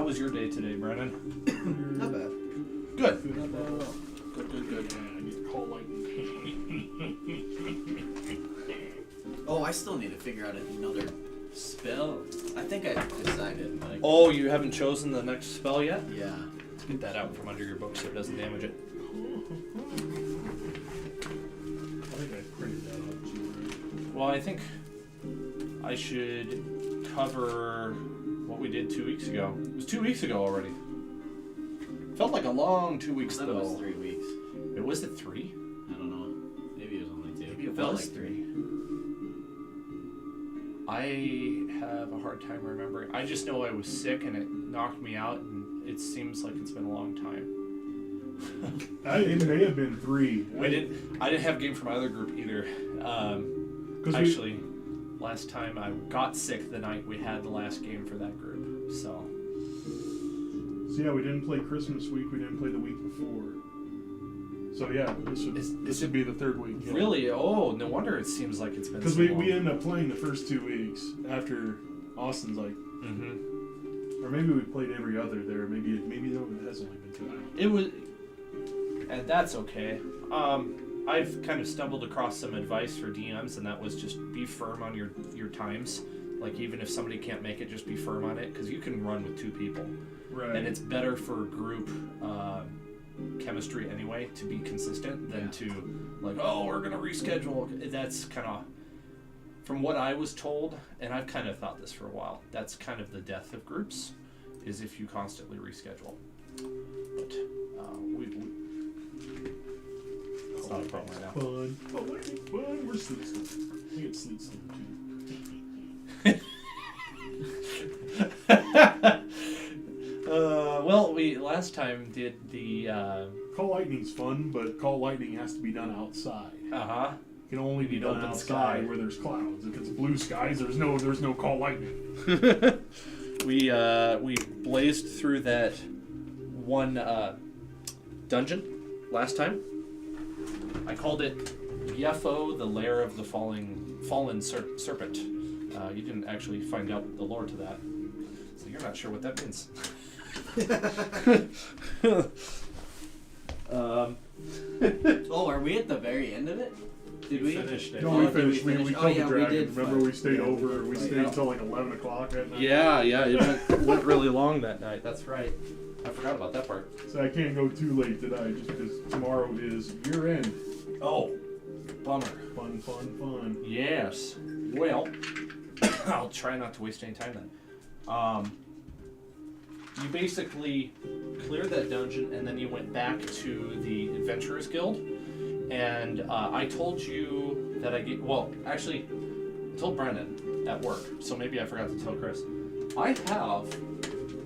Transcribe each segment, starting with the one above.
was your day today, Brennan? Not bad. Good. Not bad at all. Good. Yeah, I get call lightning. Oh, I still need to figure out another spell. I think I decided. Like, Oh, you haven't chosen the next spell yet? yeah. Let's get that out from under your book so it doesn't damage it. I think I printed that out too, Well, I think I should cover what we did 2 weeks ago. It was 2 weeks ago already. Felt like a long 2 weeks I thought ago. it was 3 weeks. It was it 3? I don't know. Maybe it was only 2. Maybe it felt was like 3. I have a hard time remembering. I just know I was sick and it knocked me out, and it seems like it's been a long time. It may have been 3. I didn't have a game for my other group either. Actually, last time I got sick the night we had the last game for that group. So yeah, we didn't play Christmas week. We didn't play the week before. So yeah, this would be the 3rd week. Yeah. Really? Oh, no wonder it seems like it's been. Because so long. we ended up playing the first 2 weeks after Austin's like. Mm-hmm. Or maybe we played every other there. Maybe it has only been 2. It was, and that's okay. I've kind of stumbled across some advice for DMs, and that was just be firm on your times. Like, even if somebody can't make it, just be firm on it, because you can run with 2 people. Right. And it's better for group chemistry anyway to be consistent than to, like, oh, we're going to reschedule. That's kind of, from what I was told, and I've kind of thought this for a while, that's kind of the death of groups, is if you constantly reschedule. But it's not a problem right now. Fun. Fun. Where's Sleep Sleep? I think it's Sleep Sleep too. Well, we last time did the Call Lightning's fun, but Call Lightning has to be done outside. It can only be done open outside sky. where there's clouds. If it's blue skies, there's no Call Lightning. we blazed through that one dungeon last time. I called it Yefo, the Lair of the Fallen Serpent. You didn't actually find out the lore to that, so you're not sure what that means. Oh, are we at the very end of it? Did we? Finished it. No, we did finished. we We finish? killed Oh, the yeah, we dragon. did Remember, fight. we stayed over. We Right. stayed until like 11 o'clock at night. Yeah, it went really long that night. That's right. I forgot about that part. So I can't go too late today, just because tomorrow is year end. Oh, bummer. Fun. Yes. Well, I'll try not to waste any time then. You basically cleared that dungeon, and then you went back to the Adventurers Guild. And I told you that actually, I told Brennan at work, so maybe I forgot to tell Chris. I have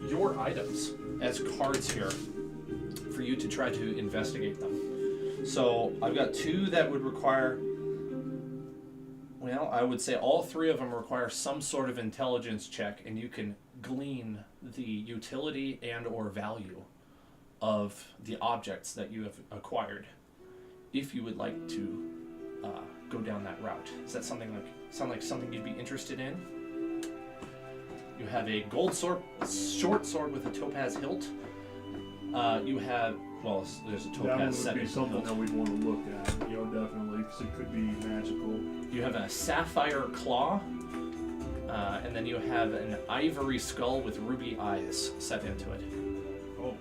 your items as cards here for you to try to investigate them. So I've got 2 that would require, well, I would say all 3 of them require some sort of intelligence check, and you can glean the utility and or value of the objects that you have acquired, if you would like to go down that route. Is that sound like something you'd be interested in? You have a gold short sword with a topaz hilt. You have, well, there's a That topaz one set would be with a something hilt. that we'd want to look at, definitely, because it could be magical. You have a sapphire claw, and then you have an ivory skull with ruby eyes set into it. Oh.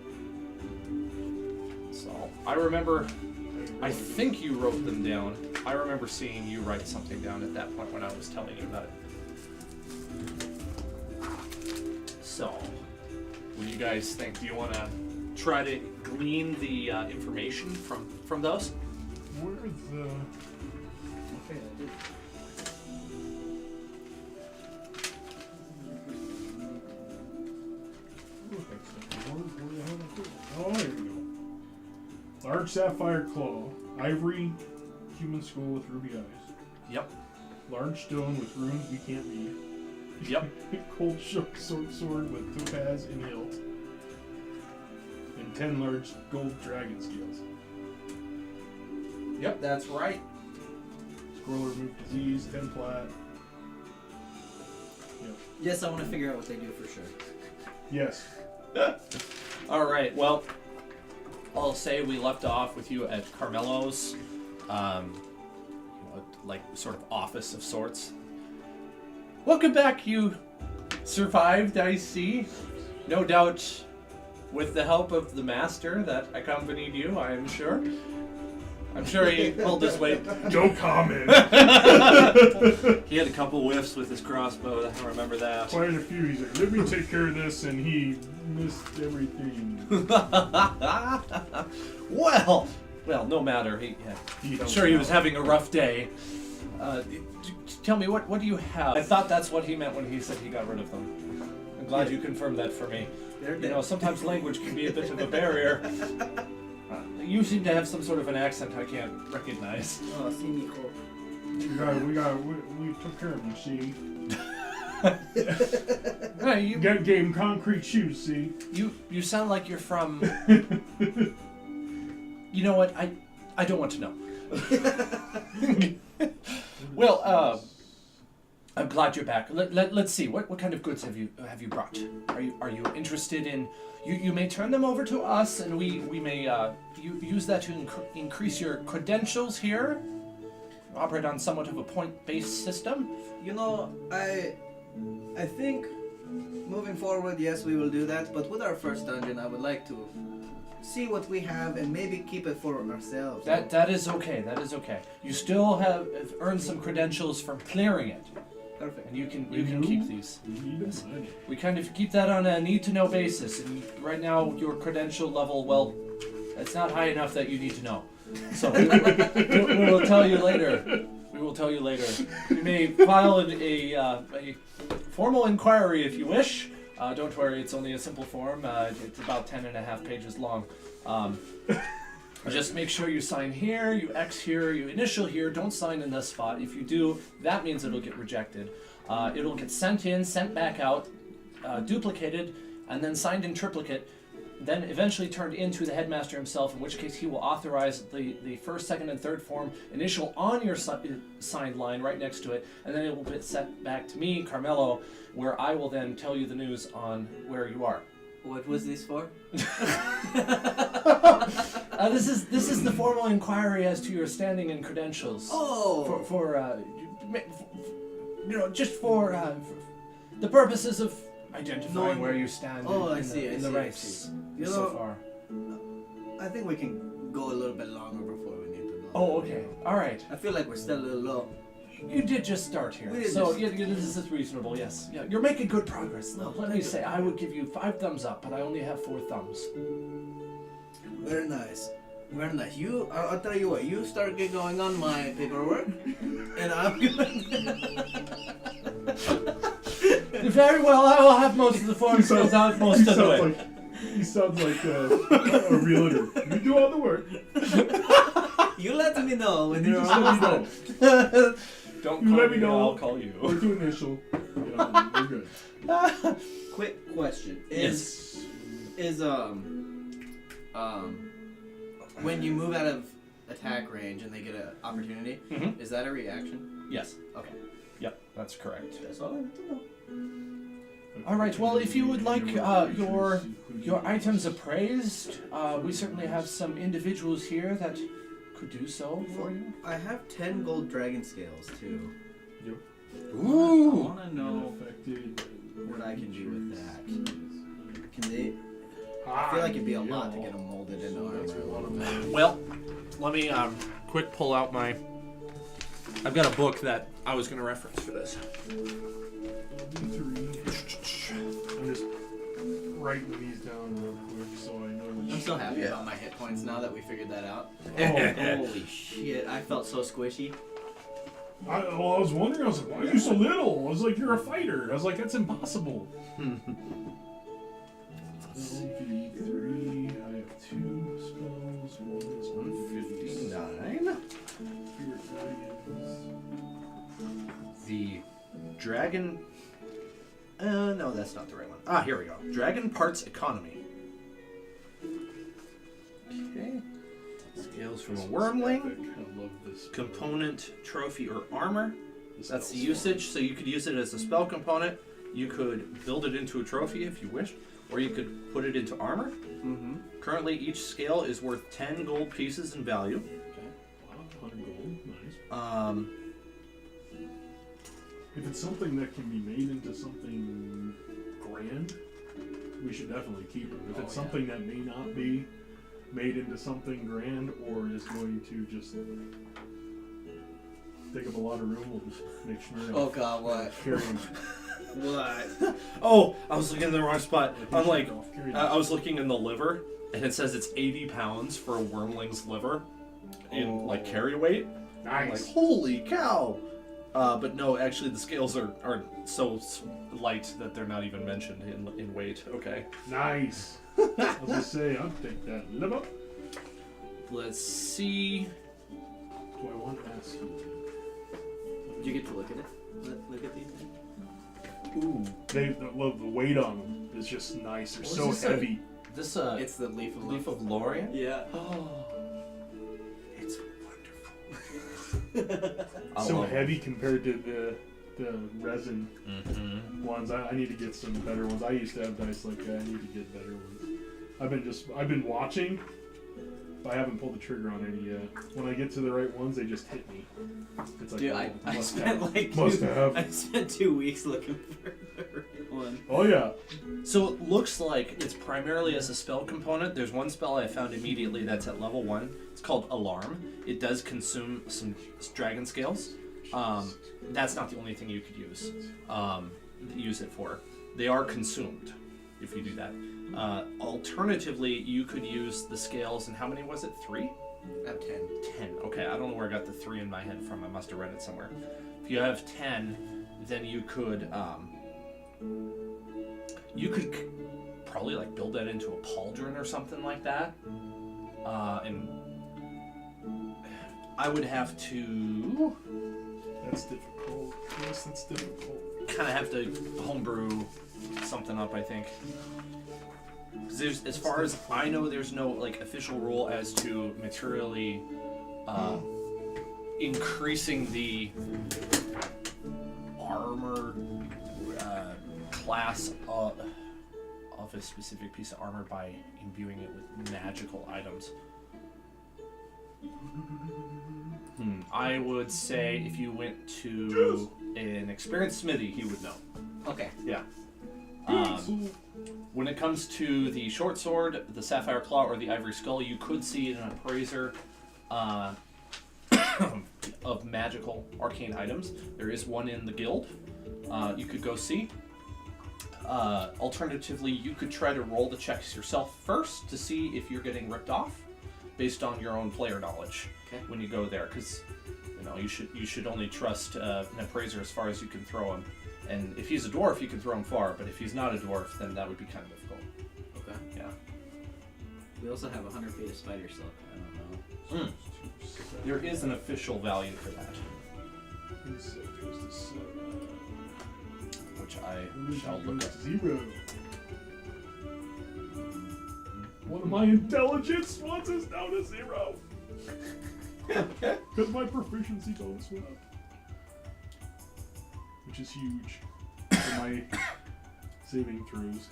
So I remember, I think you wrote them down. I remember seeing you write something down at that point when I was telling you about it. So, what do you guys think? Do you want to try to glean the information from those? Where's the... Okay, I did. Oh, there we go. Large sapphire claw, ivory human skull with ruby eyes. Yep. Large stone with runes we can't read. Yep. Cold sword with topaz and hilt. And 10 large gold dragon scales. Yep, that's right. Scroll remove disease, 10 plat. Yep. Yes, I want to figure out what they do for sure. Yes. All right. Well, I'll say we left off with you at Carmelo's, like sort of office of sorts. Welcome back. You survived, I see. No doubt, with the help of the master that accompanied you, I am sure. I'm sure he pulled his weight. No comment. He had a couple whiffs with his crossbow. I remember that. Quite a few. He's like, let me take care of this, and he missed everything. well, no matter. I'm sure he was having a rough day. Tell me, what do you have? I thought that's what he meant when he said he got rid of them. I'm glad you confirmed that for me. You know, sometimes language can be a bit of a barrier. You seem to have some sort of an accent I can't recognize. Oh, see me hope. We took care of him, see? Hey, You gave him concrete shoes, see? you sound like you're from... You know what? I don't want to know. Well, I'm glad you're back. Let's see. What kind of goods have you brought? Are you interested in? You may turn them over to us, and we may use that to increase your credentials here. Operate on somewhat of a point-based system. You know, I think moving forward, yes, we will do that. But with our first dungeon, I would like to see what we have and maybe keep it for ourselves. That is okay. That is okay. You still have earned some credentials from clearing it. Perfect. And you can keep these. Yes. We kind of keep that on a need-to-know basis. And right now, your credential level, well, it's not high enough that you need to know. So we will tell you later. We will tell you later. You may file a formal inquiry if you wish. Don't worry, it's only a simple form. It's about 10.5 pages long. Just make sure you sign here, you X here, you initial here. Don't sign in this spot. If you do, that means it'll get rejected. It'll get sent in, sent back out, duplicated, and then signed in triplicate. Then eventually turned into the headmaster himself, in which case he will authorize the first, second, and third form initial on your signed line right next to it, and then it will get sent back to me, Carmelo, where I will then tell you the news on where you are. What was this for? This is the formal inquiry as to your standing and credentials. Oh! Just for the purposes of identifying where you stand in the race so far. I think we can go a little bit longer before we need to know. Oh, okay. All right. I feel like we're still a little low. You did just start here, so this is reasonable. Yes, yeah, you're making good progress. Now, let me say, I would give you 5 thumbs up, but I only have 4 thumbs. Very nice. Very nice. I'll tell you what. You start going on my paperwork, and I'm gonna. Very well. I will have most of the forms filled out most of the way. He sounds like a realtor. You do all the work. You let me know when You you're just let me almost know. done. Don't You call let me, me know. I'll call you. Or do initial. We're good. Quick question: Yes. Is when you move out of attack range and they get an opportunity, Mhm. is that a reaction? Yes. Okay. Yep, that's correct. That's all I need to know. All right. Well, if you would like your items appraised, we certainly have some individuals here that could do so for you. I have 10 gold dragon scales too. I Ooh. want to know what I can do with that. Can they? I feel like it'd be a lot to get them molded into armor. Well, let me quick pull out my. I've got a book that I was going to reference for this. 3. I'm just writing these down real quick so I know which. I'm so happy about my hit points now that we figured that out. Oh, Holy shit! I felt so squishy. I was wondering, I was like, why are you so little? I was like, you're a fighter. I was like, that's impossible. 3. I have 2 spells. One is 159. The dragon. No, that's not the right one. Ah, here we go. Dragon Parts Economy. Okay. Scales from a wormling. I love this. Component, trophy, or armor. That's the usage, so you could use it as a spell component. You could build it into a trophy if you wished, or you could put it into armor. Mm-hmm. Currently, each scale is worth 10 gold pieces in value. Wow, 100 gold, nice. Um, If it's something that can be made into something grand, we should definitely keep it. If it's something that may not be made into something grand or is going to just take up a lot of room, we'll just make sure that Oh god, what? carry them. What? oh, I was looking in the wrong spot. I'm like, carry I was looking in the liver, and it says it's 80 pounds for a wormling's liver in like carry weight. I'm like, Nice. holy cow! But no, actually, the scales are so light that they're not even mentioned in weight. Okay. Nice. I was gonna say, I'll take that liver. Let's see. Do I want to ask you? Did you get to look at it? Look at these things? Ooh. The weight on them is just nice. They're What is so this, heavy. This It's the leaf of leaf of Lorien. Yeah. Oh, it's wonderful. I So love it. heavy compared to the resin Mm-hmm. ones. I need to get some better ones. I used to have dice like that. I need to get better ones. I've been watching, but I haven't pulled the trigger on any yet. When I get to the right ones, they just hit me. It's like, Dude, oh, I must spent have. like Must have. I spent 2 weeks looking for the right one. Oh yeah. So it looks like it's primarily as a spell component. There's one spell I found immediately that's at level 1. It's called Alarm. It does consume some dragon scales. That's not the only thing you could use it for. They are consumed if you do that. Alternatively, you could use the scales, and how many was it? 3? I have 10. 10. Okay, I don't know where I got the 3 in my head from. I must have read it somewhere. If you have 10, then you could probably like build that into a pauldron or something like that. And I would have to That's difficult. Yes, that's difficult. kind of have to homebrew something up, I think. 'Cause there's, as far as I know, there's no like official rule as to materially increasing the armor class of a specific piece of armor by imbuing it with magical items. I would say if you went to an experienced smithy, he would know. Okay. Yeah. When it comes to the short sword, the sapphire claw, or the ivory skull, you could see an appraiser of magical arcane items. There is one in the guild. You could go see. Alternatively, you could try to roll the checks yourself first to see if you're getting ripped off based on your own player knowledge. Okay. When you go there, because you should only trust an appraiser as far as you can throw him. And if he's a dwarf, you can throw him far, but if he's not a dwarf, then that would be kind of difficult. Okay. Yeah. We also have 100 feet of spider silk. I don't know. There is an official value for that, which I shall look up. 0. One of my intelligence ones is down to 0. Because my proficiency bonus went up. Which is huge for my saving throws.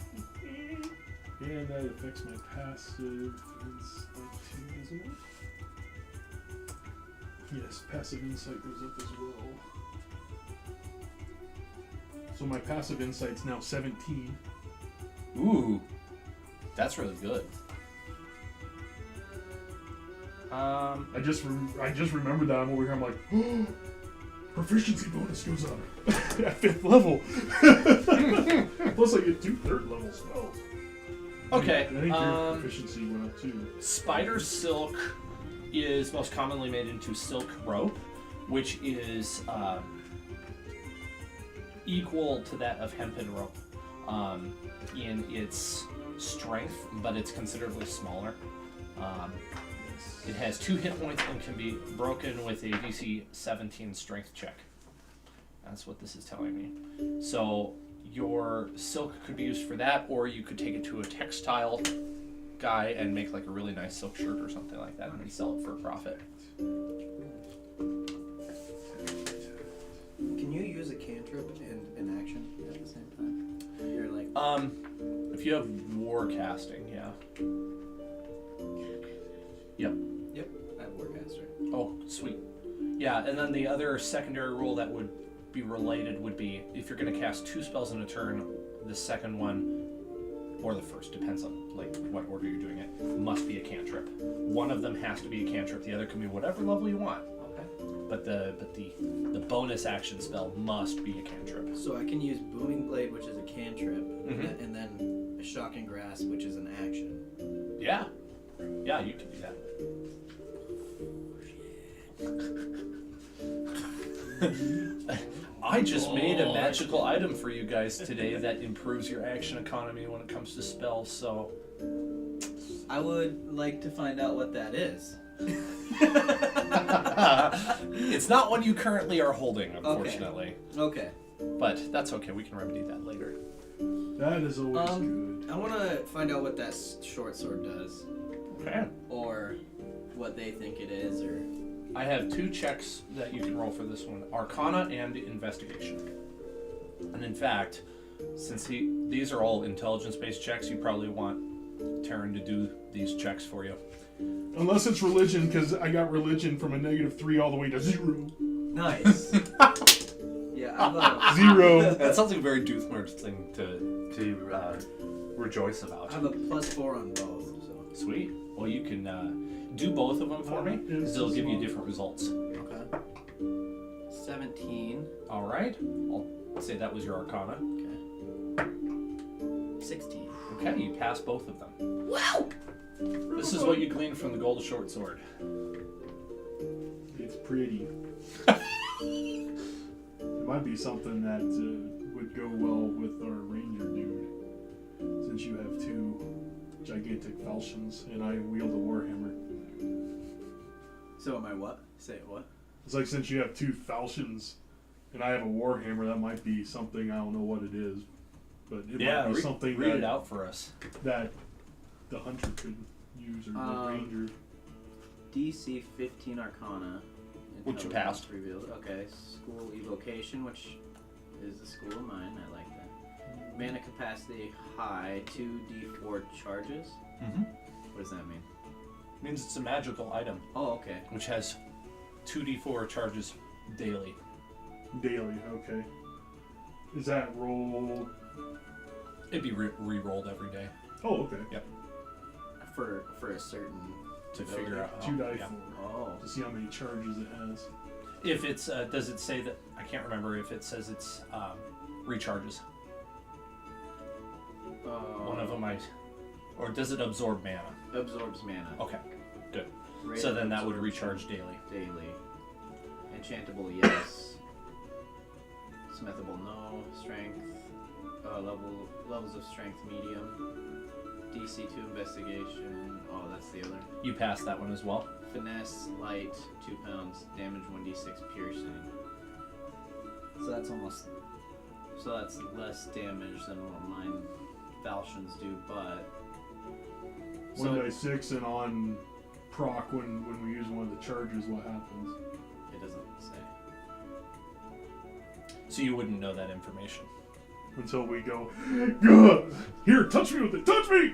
And that affects my passive insight too, doesn't it? Yes, passive insight goes up as well. So my passive insight's now 17. Ooh, that's really good. I just remembered that I'm over here. I'm like, oh, proficiency bonus goes up at 5th level. Plus, I get 2 3rd level spells. Okay. I think your proficiency went up too. Spider silk is most commonly made into silk rope, which is equal to that of hempen rope in its strength, but it's considerably smaller. It has 2 hit points and can be broken with a DC 17 strength check. That's what this is telling me. So your silk could be used for that, or you could take it to a textile guy and make like a really nice silk shirt or something like that and then sell it for a profit. Can you use a cantrip in action? the same time? You're like. If you have war casting, yeah. Yep. Yep. I have Warcaster. Oh, sweet. Yeah, and then the other secondary rule that would be related would be if you're going to cast 2 spells in a turn, the second one, or the first, depends on like what order you're doing it, must be a cantrip. One of them has to be a cantrip. The other can be whatever level you want. Okay. But the bonus action spell must be a cantrip. So I can use Booming Blade, which is a cantrip, Mhm. and then a Shocking Grasp, which is an action. Yeah. Yeah, you can do that. I just made a magical item for you guys today that improves your action economy when it comes to spells, so... I would like to find out what that is. It's not one you currently are holding, unfortunately. Okay. But that's okay, we can remedy that later. That is always good. I want to find out what that short sword does, Okay. or what they think it is, or. I have 2 checks that you can roll for this one, Arcana and Investigation. And in fact, since these are all intelligence-based checks, you probably want Taryn to do these checks for you. Unless it's religion, because I got religion from a -3 all the way to 0. Nice. Yeah, I have 0. That sounds like a very Doothmarch thing to rejoice about. I have a +4 on both, so. Sweet. Well, you can do both of them for me, because it'll give you different results. Okay. 17. All right. I'll say that was your Arcana. Okay. 16. Okay, you pass both of them. Wow! This is what you glean from the gold short sword. It's pretty. It might be something that would go well with our ranger dude, since you have 2 gigantic falchions and I wield a warhammer. So am I what? Say it what? It's like since you have 2 falchions and I have a warhammer, that might be something. I don't know what it is, but it might be something read that, it out for us. that the hunter could use or the ranger. DC 15 Arcana. Which you passed. Revealed. Okay, School Evocation, which is the school of mine. I like that. Mana capacity high, 2d4 charges. Mm-hmm. What does that mean? Means it's a magical item, Oh, okay. which has 2d4 charges daily. Daily, okay. Is that roll? It'd be re-rolled every day Oh, okay. For a certain to ability. figure out. 2 die yeah. 4 Oh. to see how many charges it has. If it's, does it say that? I can't remember if it says it's recharges. One of them or does it absorb mana? Absorbs mana. Okay, good. Rate So of then that would absorption recharge daily. daily. Enchantable, yes. Smithable, no. Strength, levels of strength, medium. DC 2 investigation. Oh, that's the other. You passed that one as well. Finesse, light, 2 pounds. Damage, 1d6 piercing. So that's less damage than what mine falchions do, but. 1 die 6, and on proc when we use one of the charges, what happens? It doesn't say. So you wouldn't know that information. Until we go, "Gah! Here, touch me with it, touch me!"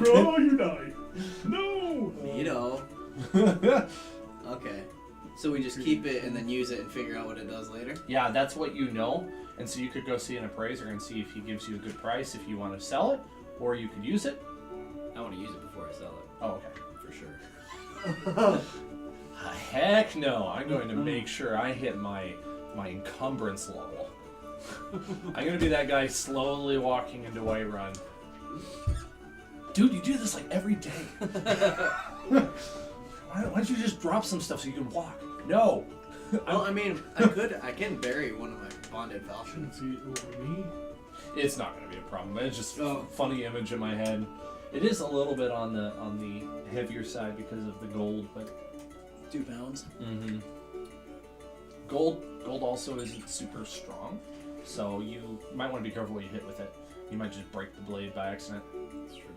Oh, you died. No! Neato. Okay. So we just keep it and then use it and figure out what it does later? Yeah, that's what you know. And so you could go see an appraiser and see if he gives you a good price if you want to sell it, or you could use it. I want to use it before I sell it. Oh, okay. For sure. Heck no, I'm going to make sure I hit my encumbrance level. I'm going to be that guy slowly walking into Whiterun. Dude, you do this like every day. Why don't you just drop some stuff so you can walk? No. Well, I mean, I can bury one of my bonded falchions. See, over me? It's not going to be a problem. It's just a Oh. funny image in my head. It is a little bit on the heavier side because of the gold, but 2 pounds. mm-hmm. Gold also isn't super strong, so you might want to be careful what you hit with it. You might just break the blade by accident. That's true.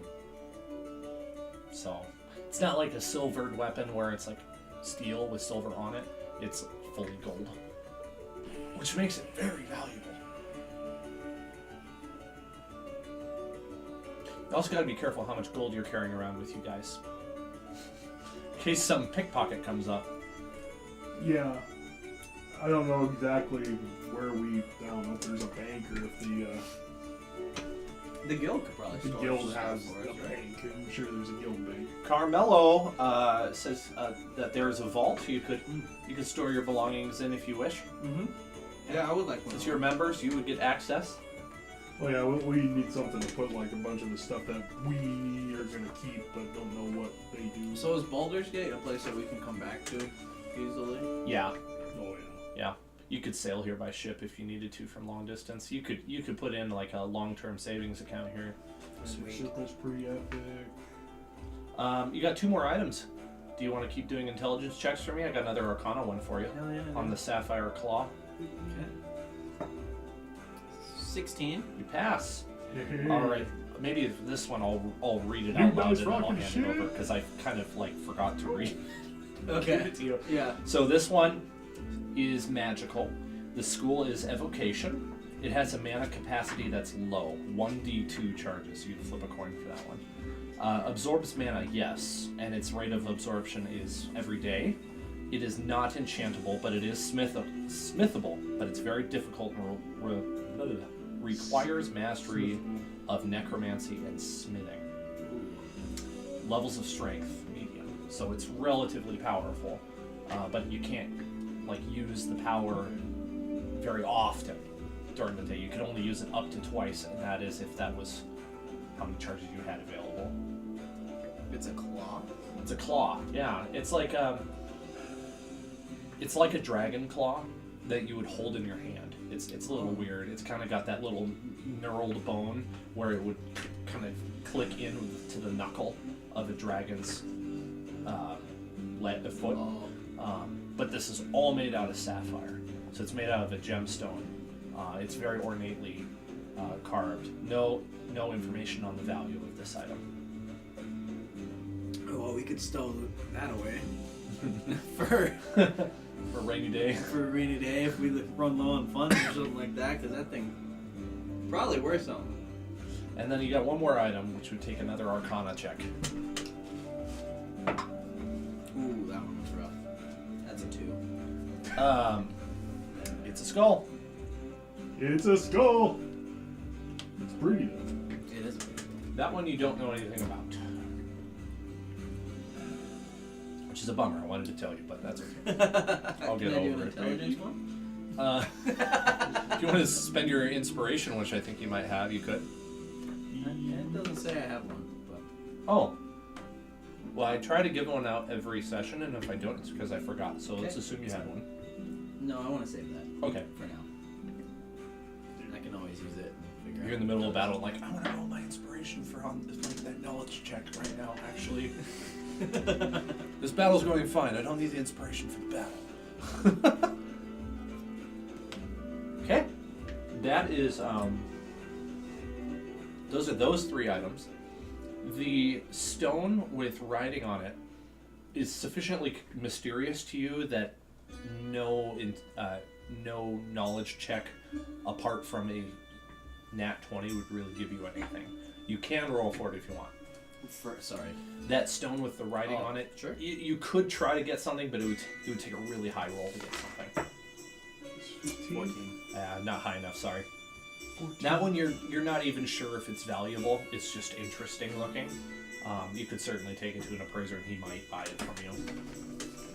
So it's not like a silvered weapon where it's like steel with silver on it. It's fully gold. which makes it very valuable. You also got to be careful how much gold you're carrying around with you guys, in case some pickpocket comes up. Yeah. I don't know exactly where I don't know if there's a bank or if The guild could probably the store guild stuff has for a us, right? bank. I'm sure there's a guild bank. Carmelo says that there is a vault you could store your belongings in if you wish. Mm-hmm. Yeah, I would like one. Since of you're those. members, you would get access. Oh yeah, we need something to put like a bunch of the stuff that we are gonna keep but don't know what they do. So is Baldur's Gate a place that we can come back to easily? Yeah, Oh yeah. You could sail here by ship if you needed to from long distance. You could put in like a long-term savings account here. yeah. Sweet. Circle's pretty epic. You got 2 more items. Do you want to keep doing intelligence checks for me? I got another Arcana one for you Hell yeah. on the Sapphire Claw. Okay. 16. You pass. Hey. All right. Maybe this one I'll read it You out loud guys and then I'll rocking hand shit. it over because I kind of like forgot to read. Okay. Give it to you. Yeah. So this one is magical. The school is evocation. It has a mana capacity that's low, 1d2 charges. You can flip a coin for that one. Absorbs mana, yes, and its rate of absorption is every day. It is not enchantable, but it is smithable. But it's very difficult and requires mastery of necromancy and smithing. Levels of strength, medium. So it's relatively powerful, but you can't like use the power very often during the day. You can only use it up to twice, and that is if that was how many charges you had available. It's a claw. It's a claw, yeah. It's like a dragon claw that you would hold in your hand. It's a little weird. It's kind of got that little knurled bone where it would kind of click in to the knuckle of a dragon's foot. Oh. But this is all made out of sapphire, so it's made out of a gemstone. It's very ornately carved. No information on the value of this item. Oh, well, we could stow that away. For For a rainy day. a rainy day if we run low on funds or something like that, because that thing probably worth something. And then you got one more item, which would take another Arcana check. Ooh, that one was rough. That's a 2. It's a skull. It's a skull. It's pretty though. It is a big That one you don't know anything about. Which is a bummer. I wanted to tell you, but that's okay. I'll get Can I do over an it. intelligence one? If you want to spend your inspiration, which I think you might have, you could. It doesn't say I have one, but Oh. Well, I try to give one out every session, and if I don't, it's because I forgot. So let's Okay. assume you had one. no, I want to save that Okay. for now. I can always use it and figure You're in the middle of battle, like, I want to roll my inspiration for like that knowledge check right now, actually. This battle's going fine. I don't need the inspiration for the battle. Okay. That is, those are those 3 items. The stone with writing on it is sufficiently mysterious to you that no knowledge check apart from a nat 20 would really give you anything. You can roll for it if you want. Sorry. That stone with the writing Oh, on it, sure. you could try to get something, but it would take a really high roll to get something. It's 15. 14. Not high enough, sorry. 14. That one you're not even sure if it's valuable. It's just interesting looking. You could certainly take it to an appraiser and he might buy it from you.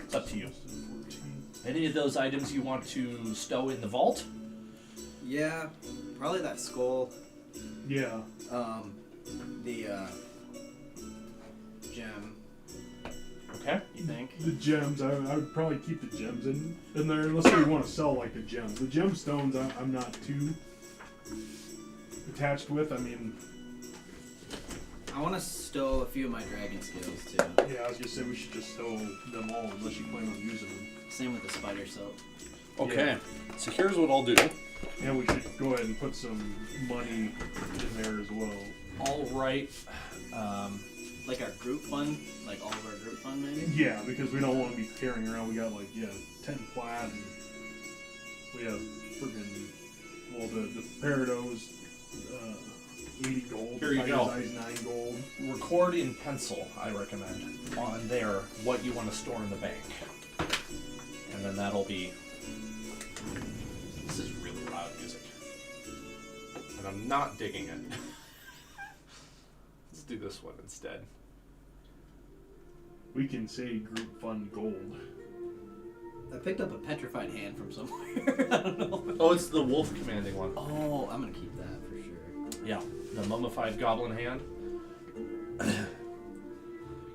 It's up to you. 14. Any of those items you want to stow in the vault? Yeah, probably that skull. Yeah. The gem. Okay. You think? The gems, I would probably keep the gems in there unless we want to sell like the gems. The gemstones I'm not too attached with. I mean, I want to stow a few of my dragon skills too. yeah, I was gonna say we should just stow them all unless you plan on using them. Same with the spider silk. Okay. So here's what I'll do. And we should go ahead and put some money in there as well. All right. Like our group fund, like all of our group fund maybe? Yeah, because we don't want to be carrying around. We got 10 plat and we have friggin', well, the Parados, 80 gold. Here you Tiger's go. Eyes 9 gold. Record in pencil, I recommend, on there what you want to store in the bank. And then that'll be... This is really loud music. And I'm not digging it. Let's do this one instead. We can say group fund gold. I picked up a petrified hand from somewhere. I don't know. Oh, it's the wolf commanding one. Oh, I'm gonna keep that for sure. Yeah, the mummified goblin hand.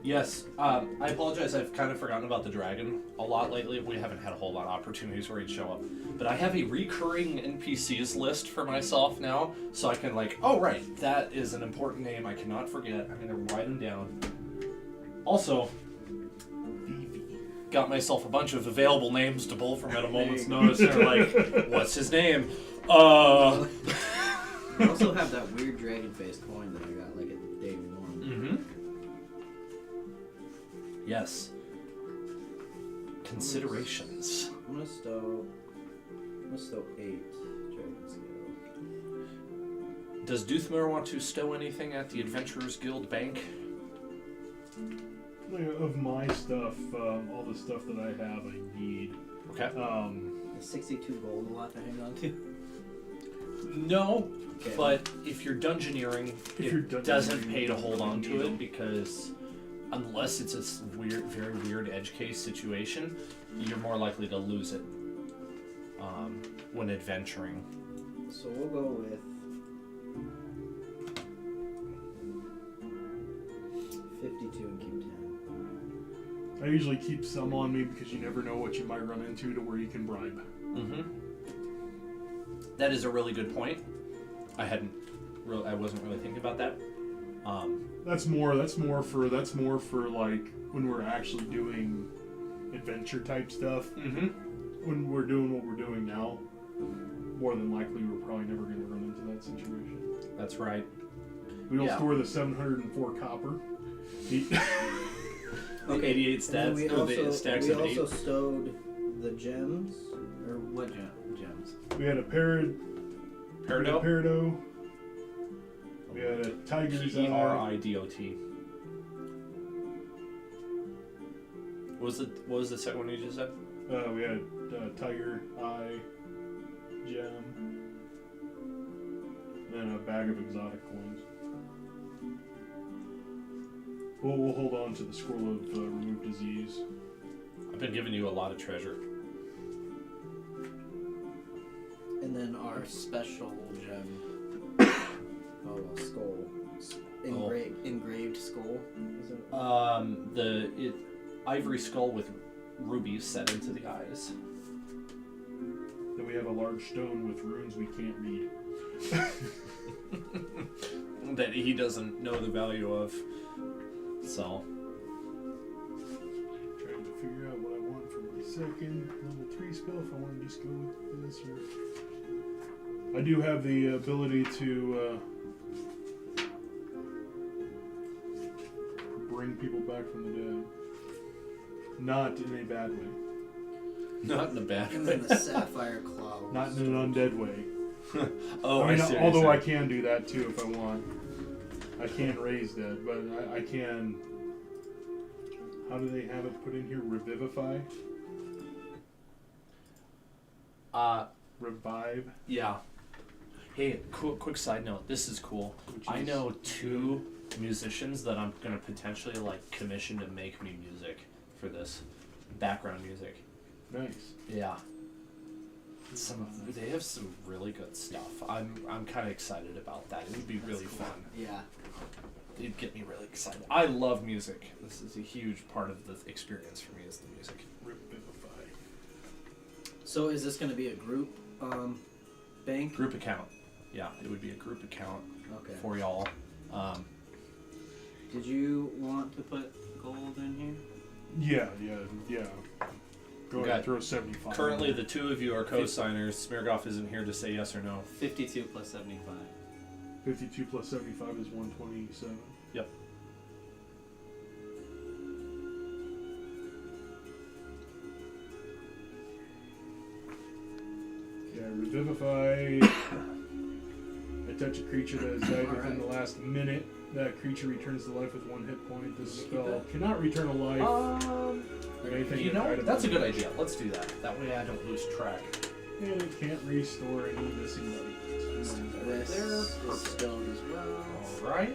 Yes, I apologize. I've kind of forgotten about the dragon a lot lately. We haven't had a whole lot of opportunities where he'd show up. But I have a recurring NPCs list for myself now, so I can oh right, that is an important name I cannot forget. I'm gonna write him down. Also, got myself a bunch of available names to pull from at a moment's notice. They're like, what's his name? I also have that weird dragon-faced coin that I got at day one. Mm-hmm. Yes. Considerations. I'm gonna stow 8 dragon scales. Does Doothmer want to stow anything at the Adventurers Guild Bank? Of my stuff, all the stuff that I have, I need. Okay. Is 62 gold a lot to hang on to? No, Okay. but if you're dungeoneering, If it doesn't pay to hold on to it because unless it's a very weird edge case situation, you're more likely to lose it when adventuring. So we'll go with 52 and keep 10. I usually keep some on me because you never know what you might run into to where you can bribe. Mm-hmm. That is a really good point. I wasn't really thinking about that. That's more for when we're actually doing adventure type stuff. Mm-hmm. When we're doing what we're doing now, more than likely we're probably never going to run into that situation. That's right. We don't Yeah. store the 704 copper. Okay, 88 And stats. we The stacks of 8. also stowed the gems. Or what gems? We had a Peridot? Peridot. We had a Tiger's Eye. Peridot. What was the second one you just said? We had Tiger Eye gem. And a bag of exotic coins. We'll hold on to the scroll of remove disease. I've been giving you a lot of treasure. And then our special gem. Skull. Engraved skull. Is it? The ivory skull with rubies set into the eyes. Then we have a large stone with runes we can't read. That he doesn't know the value of. So. Trying to figure out what I want for my second level 3 spell, if I want to just go with this or... I do have the ability to bring people back from the dead. Not in a bad way. Not in a bad And way. then the sapphire claw. Not in an undead way. Oh, I mean, see what you're although I saying. can do that too if I want. I can raise dead, but I can... How do they have it put in here? Revivify? Revive? Yeah. Hey, quick side note. This is cool. I know 2 musicians that I'm gonna potentially commission to make me music for this background music. Nice. Yeah. They have some really good stuff. I'm kind of excited about that. It would be really Cool. fun. Yeah. It'd get me really excited. I love music. This is a huge part of the experience for me is the music. Revivify. So is this going to be a group bank? Group account. Yeah, it would be a group account Okay. for y'all. Did you want to put gold in here? Yeah. Go Okay. ahead and throw 75. Currently, the 2 of you are co-signers. Smirgoff isn't here to say yes or no. 52 plus 75. 52 plus 75 is 127. Yep. Yeah, Vivify. I touch a creature that has died within the last minute. That creature returns to life with 1 hit point. This spell cannot return a life. Or anything You with know, item that's a good damage. idea. Let's do that. That way I don't lose track. And it can't restore any missing money. This is stone as well. All right.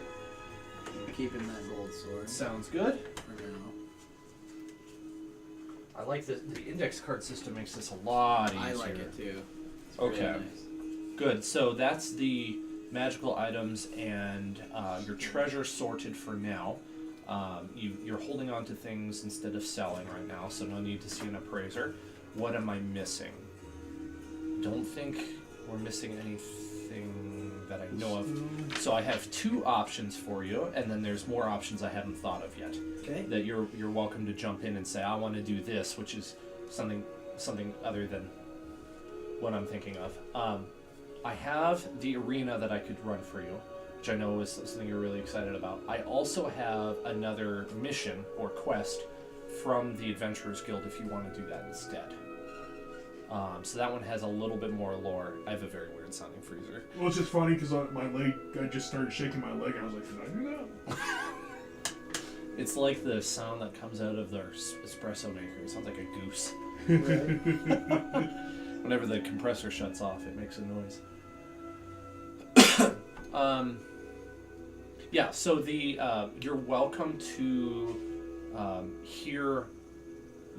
Keeping that gold sword Sounds good. for now. I like the index card system makes this a lot easier. I like it too. It's Okay. really nice. Good. So that's the magical items and your treasure sorted for now. You're holding on to things instead of selling right now, so no need to see an appraiser. What am I missing? Don't think we're missing anything that I know of. So I have 2 options for you, and then there's more options I haven't thought of yet. Okay. That you're welcome to jump in and say, I want to do this, which is something other than what I'm thinking of. I have the arena that I could run for you, which I know is something you're really excited about. I also have another mission or quest from the Adventurers Guild if you want to do that instead. So that one has a little bit more lore. I have a very weird sounding freezer. Well, it's just funny because my leg, I just started shaking my leg and I was like, did I do that? It's like the sound that comes out of their espresso maker. It sounds like a goose. Whenever the compressor shuts off, it makes a noise. Yeah, so the you're welcome to hear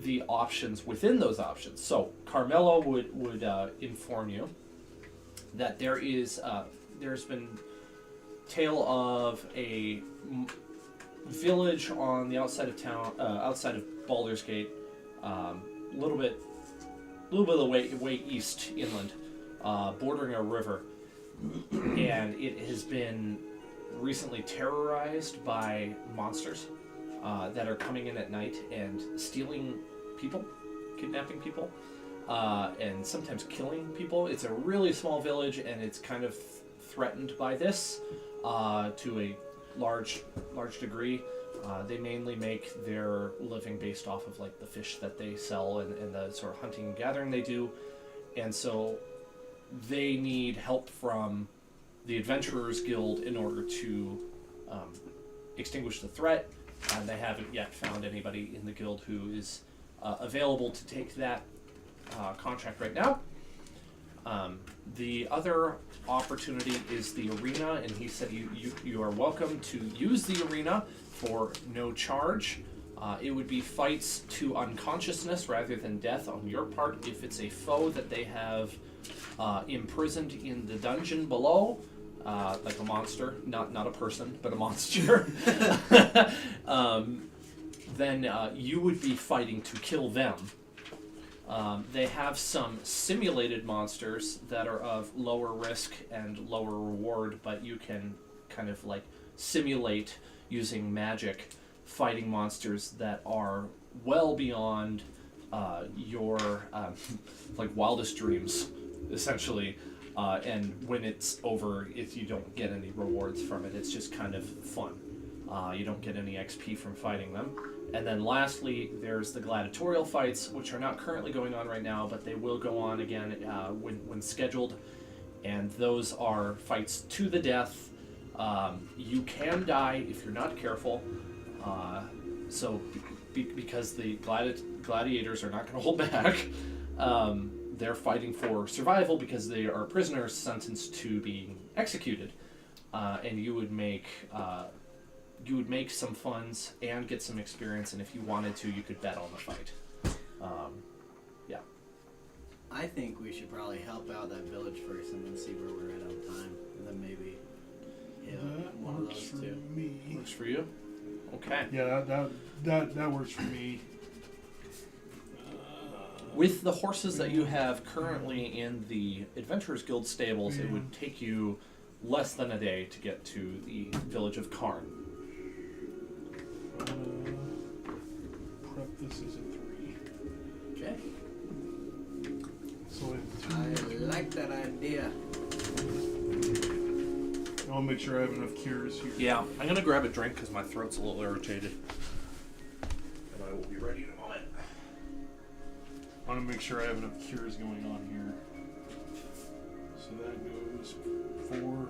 the options within those options. So Carmelo would inform you that there's been tale of a village on the outside of town, outside of Baldur's Gate, a little bit of the way east inland, bordering a river, and it has been recently terrorized by monsters that are coming in at night and stealing people, kidnapping people, and sometimes killing people. It's a really small village, and it's kind of threatened by this to a large degree. They mainly make their living based off of like the fish that they sell and the sort of hunting and gathering they do, and so they need help from the Adventurers Guild in order to extinguish the threat. They haven't yet found anybody in the guild who is available to take that contract right now. The other opportunity is the arena, and he said you are welcome to use the arena for no charge. It would be fights to unconsciousness rather than death on your part if it's a foe that they have imprisoned in the dungeon below, like a monster, not a person, but a monster. Then you would be fighting to kill them. They have some simulated monsters that are of lower risk and lower reward, but you can kind of like simulate using magic fighting monsters that are well beyond your like wildest dreams, essentially. And when it's over, if you don't get any rewards from it, it's just kind of fun. You don't get any XP from fighting them. And then lastly, there's the gladiatorial fights, which are not currently going on right now, but they will go on again when scheduled. And those are fights to the death. You can die if you're not careful. Because the gladiators are not going to hold back. They're fighting for survival because they are prisoners sentenced to being executed. And you would make some funds and get some experience, and if you wanted to, you could bet on the fight. Yeah. I think we should probably help out that village first and then see where we're at on time, and then maybe hit one of those two. Me. Works for you? Okay. Yeah, that works for me. With the horses that you have currently in the Adventurers Guild stables, it would take you less than a day to get to the village of Karn. Prep this as a 3. Okay. So I like that idea. I'll make sure I have enough cures here. Yeah, I'm going to grab a drink because my throat's a little irritated. And I will be ready in a moment. I want to make sure I have enough cures going on here. So that goes 4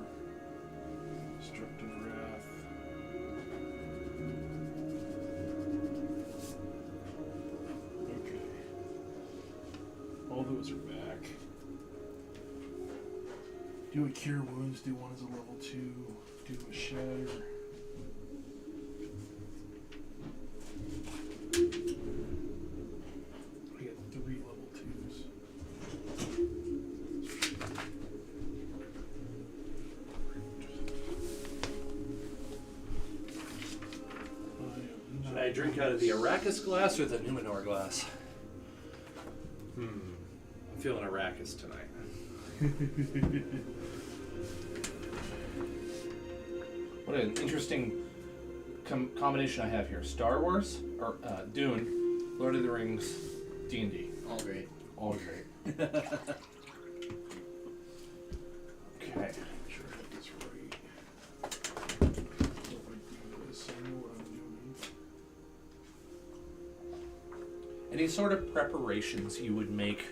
Destructive Wrath. Okay. All those are back. Do a Cure Wounds, do one as a level 2, do a Shatter. I get 3 level 2s. Should I drink out of the Arrakis glass or the Numenor glass? I'm feeling Arrakis tonight. What an interesting combination I have here. Star Wars, or Dune, Lord of the Rings, D&D. All great. All great. Okay. Sure, that's right. So if I do this, I know what I'm doing. Any sort of preparations you would make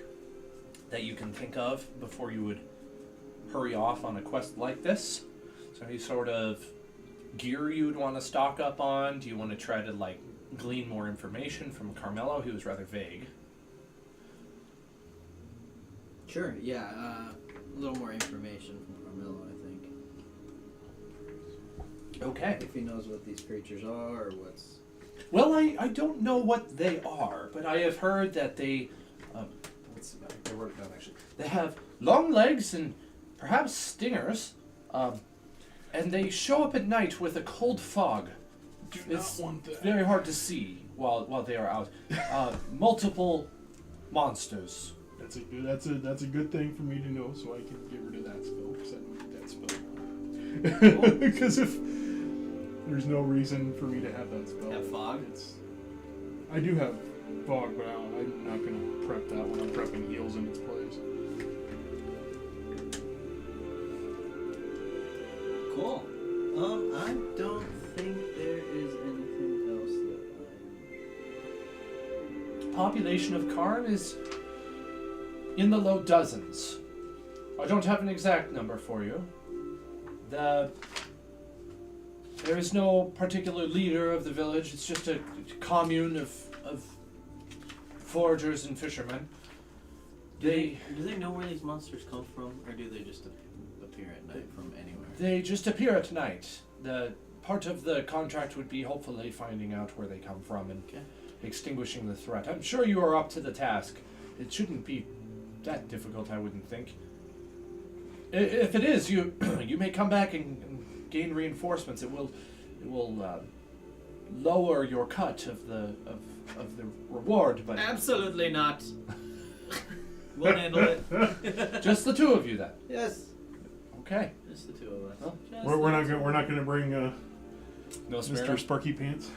that you can think of before you would hurry off on a quest like this? So any sort of gear you would want to stock up on? Do you want to try to like glean more information from Carmelo? He was rather vague. Sure, yeah. A little more information from Carmelo, I think. Okay. If he knows what these creatures are or what's... Well, I don't know what they are, but I have heard that they... I wrote it down actually. They have long legs and perhaps stingers, and they show up at night with a cold fog. It's very hard to see while they are out. Multiple monsters. That's a good thing for me to know, so I can get rid of that spell, because I don't need that spell. Because if there's no reason for me to have that spell. Have fog? I do have fog, but I'm not going to prep that when I'm prepping heals in its place. Cool. I don't think there is anything else that Population of Karn is in the low dozens. I don't have an exact number for you. There is no particular leader of the village. It's just a commune of foragers and fishermen. Do they know where these monsters come from, or do they just appear at night from anywhere? They just appear at night. The part of the contract would be hopefully finding out where they come from and extinguishing the threat. I'm sure you are up to the task. It shouldn't be that difficult, I wouldn't think. If it is, you you may come back and gain reinforcements. It will lower your cut of the reward, but Absolutely not. We'll handle it. just the two of you then. Yes. Okay. Just the two of us. Well, Just We're the not gonna bring No Mr. Smyrna. Sparky Pants.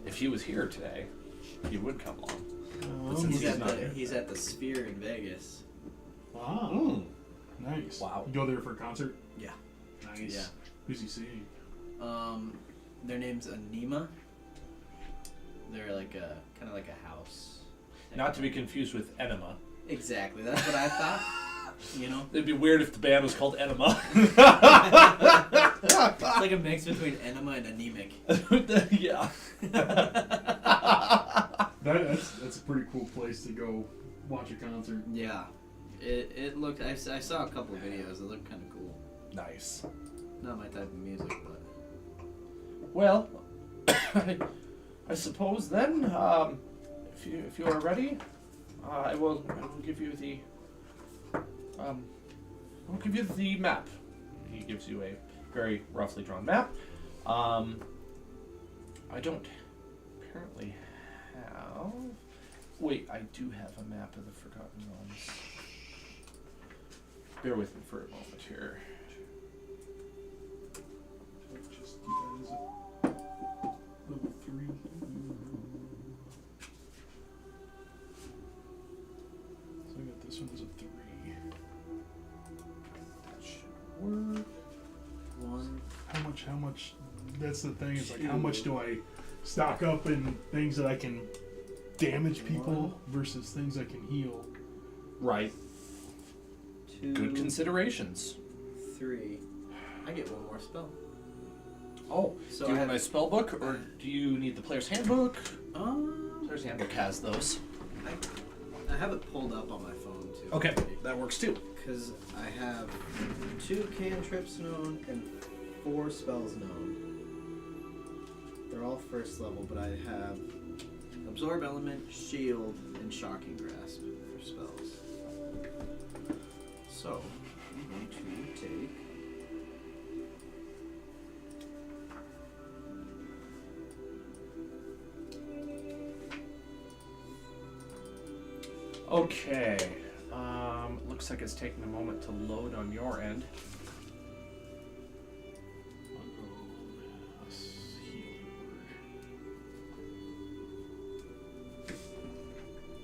If he was here today, he would come along. He's, He's at not the, here. he's at the Sphere in Vegas. Wow. Nice. Wow. You go there for a concert? Yeah. Nice. Yeah. Who's he seeing? Their name's Anima. They're like a kind of like a house. Not to be confused with Enema. Exactly. That's what I thought. You know, It'd be weird if the band was called Enema. it's like a mix between enema and anemic. Yeah. That's a pretty cool place to go watch a concert. Yeah. It looked. I saw a couple of videos. It looked kind of cool. Nice. Not my type of music, but. Well, I suppose then, if you are ready, I will give you the map. He gives you a very roughly drawn map. I don't apparently have. Wait, I do have a map of the Forgotten Realms. Bear with me for a moment here. Just do that as a level 3. So I got this one as a 3. That should work. How much? That's the thing. It's like, how much do I stock up in things that I can damage people versus things I can heal? Right. 2, Good considerations. 3. I get one more spell. Oh, So do you I want my have- spell book, or do you need the player's handbook? Um, Player's handbook has those. I have it pulled up on my phone too. Okay, that works too. Because I have 2 cantrips known and 4 spells known. They're all first level, but I have Absorb Element, Shield, and Shocking Grasp for spells. So, I'm going to take... Okay. Looks like it's taking a moment to load on your end.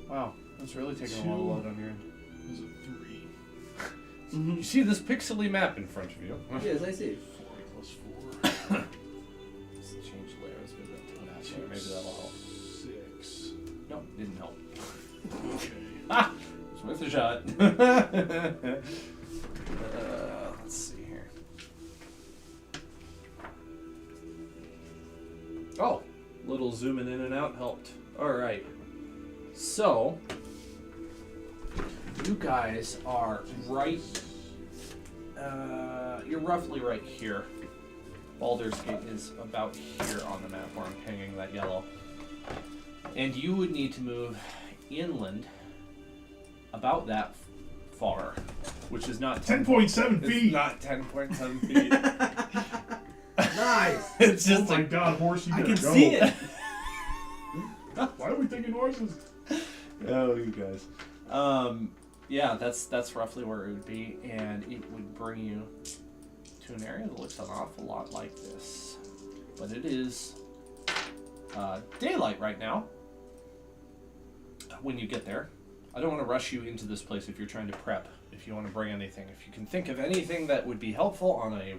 Wow, it's really taking a while to load on your end. Is it 3? You see this pixely map in front of you? Yes, I see. 4 plus 4. Let's change layers. Maybe that'll help. 6. Nope, didn't help. Okay. Ah! It's worth a shot. Let's see here. Oh, little zooming in and out helped. Alright. So, you guys are right. You're roughly right here. Baldur's Gate is about here on the map where I'm hanging that yellow. And you would need to move inland about that far, which is not 10.7 It's feet! not 10.7 feet. Nice. It's Oh just my like, god, horse, you I gotta can go. see it. Why are we taking horses? oh, you guys. Yeah, that's roughly where it would be, and it would bring you to an area that looks an awful lot like this. But it is daylight right now when you get there. I don't want to rush you into this place if you're trying to prep, if you want to bring anything. If you can think of anything that would be helpful on a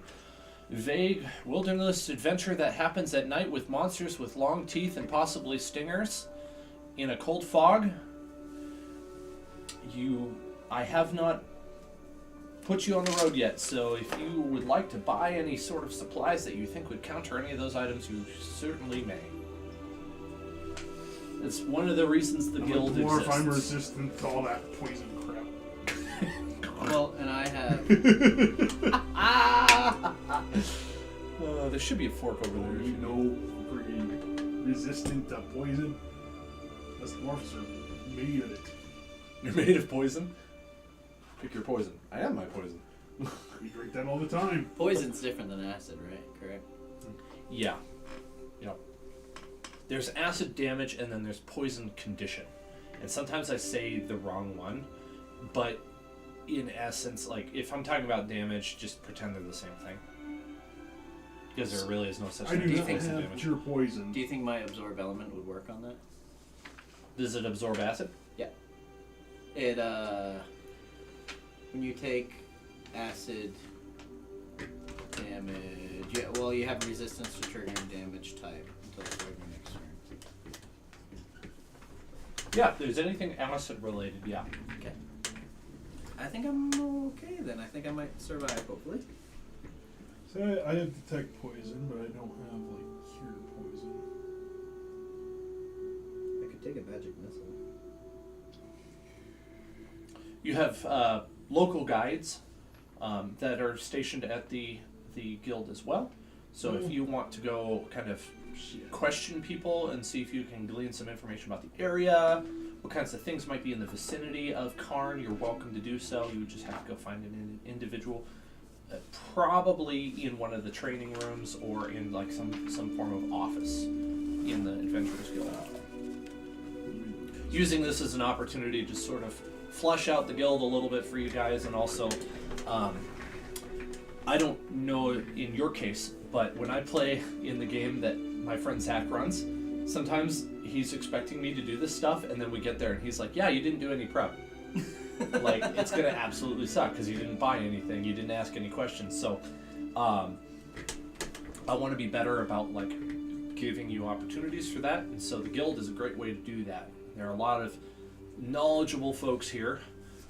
vague wilderness adventure that happens at night with monsters with long teeth and possibly stingers in a cold fog, I have not put you on the road yet, so if you would like to buy any sort of supplies that you think would counter any of those items, you certainly may. It's one of the reasons the guild Or if exists. I'm resistant to all that poison crap. Well, and I have... There should be a fork over there. If You you know. know, freaking resistant to poison. Us dwarfs are made of it. You're made of poison? Pick your poison. I am my poison. We drink that all the time. Poison's different than acid, right? Correct? Yeah. Yep. There's acid damage and then there's poison condition. And sometimes I say the wrong one, but in essence, like, if I'm talking about damage, just pretend they're the same thing. Because there really is no such I thing do as not poison have damage. pure poison. Do you think my Absorb Element would work on that? Does it absorb acid? It, when you take acid damage, you have resistance to triggering damage type until the start of your next turn. Yeah, if there's anything acid related, yeah. Okay. I think I'm okay then. I think I might survive, hopefully. So I have detect poison, but I don't have like cure poison. I could take a magic missile. You have local guides that are stationed at the guild as well. So if you want to go kind of question people and see if you can glean some information about the area, what kinds of things might be in the vicinity of Karn, you're welcome to do so. You would just have to go find an individual, probably in one of the training rooms or in like some form of office in the Adventurers Guild. Using this as an opportunity to sort of flush out the guild a little bit for you guys, and also, I don't know in your case, but when I play in the game that my friend Zach runs, sometimes he's expecting me to do this stuff, and then we get there and he's like, yeah, you didn't do any prep. Like, it's gonna absolutely suck because you didn't buy anything, you didn't ask any questions. So, I want to be better about like giving you opportunities for that, and so the guild is a great way to do that. There are a lot of knowledgeable folks here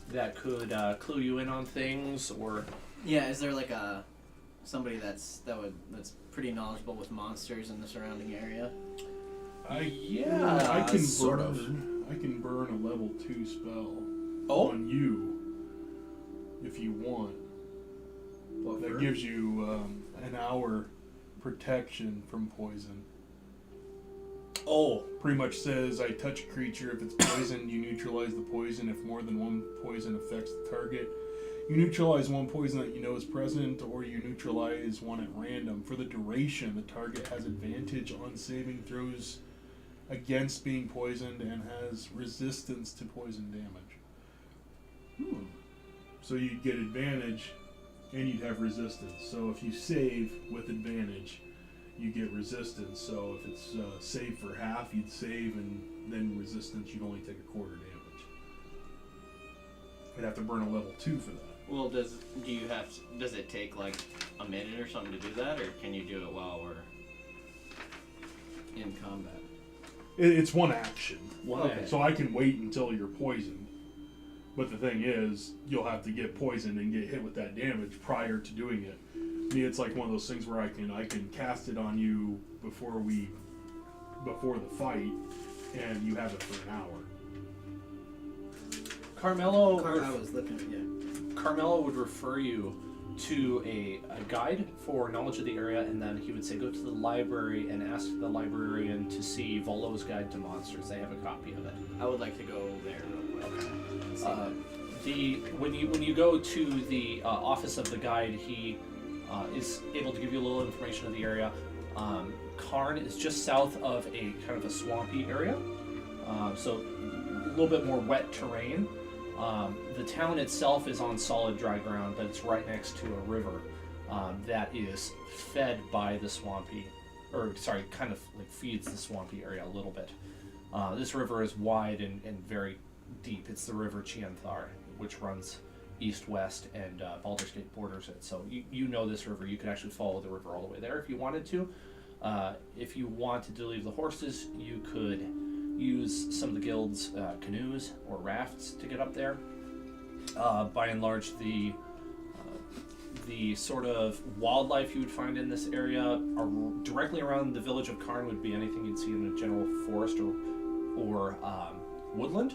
that could clue you in on things, or Yeah, is there like somebody that's pretty knowledgeable with monsters in the surrounding area? I can sort of. I can burn a level 2 spell Oh. on you if you want. What That for? gives you an hour protection from poison. Oh, Pretty much says, I touch a creature. If it's poisoned, you neutralize the poison. If more than one poison affects the target, you neutralize one poison that you know is present, or you neutralize one at random. For the duration, the target has advantage on saving throws against being poisoned and has resistance to poison damage. So you'd get advantage and you'd have resistance. So if you save with advantage, you get resistance. So if it's save for half, you'd save, and then resistance, you'd only take a quarter damage. You'd have to burn a level 2 for that. Well, does it take like a minute or something to do that, or can you do it while we're in combat? It's one action. Okay. So I can wait until you're poisoned. But the thing is, you'll have to get poisoned and get hit with that damage prior to doing it. I mean, it's like one of those things where I can cast it on you before the fight, and you have it for an hour. Carmelo. I was looking at Carmelo would refer you to a guide for knowledge of the area, and then he would say go to the library and ask the librarian to see Volo's Guide to Monsters. They have a copy of it. I would like to go there real quick. When you go to the office of the guide, he is able to give you a little information of the area. Karn is just south of a kind of a swampy area, so a little bit more wet terrain. The town itself is on solid dry ground, but it's right next to a river that is fed by the swampy, kind of like feeds the swampy area a little bit. This river is wide and very deep. It's the river Chianthar, which runs east-west, and Baldur's Gate borders it. So you know this river. You could actually follow the river all the way there if you wanted to. If you wanted to leave the horses, you could use some of the guild's canoes or rafts to get up there. By and large, the sort of wildlife you would find in this area directly around the village of Karn would be anything you'd see in a general forest or woodland.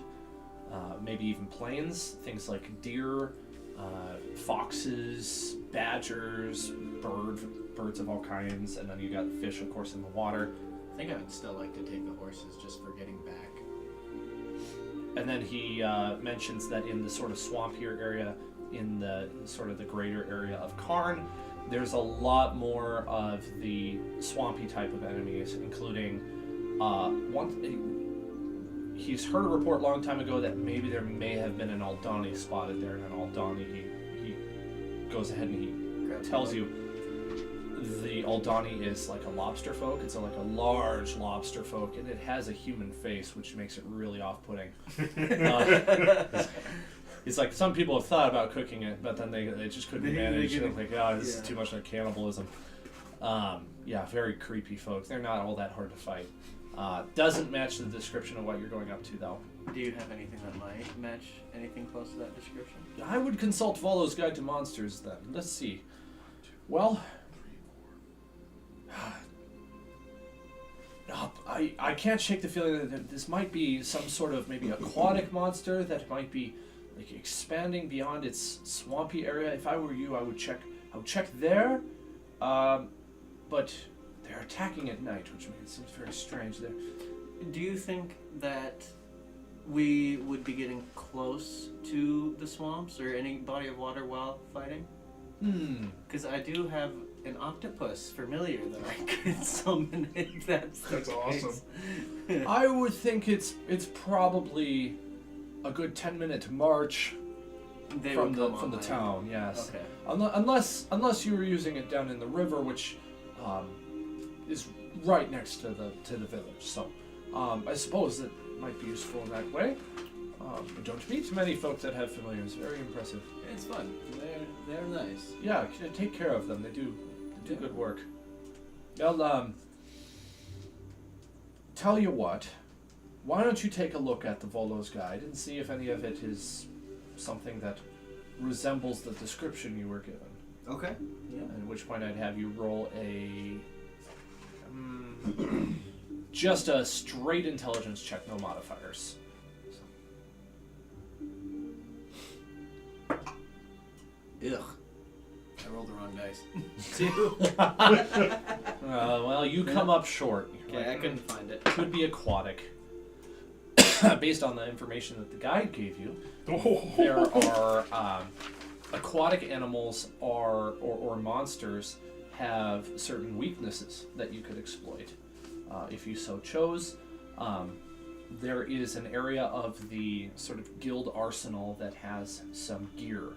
Maybe even plains, things like deer, foxes, badgers, birds of all kinds, and then you got fish, of course, in the water. I think I would still like to take the horses just for getting back. And then he mentions that in the sort of swampier area, in the sort of the greater area of Karn, there's a lot more of the swampy type of enemies, including he's heard a report a long time ago that maybe there may have been an Aldani spotted there, and an Aldani, he goes ahead and he tells you the Aldani is like a lobster folk. It's like a large lobster folk, and it has a human face, which makes it really off-putting. It's like some people have thought about cooking it, but then they just couldn't manage it. Like, this is too much like cannibalism. Very creepy folk. They're not all that hard to fight. Doesn't match the description of what you're going up to, though. Do you have anything that might match anything close to that description? I would consult Volo's Guide to Monsters, then. Let's see. Well, I can't shake the feeling that this might be some sort of maybe aquatic monster that might be like expanding beyond its swampy area. If I were you, I would check there. But they're attacking at night, which seems very strange there. Do you think that we would be getting close to the swamps or any body of water while fighting? Because I do have an octopus familiar that I could summon if that's awesome. I would think it's probably a good 10-minute march from the town. Yes. Okay. Unless you were using it down in the river, which is right next to the village. So I suppose it might be useful in that way. I don't meet many folks that have familiars. Very impressive. It's fun. They're nice. Yeah, take care of them. They do good work. Well, tell you what. Why don't you take a look at the Volo's Guide and see if any of it is something that resembles the description you were given. Okay. Yeah. At which point I'd have you roll a just a straight intelligence check, no modifiers. Ugh. I rolled the wrong dice. 2. Well, you come up short. Okay, I couldn't find it. Could be aquatic. Based on the information that the guide gave you, there are aquatic animals or monsters have certain weaknesses that you could exploit if you so chose. There is an area of the sort of guild arsenal that has some gear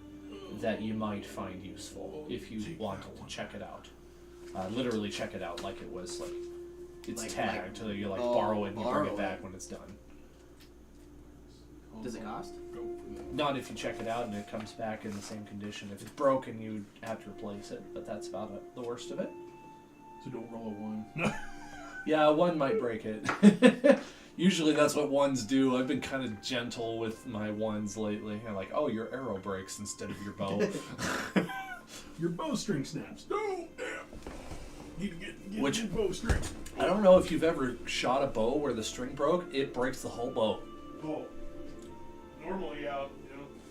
that you might find useful if you wanted to check it out. Literally check it out like it was like it's tagged, so you borrow it and you bring it back when it's done. Does it cost? Not if you check it out and it comes back in the same condition. If it's broken, you'd have to replace it, but that's about the worst of it. So don't roll a 1. Yeah, 1 might break it. Usually that's what 1s do. I've been kind of gentle with my 1s lately. I'm like, oh, your arrow breaks instead of your bow. Your bowstring snaps. No! Need to get Which- your bowstring. I don't know if you've ever shot a bow where the string broke. It breaks the whole bow. Oh. Normally, yeah.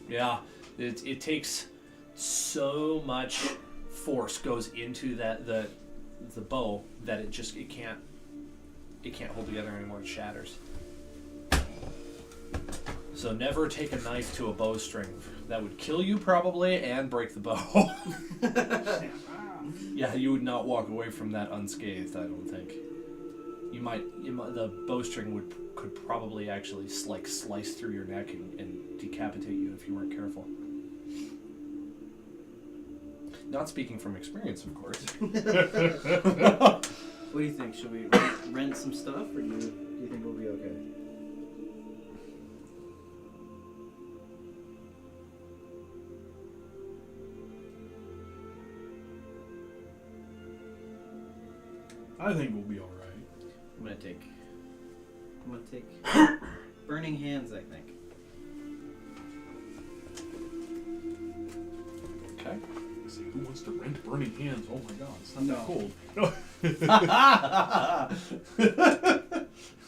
Yeah, it takes so much force goes into the bow that it can't hold together anymore. It shatters. So never take a knife to a bowstring. That would kill you probably and break the bow. Yeah, you would not walk away from that unscathed. I don't think. You might the bowstring could probably actually slice through your neck and decapitate you if you weren't careful. Not speaking from experience, of course. What do you think? Should we rent some stuff, or do you think we'll be okay? I think we'll be all right. I'm gonna take Burning Hands, I think. Okay. Let's see, who wants to rent Burning Hands? Oh my god, it's not that cold.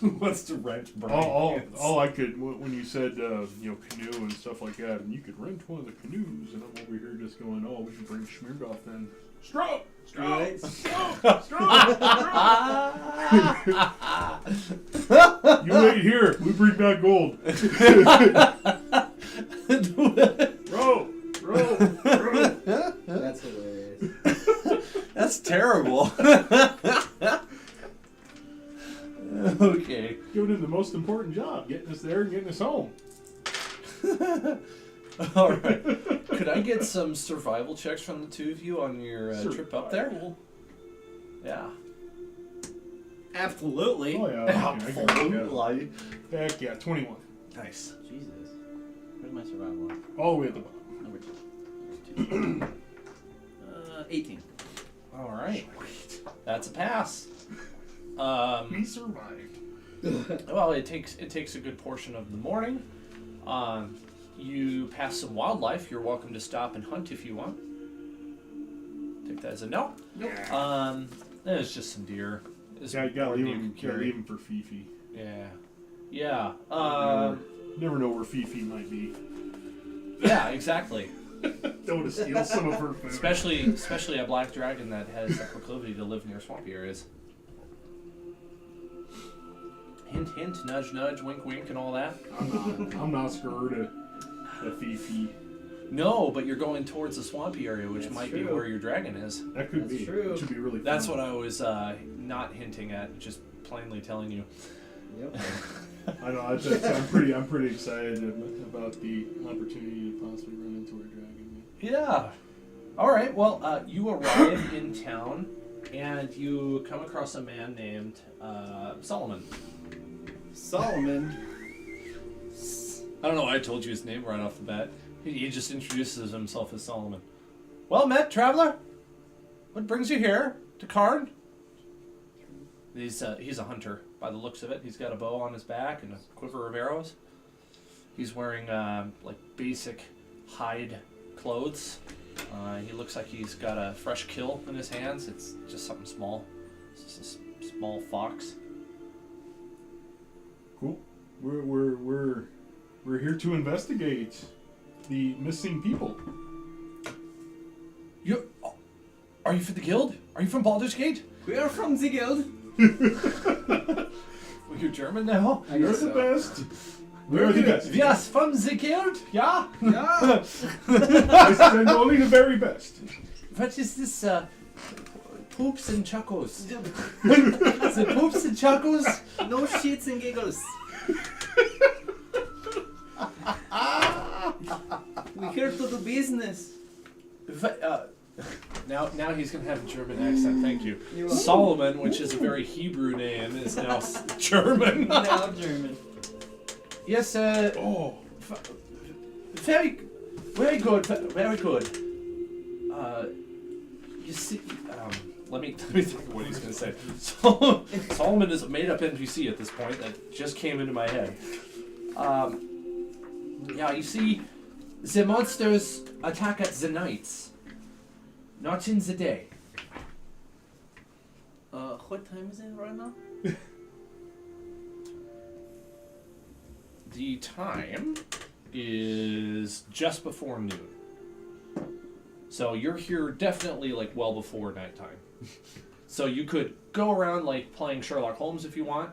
Who wants to rent Burning Hands? All I could, when you said, canoe and stuff like that, and you could rent one of the canoes, and I'm over here just going, oh, we should bring Schmiergoff then. Stroke! Right. You wait here. We bring back gold. Row. That's hilarious. That's terrible. Okay. Giving him the most important job, getting us there and getting us home. All right. Could I get some survival checks from the two of you on your trip up there? Yeah. Absolutely. Oh yeah. Absolutely. Heck yeah, 21. Nice. Jesus. Where's my survival on? All the way at the bottom. Number 2. 18. All right. That's a pass. We survived. Well, it takes a good portion of the morning. You pass some wildlife. You're welcome to stop and hunt if you want. Take that as a no. Nope. There's just some deer. Yeah, you gotta leave him for Fifi. Yeah. Never know where Fifi might be. Yeah, exactly. Don't want to steal some of her food. Especially a black dragon that has a proclivity to live near swampy areas. Hint, hint, nudge, nudge, wink, wink, and all that. I'm not scared of Fifi. No, but you're going towards the swampy area, which That's might true. be where your dragon is. That could That's be. true. It should be really fun. That's what I was not hinting at, just plainly telling you. Yep. I know. I'm pretty excited about the opportunity to possibly run into our dragon. Yeah. All right. Well, you arrive in town, and you come across a man named Solomon. Solomon. I don't know why I told you his name right off the bat. He just introduces himself as Solomon. Well met, traveler. What brings you here to Karn? He's a hunter by the looks of it. He's got a bow on his back and a quiver of arrows. He's wearing like basic hide clothes. He looks like he's got a fresh kill in his hands. It's just something small. It's just a small fox. Cool. We're here to investigate the missing people. Are you from the guild? Are you from Baldur's Gate? We are from the guild. Well, you're German now. You're the best. We're the best. Yes, from the guild. Yeah. Yeah. I send only the very best. What is this? Poops and chuckles. The poops and chuckles. No shits and giggles. We're here to do business. Now he's gonna have a German accent. Thank you. You're welcome. Solomon, which is a very Hebrew name, is now German. Now German. Yes, Oh. very, very good, very good. You see, let me think of what he's gonna say. Solomon is a made-up NPC at this point that just came into my head. Yeah, you see, the monsters attack at the nights, not in the day. What time is it right now? The time is just before noon. So you're here definitely like well before nighttime. So you could go around like playing Sherlock Holmes if you want,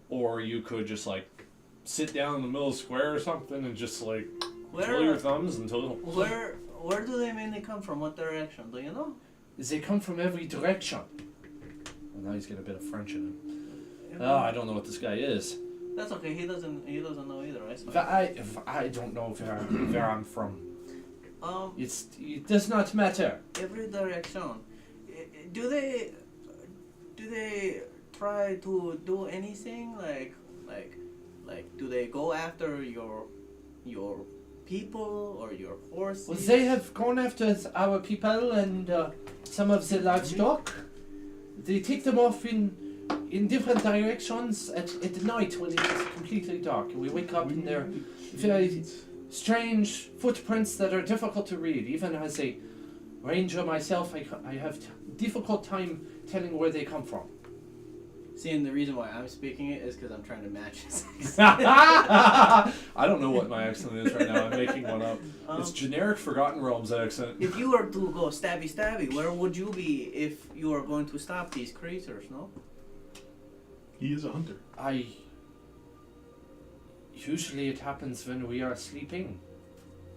or you could just like sit down in the middle of the square or something and just like twiddle your thumbs until... Where do they mainly come from? What direction? Do you know? They come from every direction. Well, now he's got a bit of French in him. Oh, I don't know what this guy is. That's okay. He doesn't know either. I don't know where I'm from. It does not matter. Every direction. Do they try to do anything like do they go after your people or your horses? Well, they have gone after our people and some of the livestock. They take them off in different directions at night when it's completely dark. And we wake up and they're very strange footprints that are difficult to read. Even as a ranger myself, I have difficult time telling where they come from. See, and the reason why I'm speaking it is because I'm trying to match his I don't know what my accent is right now. I'm making one up. It's generic Forgotten Realms accent. If you were to go stabby, where would you be if you were going to stop these creatures, no? He is a hunter. Usually it happens when we are sleeping.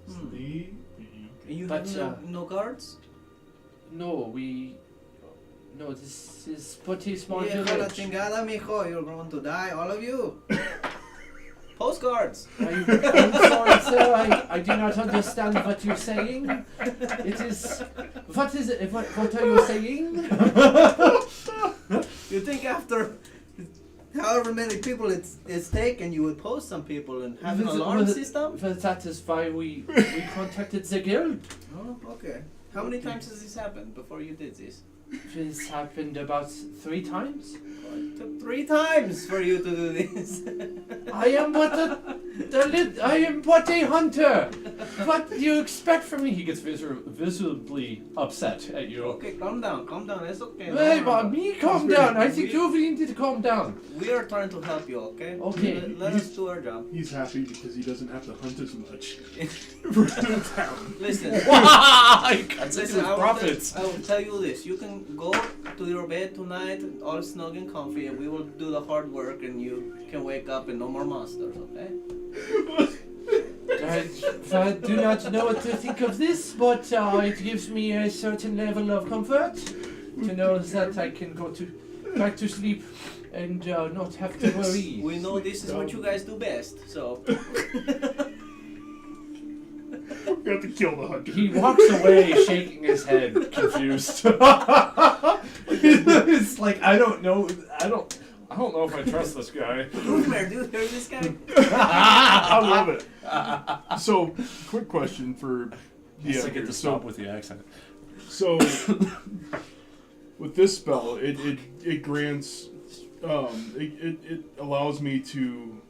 Sleeping. And you But, have no guards? No, this is pretty small Hijo de la village. chingada, mijo, you're going to die, all of you. Postcards. I'm sorry, sir. I do not understand what you're saying. It is. What is it? What are you saying? You think after however many people it's taken, you would post some people and have an alarm system? Well, that is why we contacted the guild. Oh, okay. How many times has this happened before you did this? This happened about 3 times. It took 3 times for you to do this. I am but a hunter. What do you expect from me? He gets visibly upset at you. Okay, calm down, it's okay. Hey, but me calm down. I think you need to calm down. We are trying to help you, okay? Okay. Let us do our job. He's happy because he doesn't have to hunt as much. Listen. Listen, I profits. will tell you this. You can go to your bed tonight, all snug and comfy, and we will do the hard work, and you can wake up and no more monsters, okay? I do not know what to think of this, but it gives me a certain level of comfort to know that I can go back to sleep and not have to worry. We know this is what you guys do best, so. We have to kill the hunter. He walks away shaking his head, confused. It's like, I don't know if I trust this guy. Nightmare, do you hear this guy? I love it. So, quick question for the Yes, I get editor. to stop with the accent. So, with this spell, it grants, it allows me to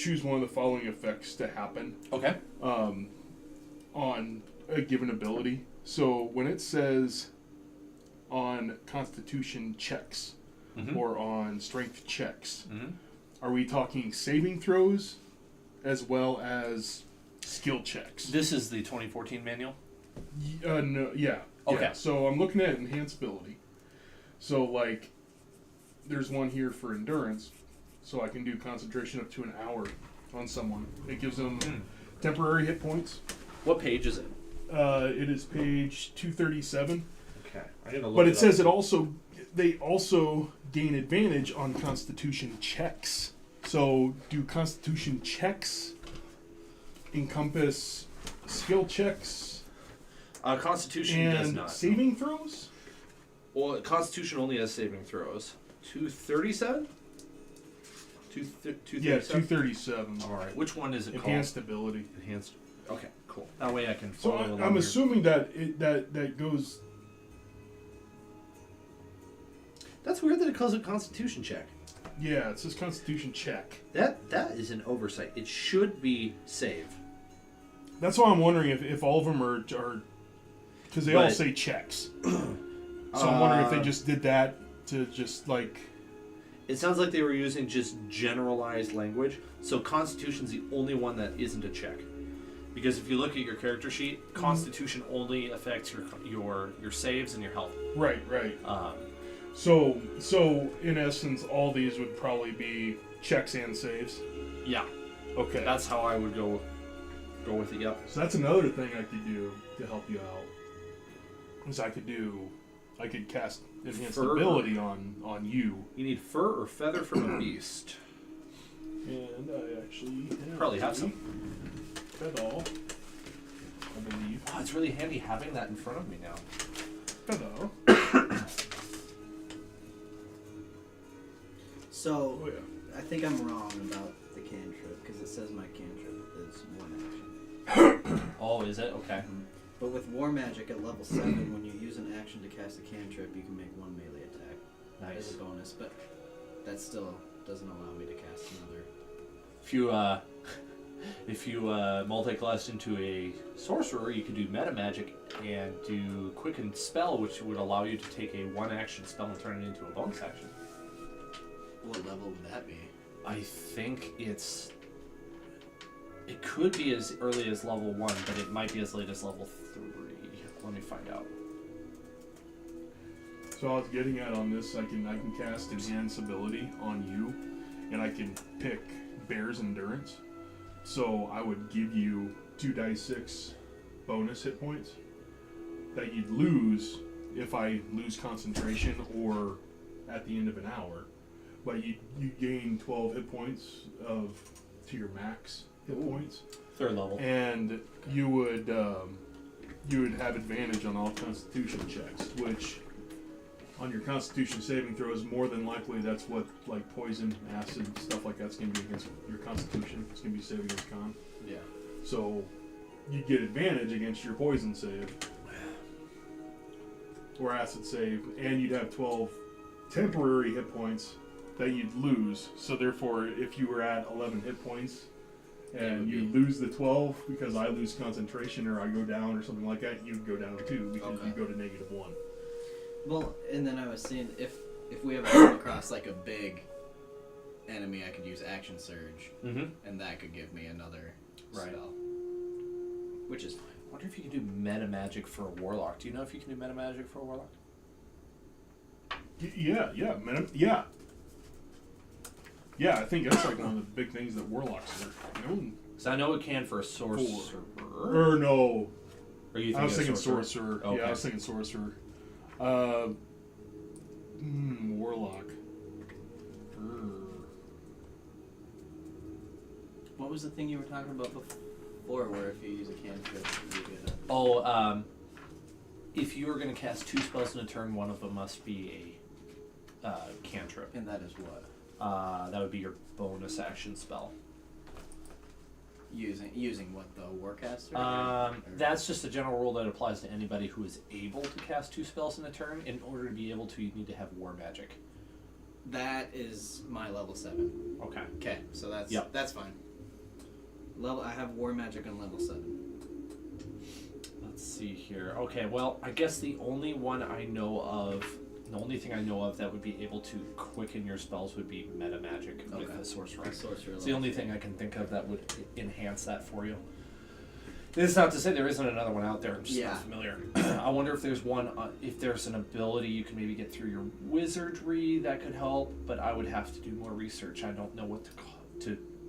choose one of the following effects to happen Okay. on a given ability. So when it says on Constitution checks Mm-hmm. or on Strength checks, Mm-hmm. are we talking saving throws as well as skill checks? This is the 2014 manual. No, yeah. Okay. Yeah. So I'm looking at enhanced ability. So like, there's one here for endurance, so I can do concentration up to an hour on someone. It gives them temporary hit points. What page is it? It is page 237. Okay. I gotta look But it up. says they also gain advantage on Constitution checks. So do Constitution checks encompass skill checks Constitution does and not. saving throws? Well, Constitution only has saving throws. 237? Yeah, 237. All right. Which one is it Enhanced ability. called? Enhanced. Okay, cool. That way I can So follow along I'm here. assuming that that goes. That's weird that it calls it Constitution check. Yeah, it says Constitution check. That is an oversight. It should be save. That's why I'm wondering if all of them are because they all But- say checks. So I'm wondering if they just did that to just like. It sounds like they were using just generalized language. So Constitution's the only one that isn't a check. Because if you look at your character sheet, Constitution only affects your saves and your health. Right. So in essence, all these would probably be checks and saves. Yeah, Okay. that's how I would go with it. Yep. So that's another thing I could do to help you out. Is I could cast enhanced Fur. ability on you. You need fur or feather from a beast. And I actually Probably have some. Feather, I believe. Oh, it's really handy having that in front of me now. Feather. So, Oh yeah. I think I'm wrong about the cantrip because it says my cantrip is one action. Oh, is it? Okay. But with War Magic at level 7, when you use an action to cast a cantrip, you can make one melee attack as Nice. a bonus, but that still doesn't allow me to cast another. If you multi-classed into a sorcerer, you could do meta magic and do quicken spell, which would allow you to take a one-action spell and turn it into a bonus action. What level would that be? I think it could be as early as level 1, but it might be as late as level 3. Let me find out. So I was getting at on this, I can cast enhance ability on you, and I can pick Bear's Endurance. So I would give you 2d6 bonus hit points that you'd lose if I lose concentration or at the end of an hour. But you gain 12 hit points to your max hit points, 3rd level. and you would have advantage on all Constitution checks, which on your Constitution saving throws, more than likely that's what like poison, acid, stuff like that's going to be against your Constitution. It's going to be saving against con. Yeah. So you get advantage against your poison save or acid save, and you'd have 12 temporary hit points that you'd lose. So therefore, if you were at 11 hit points and you lose the 12 because I lose concentration or I go down or something like that, you'd go down too because Okay. you go to -1. Well, and then I was saying if we ever come across like a big enemy, I could use Action Surge, Mm-hmm. and that could give me another Right. spell, which is fine. I wonder if you can do meta magic for a warlock. Do you know if you can do meta magic for a warlock? Yeah. Yeah, I think that's like one of the big things that warlocks are. Because I know it can for a sorcerer. Or no, Or you I was a thinking sorcerer. Okay. Yeah, I was thinking sorcerer. Warlock. What was the thing you were talking about before, where if you use a cantrip, you get a... Oh, if you are going to cast 2 spells in a turn, one of them must be a cantrip. And that is what? That would be your bonus action spell. Using what, the Warcaster? That's just a general rule that applies to anybody who is able to cast 2 spells in a turn. In order to be able to, you need to have war magic. That is my level 7. Okay. Okay, so that's Yep. that's fine. I have War Magic on level 7. Let's see here. Okay, well, I guess the only thing I know of that would be able to quicken your spells would be meta magic with the sorcerer. It's the only thing I can think of that would enhance that for you. It's not to say there isn't another one out there. I'm just not familiar. I wonder if there's one. If there's an ability you can maybe get through your wizardry that could help, but I would have to do more research. I don't know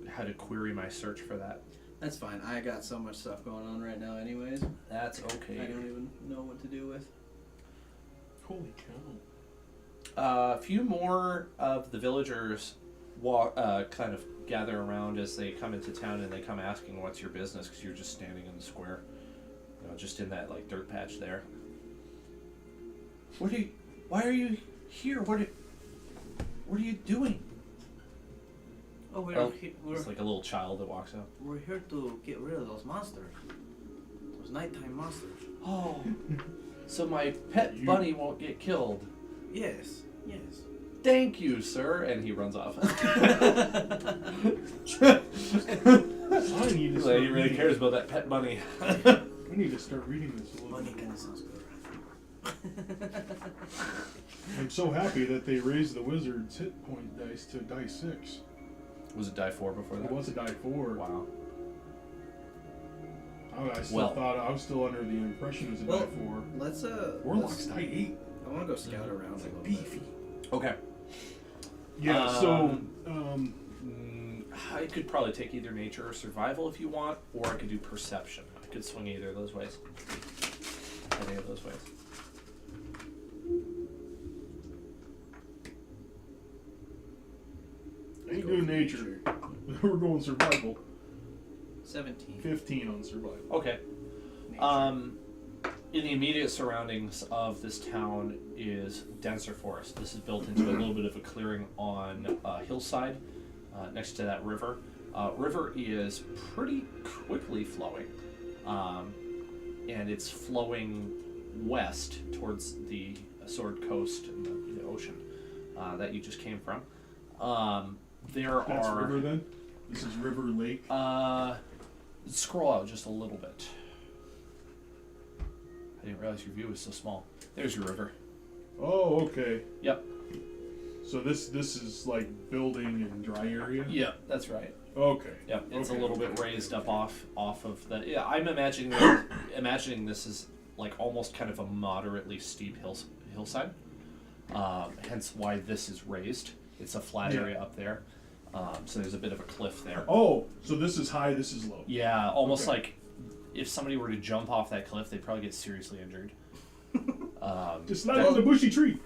how to query my search for that. That's fine. I got so much stuff going on right now anyways. That's okay. I don't even know what to do with. Holy cow. A few more of the villagers kind of gather around as they come into town, and they come asking what's your business, because you're just standing in the square, just in that like dirt patch there. Why are you here? What are you doing? Oh, It's like a little child that walks out. we're here to get rid of those monsters. Those nighttime monsters. Oh, so my pet bunny won't get killed. Yes. Thank you, sir. And he runs off. I need to start He really cares about that pet bunny. We need to start reading this a little Bunny bit. kind of sounds good. I'm so happy that they raised the wizard's hit point dice to die 6. Was it die 4 before that? It was a die 4. Wow. I still thought I was still under the impression it was a die 4. Let's Warlock's die 8. I want to go scout around a little Beefy. Okay. Yeah. I could probably take either nature or survival if you want, or I could do perception. I could swing either of those ways. Any of those ways. Ain't doing nature. We're going survival. 17. 15 on survival. Okay. Nature. In the immediate surroundings of this town is denser forest. This is built into a little bit of a clearing on a hillside next to that river. River is pretty quickly flowing, and it's flowing west towards the Sword Coast and the ocean that you just came from. That's river then? This is river lake? Scroll out just a little bit. I didn't realize your view was so small. There's your river. Oh, okay. Yep. So this is like building and dry area? Yep, that's right. Okay. Yep, it's Okay. a little bit raised up off of the. Yeah, I'm imagining this is like almost kind of a moderately steep hillside. Hence why this is raised. It's a flat area up there. So there's a bit of a cliff there. Oh, so this is high, this is low. Yeah, almost Okay. like if somebody were to jump off that cliff, they'd probably get seriously injured. Just slide on the bushy tree.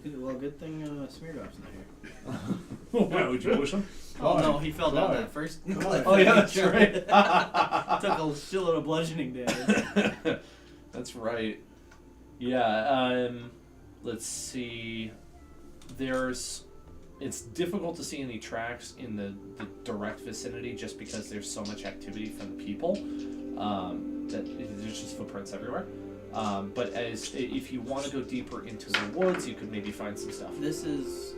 Well, good thing Smeardrop's not here. Yeah, would you push him? Oh no, he fell down God. that first. Oh yeah, that's right. Took a shitload of bludgeoning damage. That's right. Yeah. Let's see. It's difficult to see any tracks in the direct vicinity just because there's so much activity from the people that there's just footprints everywhere. But if you want to go deeper into the woods, you could maybe find some stuff. This is.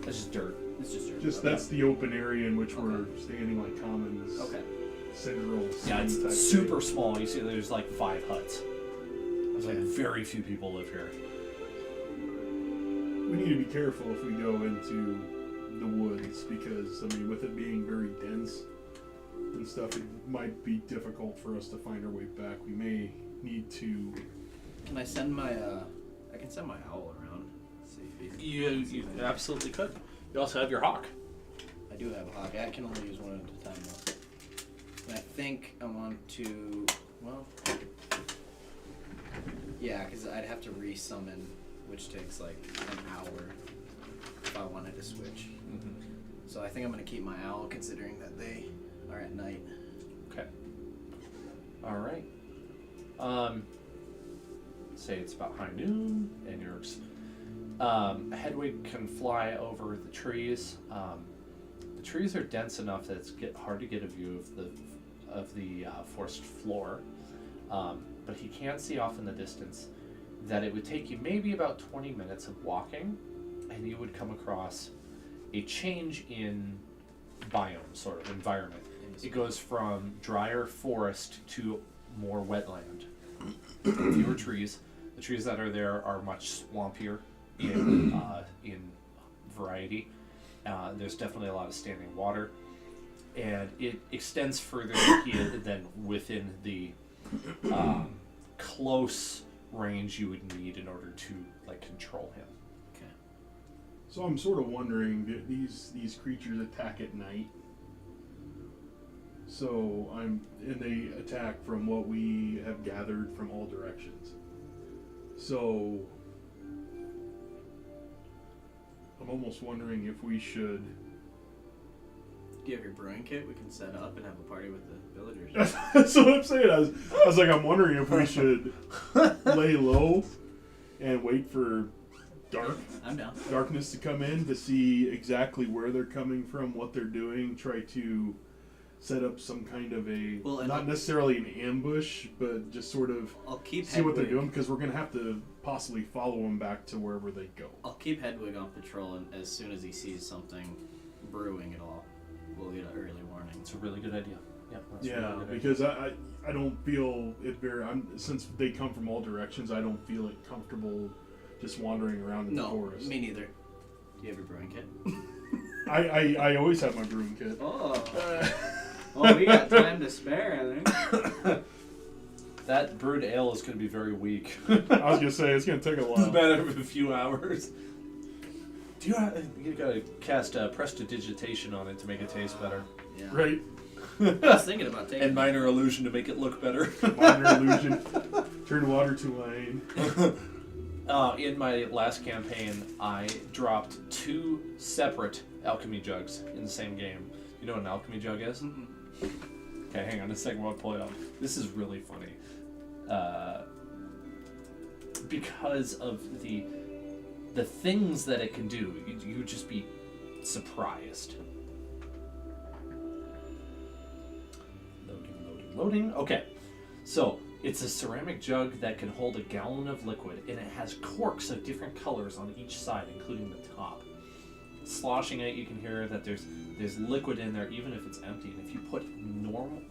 That's just dirt. It's just dirt. Just that's the open area in which we're standing, like commons. Okay. Central. Yeah, city type it's super thing. small. You see, there's like 5 huts. There's like very few people live here. We need to be careful if we go into the woods because, I mean, with it being very dense and stuff, it might be difficult for us to find our way back. We may need to. Can I send my I can send my owl around. See if he's. You absolutely could. You also have your hawk. I do have a hawk. I can only use one at a time though. And I think I want to. Well. Yeah, because I'd have to resummon, which takes like an hour if I wanted to switch. Mm-hmm. So I think I'm gonna keep my owl, considering that they are at night. Okay. All right. Say it's about high noon, and your Hedwig can fly over the trees. The trees are dense enough that it's hard to get a view of the forest floor, but he can see off in the distance that it would take you maybe about 20 minutes of walking, and you would come across a change in biome, sort of environment. it goes from drier forest to more wetland. Fewer trees. The trees that are there are much swampier in variety. There's definitely a lot of standing water, and it extends further than within the close range you would need in order to like control him. Okay. So I'm sort of wondering, these creatures attack at night. So and they attack from what we have gathered from all directions. So I'm almost wondering if we should. Do you have your brewing kit? We can set up and have a party with the villagers. That's what I'm saying. I was like, I'm wondering if we should lay low and wait for I'm down. darkness to come in to see exactly where they're coming from, what they're doing, try to set up some kind of a, not necessarily an ambush, but just sort of see what they're doing, because we're going to have to possibly follow them back to wherever they go. I'll keep Hedwig on patrol, and as soon as he sees something brewing at all, we'll get an early warning. It's a really good idea. Yep, that's a Yeah, really good because I don't feel it very, since they come from all directions, I don't feel it comfortable just wandering around in the forest. Me neither. Do you have your brewing kit? I always have my brewing kit. Oh, we got time to spare, I think. That brewed ale is going to be very weak. I was going to say, it's going to take a while. It's a matter of a few hours. You got to cast prestidigitation on it to make it taste better. Yeah. Right. I was thinking about taking And minor illusion to make it look better. Minor illusion. Turn water to wine. In my last campaign, I dropped 2 separate alchemy jugs in the same game. You know what an alchemy jug is? Mm-hmm. Okay, hang on a second while I pull it up. This is really funny. Because of the things that it can do, you would just be surprised. Loading. Okay, so it's a ceramic jug that can hold a gallon of liquid, and it has corks of different colors on each side, including the top. Sloshing it, you can hear that there's liquid in there, even if it's empty. And if you put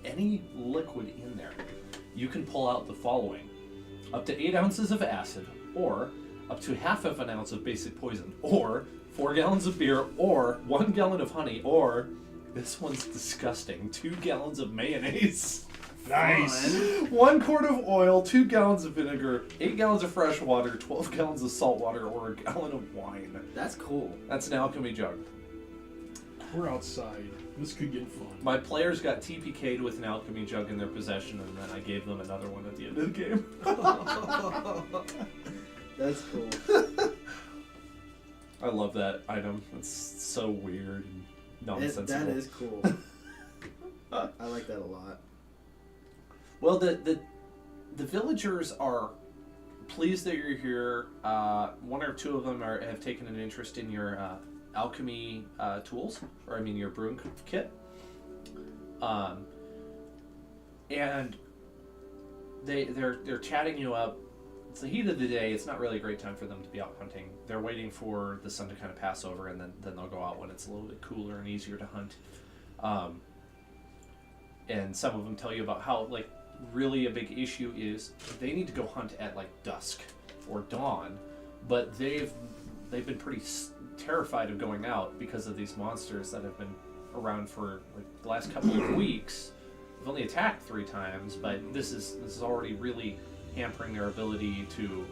any liquid in there, you can pull out the following: up to 8 ounces of acid, or up to half of an ounce of basic poison, or 4 gallons of beer, or 1 gallon of honey, or this one's disgusting, 2 gallons of mayonnaise. Nice. 1 quart of oil, 2 gallons of vinegar, 8 gallons of fresh water, 12 gallons of salt water, or a gallon of wine. That's cool. That's an alchemy jug. We're outside. This could get fun. My players got TPK'd with an alchemy jug in their possession, and then I gave them another one at the end of the game. That's cool. I love that item. It's so weird and nonsensical. That is cool. I like that a lot. Well, the villagers are pleased that you're here. 1 or 2 of them have taken an interest in your alchemy tools, or your brewing kit. And they're chatting you up. It's the heat of the day. It's not really a great time for them to be out hunting. They're waiting for the sun to kind of pass over, and then they'll go out when it's a little bit cooler and easier to hunt. And some of them tell you about how really a big issue is they need to go hunt at dusk or dawn, but they've been pretty terrified of going out because of these monsters that have been around for the last couple of weeks. They've only attacked 3 times, but this is already really hampering their ability to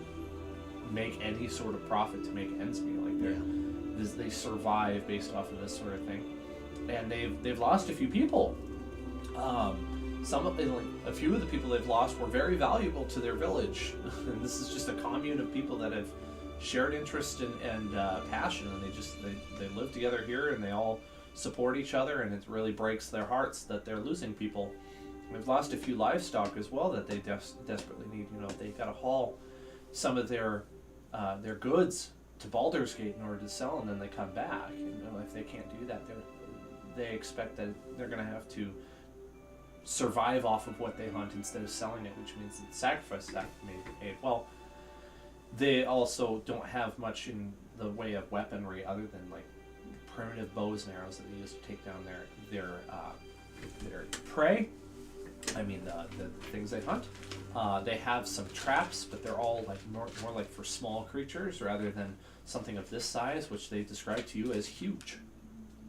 make any sort of profit, to make ends meet. They survive based off of this sort of thing, and they've lost a few people. A few of the people they've lost were very valuable to their village, and this is just a commune of people that have shared interest and passion, and they live together here, and they all support each other, and it really breaks their hearts that they're losing people. They've lost a few livestock as well that they desperately need. They got to haul some of their goods to Baldur's Gate in order to sell, and then they come back. If they can't do that, they expect that they're going to have to survive off of what they hunt instead of selling it, which means that sacrifices have to be made. Well, they also don't have much in the way of weaponry other than primitive bows and arrows that they use to take down their their prey. I mean, the things they hunt. They have some traps, but they're all like more like for small creatures rather than something of this size, which they describe to you as huge,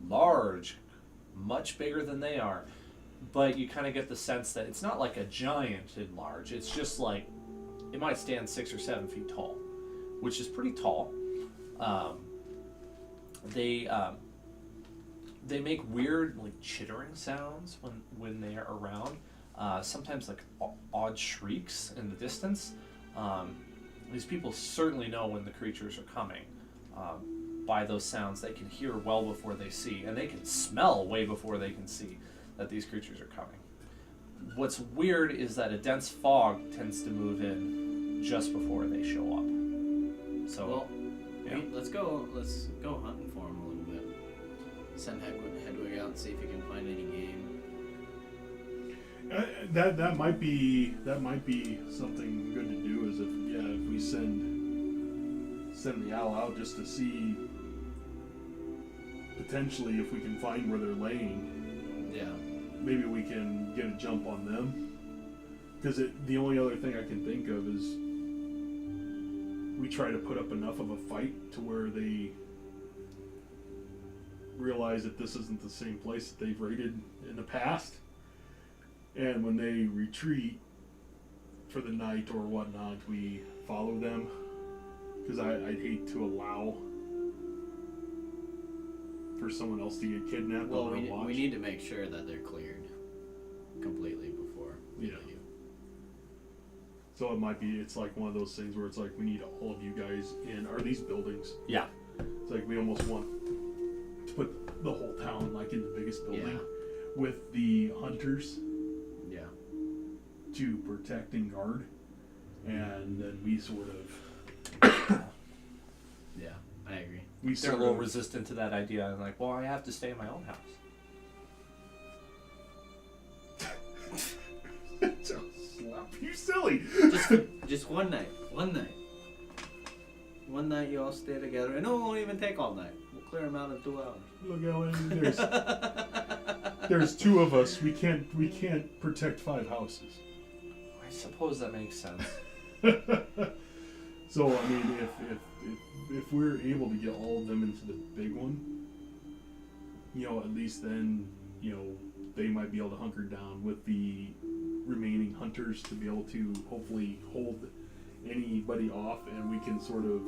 large, much bigger than they are. But you kind of get the sense that it's not like a giant and large. It's just like it might stand 6 or 7 feet tall, which is pretty tall. They make weird like chittering sounds when they are around. Sometimes like odd shrieks in the distance. These people certainly know when the creatures are coming by those sounds. They can hear well before they see, and they can smell way before they can see that these creatures are coming. What's weird is that a dense fog tends to move in just before they show up. So, Well, yeah. let's go hunting for him a little bit. Send Hedwig out and see if he can find any game. That might be something good to do. Is if we send the owl out just to see potentially if we can find where they're laying. Yeah. Maybe we can get a jump on them. Because the only other thing I can think of is we try to put up enough of a fight to where they realize that this isn't the same place that they've raided in the past. And when they retreat for the night or whatnot, we follow them. Because I'd hate to allow for someone else to get kidnapped. Well, on our watch. we need to make sure that they're cleared completely before we Yeah. leave. So it's like one of those things where it's like we need all of you guys in. Are these buildings? Yeah. It's like we almost want to put the whole town like in the biggest building Yeah. with the hunters Yeah. to protect and guard, and then we sort of Yeah. I agree. They're a little resistant to that idea, and like, well, I have to stay in my own house. Slap you silly. Just one night. One night you all stay together, and it won't even take all night. We'll clear them out in 2 hours. Look how many there's 2 of us. We can't protect 5 houses. I suppose that makes sense. So I mean, if we're able to get all of them into the big one, at least then, they might be able to hunker down with the remaining hunters to be able to hopefully hold anybody off, and we can sort of.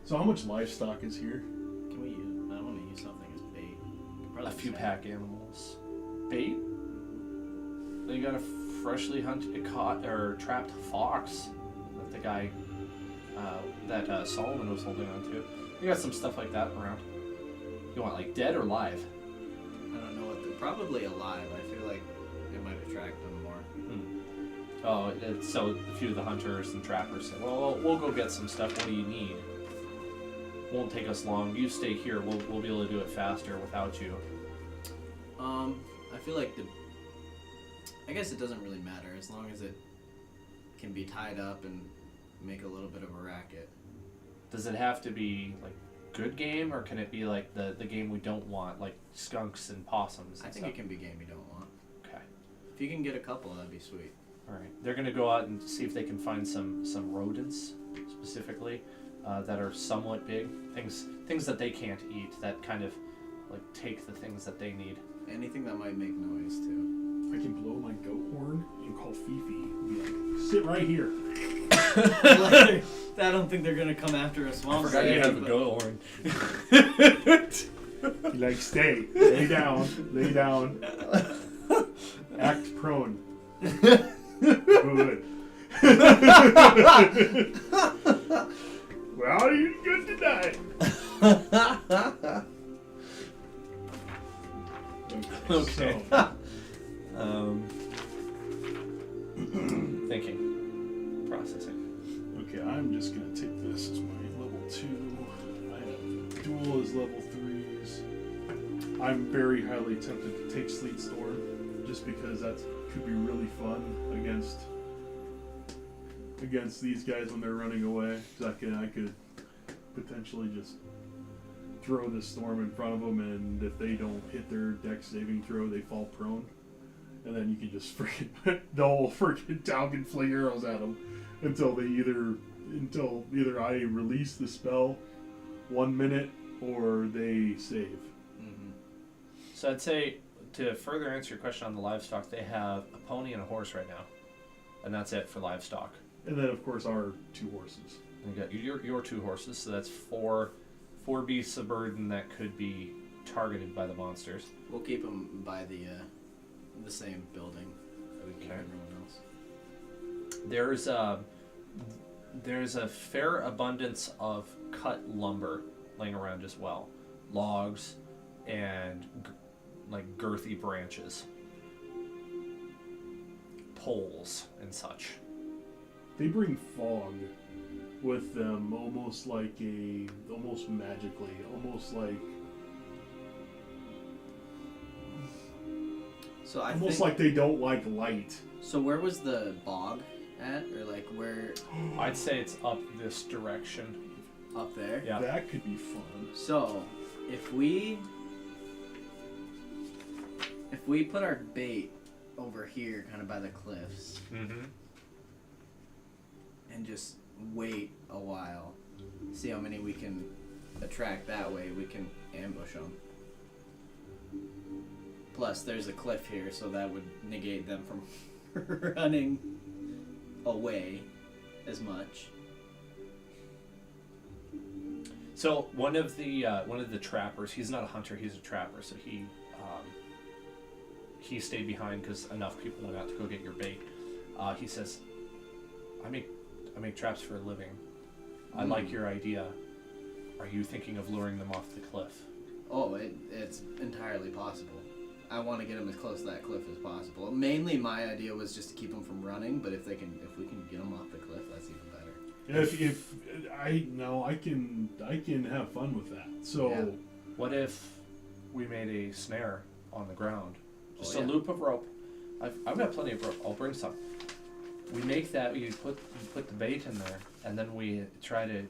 So how much livestock is here? Can we use? I want to use something as bait. A few pack animals. Bait? They got a freshly caught or trapped fox that the guy that Solomon was holding on to. We got some stuff like that around. You want like dead or live? I don't know what. Probably alive. I feel like it might attract them more. Oh, so a few of the hunters and trappers said, "Well, we'll go get some stuff. What do you need? Won't take us long. You stay here. We'll be able to do it faster without you." I feel like I guess it doesn't really matter as long as it can be tied up and make a little bit of a racket. Does it have to be like good game, or can it be like the game we don't want, like skunks and possums? And I think stuff? it can be game you don't want. Okay. If you can get a couple, that'd be sweet. All right. They're gonna go out and see if they can find some rodents specifically that are somewhat big, things that they can't eat that kind of like take the things that they need. Anything that might make noise too. I can blow my goat horn and call Fifi and be like, sit right here. I don't think they're gonna come after a swamp. I forgot you raid, have a but- goat horn. Be like, stay, lay down, act prone. Good. Well, you good tonight. Okay. So, Thinking. Processing. okay, I'm just gonna take this as my level 2. I have dual as level 3s. I'm very highly tempted to take Sleet Storm, just because that could be really fun against these guys when they're running away. 'Cause I could potentially just throw this storm in front of them, and if they don't hit their dex saving throw, they fall prone. And then you can just freaking the whole freaking town can fling arrows at them until either I release the spell 1 minute or they save. Mm-hmm. So I'd say, to further answer your question on the livestock, they have a pony and a horse right now. And that's it for livestock. And then, of course, our 2 horses. And you got your 2 horses, so that's four beasts of burden that could be targeted by the monsters. We'll keep them by the same building that we keep Okay. everyone else. There's a fair abundance of cut lumber laying around as well. Logs and like girthy branches. Poles and such. They bring fog with them, almost magically, almost like So I almost think, like they don't like light. So where was the bog at, or like where? I'd say it's up this direction. Up there. Yeah. That could be fun. So if we put our bait over here, kind of by the cliffs, Mm-hmm. and just wait a while, see how many we can attract that way, we can ambush them. Plus, there's a cliff here, so that would negate them from running away as much. So one of the trappers, he's not a hunter, he's a trapper, so he stayed behind because enough people went out to go get your bait. He says, I make traps for a living. I like your idea. Are you thinking of luring them off the cliff? Oh, it's entirely possible. I want to get them as close to that cliff as possible. Mainly, my idea was just to keep them from running. But if we can get them off the cliff, that's even better. If I can have fun with that. So Yeah. What if we made a snare on the ground? Just Oh, a yeah. loop of rope. I've got plenty of rope. I'll bring some. We make that. You put the bait in there, and then we try to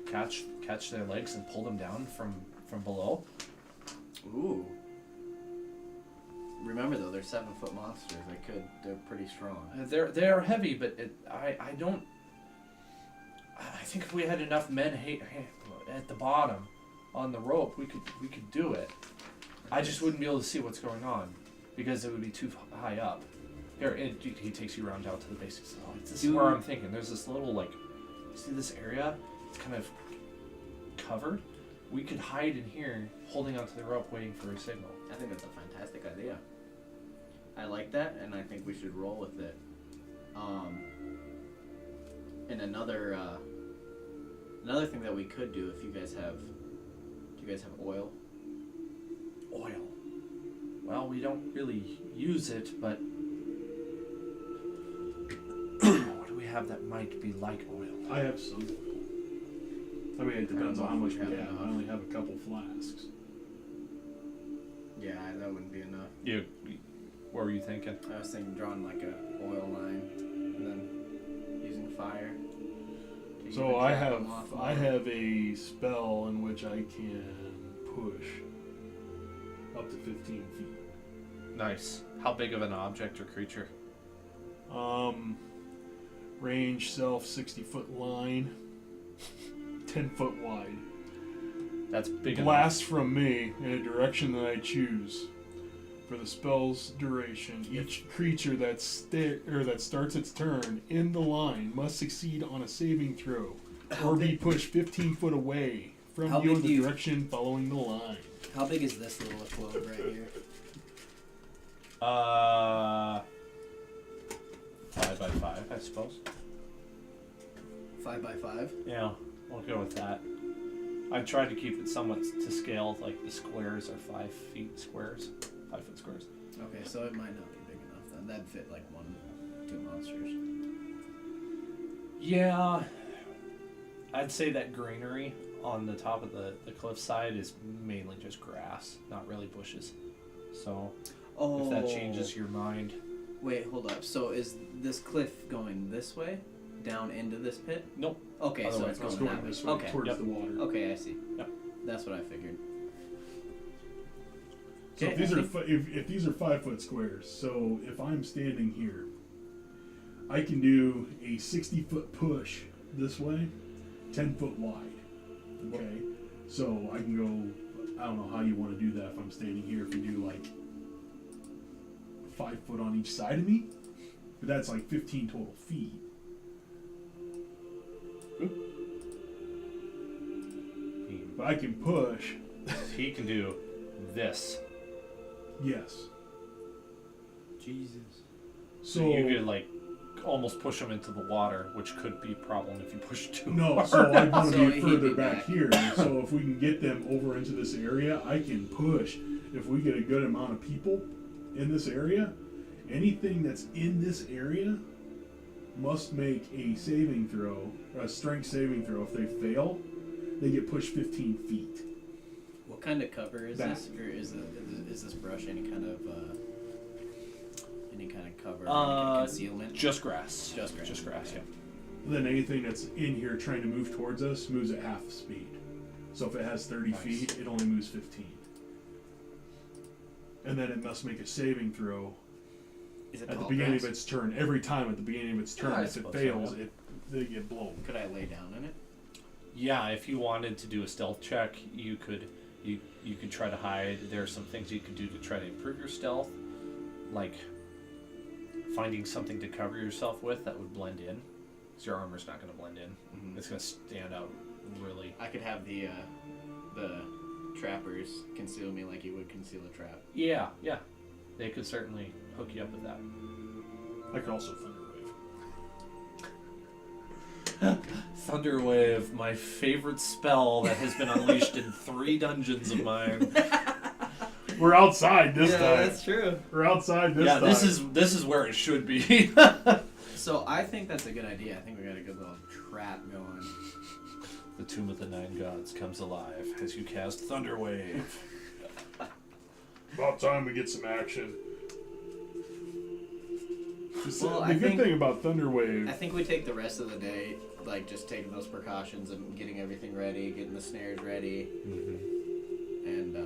catch their legs and pull them down from below. Ooh. Remember though, they're 7-foot monsters. They're pretty strong. They are heavy, but I don't. I think if we had enough men at the bottom on the rope, we could do it. I just wouldn't be able to see what's going on because it would be too high up. Here, he takes you around down to the basics. Oh, this is where I'm thinking. There's this little see this area? It's kind of covered. We could hide in here, holding onto the rope, waiting for a signal. I think that's a fantastic idea. I like that, and I think we should roll with it. And another thing that we could do, if you guys have, do you guys have oil? Oil. Well, we don't really use it, but what do we have that might be like oil? I have some oil. I mean, it depends on how much we have. enough. I only have a couple flasks. Yeah, that wouldn't be enough. What were you thinking? I was thinking drawing like a oil line, and then using fire. to So even I trap have 'em off more. a spell in which I can push up to 15 feet. Nice. How big of an object or creature? Range self 60-foot line, 10-foot wide. That's big enough. Blast from me in a direction that I choose. For the spell's duration, each creature that starts its turn in the line must succeed on a saving throw, or be pushed 15 foot away from How you in big the do you- direction following the line. How big is this little globe right here? 5 by 5, I suppose. 5 by 5? Yeah, we'll go with that. I tried to keep it somewhat to scale, like the squares are 5 feet squares, 5 foot squares. Okay, so it might not be big enough then. That'd fit like 2 monsters. Yeah, I'd say that greenery on the top of the cliffside is mainly just grass, not really bushes. So Oh. if that changes your mind, Wait, hold up. So is this cliff going this way? Down into this pit? nope. Okay, so Otherwise, it's It's going going that way. this way Okay. towards Yep. the water. Okay, I see. That's what I figured. So Okay, if these I are think- if these are 5-foot squares, so if I'm standing here, I can do a 60-foot push this way, 10-foot wide. Okay, so I can go. I don't know how you want to do that if I'm standing here. If you do like 5 foot on each side of me, but that's like 15 total feet. But I can push. He can do this. Yes. Jesus. So you could like almost push him into the water, which could be a problem if you push too No, hard. so I want So to be he'd further be back back. here. So if we can get them over into this area, I can push. If we get a good amount of people in this area, anything that's in this area must make a saving throw, a strength saving throw. If they fail, they get pushed 15 feet. What kind of cover is Back. this, or is this brush any kind of cover, any kind of concealment? Just grass. Just grass. Just grass. Yeah. Then anything that's in here trying to move towards us moves at half speed. So if it has 30 Nice. feet, it only moves 15. And then it must make a saving throw Is it at the tall beginning grass? of its turn. Every time at the beginning of its turn, I if it suppose so, fails, yeah. they get blown. Could I lay down in it? Yeah, if you wanted to do a stealth check, you could try to hide. There are some things you could do to try to improve your stealth, like finding something to cover yourself with that would blend in. Because your armor's not going to blend in. Mm-hmm. It's going to stand out really. I could have the trappers conceal me like you would conceal a trap. Yeah, yeah. They could certainly hook you up with that. I could also thunder wave. Thunderwave, my favorite spell that has been unleashed in 3 dungeons of mine. We're outside this time. true. We're outside this Yeah, time. this is where it should be. So I think that's a good idea. I think we got a good little trap going. The Tomb of the Nine Gods comes alive as you cast Thunderwave. About time we get some action. Well, The I good think- thing about Thunderwave, I think we take the rest of the day, like just taking those precautions and getting everything ready, getting the snares ready, and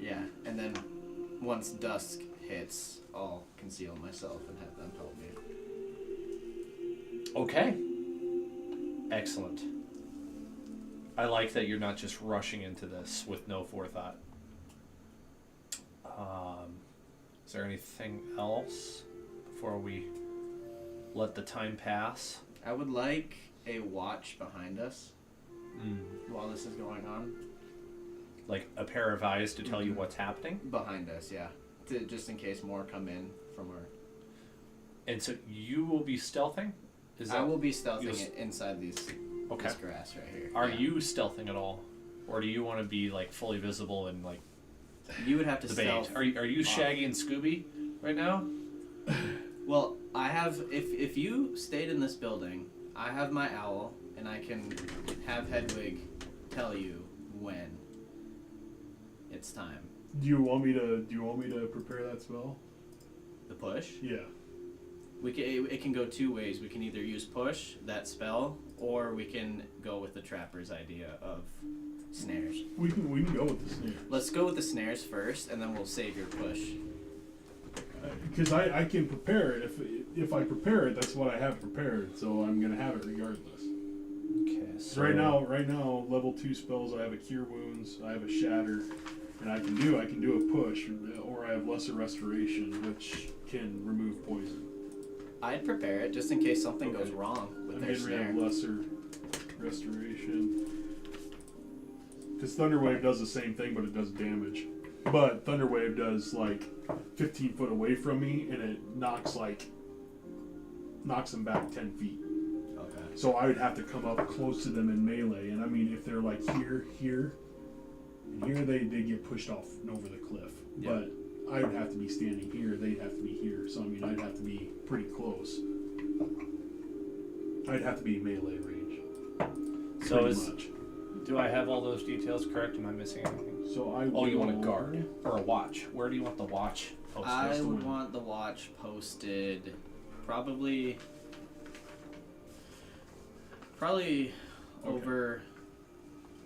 yeah, and then once dusk hits, I'll conceal myself and have them help me. Okay. Excellent. I like that you're not just rushing into this with no forethought. Is there anything else before we let the time pass? I would like a watch behind us while this is going on. Like a pair of eyes to tell you what's happening? Behind us, yeah. Just in case more come in from our... And so you will be stealthing? I will be stealthing you'll- it inside this grass right here. Are Yeah. you stealthing at all? Or do you want to be like fully visible and like You would have to the bait? stealth. Are you Shaggy and Scooby right now? Well, I have. If you stayed in this building, I have my owl, and I can have Hedwig tell you when it's time. do you want me to prepare that spell? The push. Yeah. It can go 2 ways. We can either use push, that spell, or we can go with the trapper's idea of snares. We can go with the snare. Let's go with the snares first, and then we'll save your push. Because I can prepare it. If I prepare it, that's what I have prepared. So I'm gonna have it regardless. Okay, So right now, level 2 spells. I have a Cure Wounds. I have a Shatter, and I can do a push, or I have Lesser Restoration, which can remove poison. I'd prepare it just in case something Okay. goes wrong with I'm their getting rid snare. of Lesser Restoration. Because Thunderwave does the same thing, but it does damage. But Thunderwave does like 15 foot away from me, and it knocks them back 10 feet. Okay. So I would have to come up close to them in melee, and I mean, if they're like here, and here, they get pushed off and over the cliff. Yeah. But I would have to be standing here, they'd have to be here. So I mean, I'd have to be pretty close. I'd have to be melee range. So pretty much. do I have all those details correct? Am I missing anything? So I Oh, you want a will- guard or a watch? Where do you want the watch posted? I the would one. want the watch posted probably Okay. over